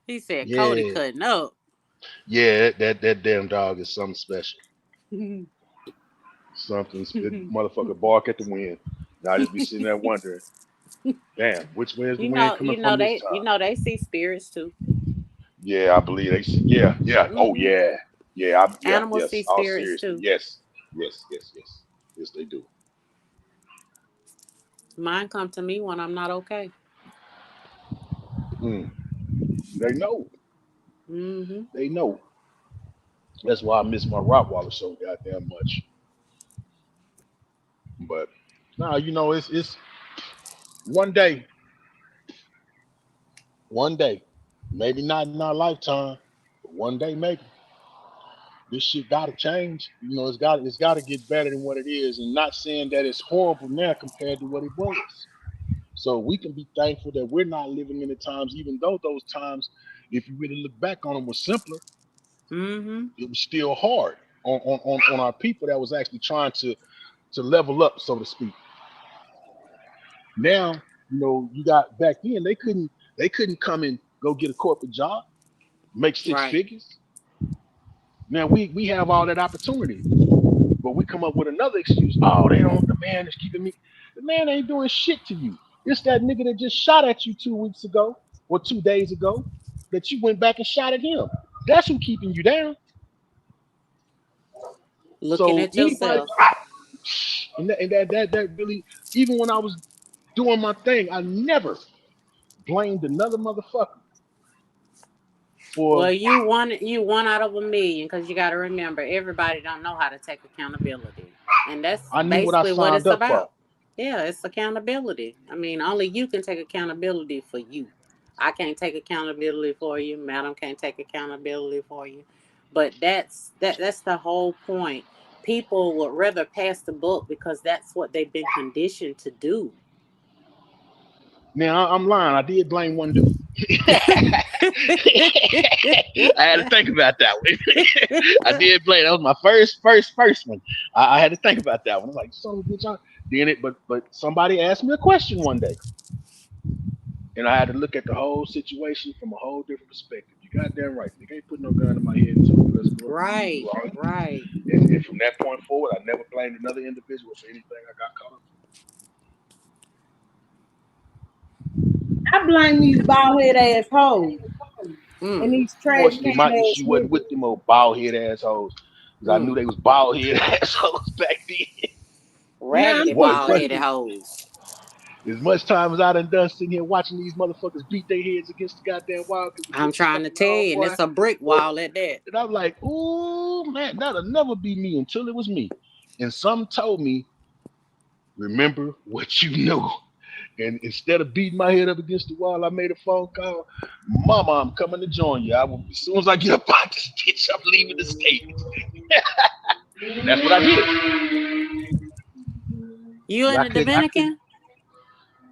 He said Cody Yeah, cutting up. yeah, that damn dog is something special. Something motherfucker bark at the wind. And I just be sitting there wondering, damn, which way is the wind coming from this You time? know they see spirits too. Yeah, I believe they. Yeah, yeah. Oh Hmm. yeah, yeah, yeah. Animals see Yes. All spirits seriously, too. yes, yes, yes, yes, yes. They do. Mine come to me when I'm not okay. Mm, they know. Hmm. They know. That's why I miss my Rottweiler so goddamn much. But nah, it's one day, one day, maybe not in our lifetime, but one day maybe this shit gotta change. It's gotta get better than what it is, and not saying that it's horrible now compared to what it was. So we can be thankful that we're not living in the times, even though those times, if you really look back on them, were simpler. Hmm. It was still hard on our people that was actually trying to level up, so to speak. Now, you got back then they couldn't come and go get a corporate job, make six Right. figures. Now we have all that opportunity, but we come up with another excuse. Oh, they don't. The man is keeping me. The man ain't doing shit to you. It's that nigga that just shot at you 2 weeks ago or 2 days ago that you went back and shot at him. That's who keeping you down. Looking at Anybody, yourself. and that really, even when I was doing my thing, I never blamed another motherfucker for. Well, you one out of a million, because you got to remember, everybody don't know how to take accountability, and that's I knew what I basically what signed it's up for. about. Yeah, it's accountability. I mean, only you can take accountability for you. I can't take accountability for you. Madam can't take accountability for you. But that's the whole point. People would rather pass the buck because that's what they've been conditioned to do. Now I'm lying. I did blame one dude. I had to think about that one. I did blame. That was my first one. I had to think about that one. I'm like, son of a bitch, then it. But somebody asked me a question one day, and I had to look at the whole situation from a whole different perspective. You goddamn right. They can't put no gun in my head and tell me let's go. Right, right. And from that point forward, I never blamed another individual for anything I got caught up. I blame these bald head assholes and these trash Fortunately, can my ass issue wasn't niggas. with them old bald head assholes, because I knew they was bald head assholes back then. Now Raggedy I'm just bald What? headed saying. hoes. As much time as I done sitting here watching these motherfuckers beat their heads against the goddamn wall because they I'm put some trying stuff to in the tell hole, you, and boy. it's a brick wall at that. And I'm like, ooh, man, that'll never be me until it was me. And some told me, remember what you knew. And instead of beating my head up against the wall, I made a phone call. Mama, I'm coming to join you. As soon as I get up out this bitch, I'm leaving the state. And that's what I did. You in the Dominican?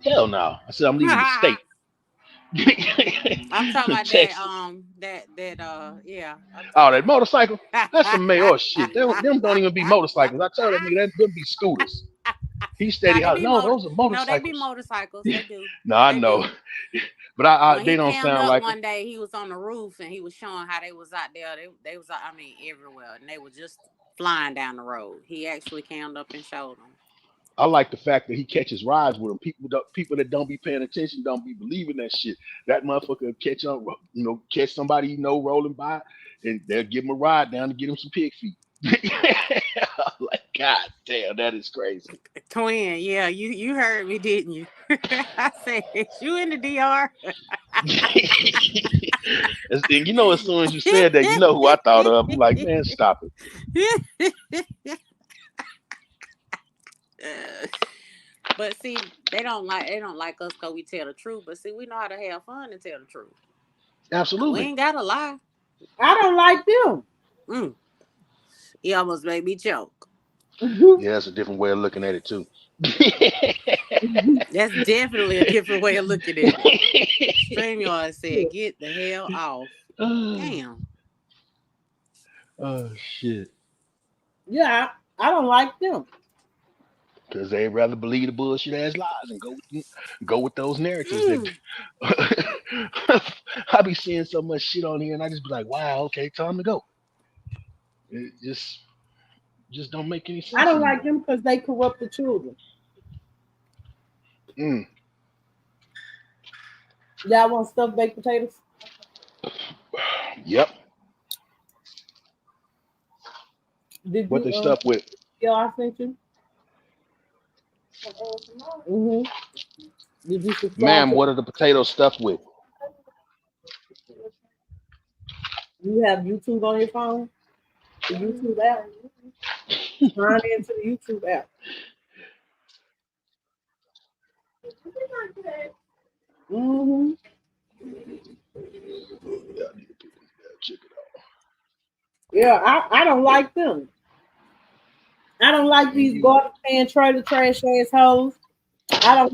Hell no. I said I'm leaving the state. I'm talking about Texas. Yeah. Oh, that motorcycle? That's some mayor shit. Them don't even be motorcycles. I told that nigga them be scooters. He steady out. No, those are motorcycles. No, they be motorcycles. They do. No, I know. But when they he don't came sound up like one day, he was on the roof and he was showing how they was out there. They was, I mean, everywhere, and they were just flying down the road. He actually came up and showed them. I like the fact that he catches rides with them. People that don't be paying attention don't be believing that shit. That motherfucker catch on, catch somebody rolling by, and they'll give him a ride down to get him some pig feet. Like, God damn, that is crazy. Twin, yeah, you heard me, didn't you? I said, you in the DR? And as soon as you said that, you know who I thought of. I'm like, man, stop it. But see, they don't like us because we tell the truth. But see, we know how to have fun and tell the truth. Absolutely. We ain't gotta lie. I don't like them. He almost made me choke. Yeah, that's a different way of looking at it too. That's definitely a different way of looking at it. StreamYard said, "Get the hell off." Damn. Oh shit. Yeah, I don't like them. Because they'd rather believe the bullshit ass lies and go with those narratives. I be seeing so much shit on here, and I just be like, "Wow, okay, time to go." It just don't make any sense. I don't like them because they corrupt the children. Y'all want stuffed baked potatoes? Yep. What they stuffed with? Yeah, I sent you. Did you subscribe? Ma'am, what are the potatoes stuffed with? You have YouTube on your phone? The YouTube app? Sign into the YouTube app. Yeah, I don't like them. I don't like these garbage can trailer trash assholes. I don't like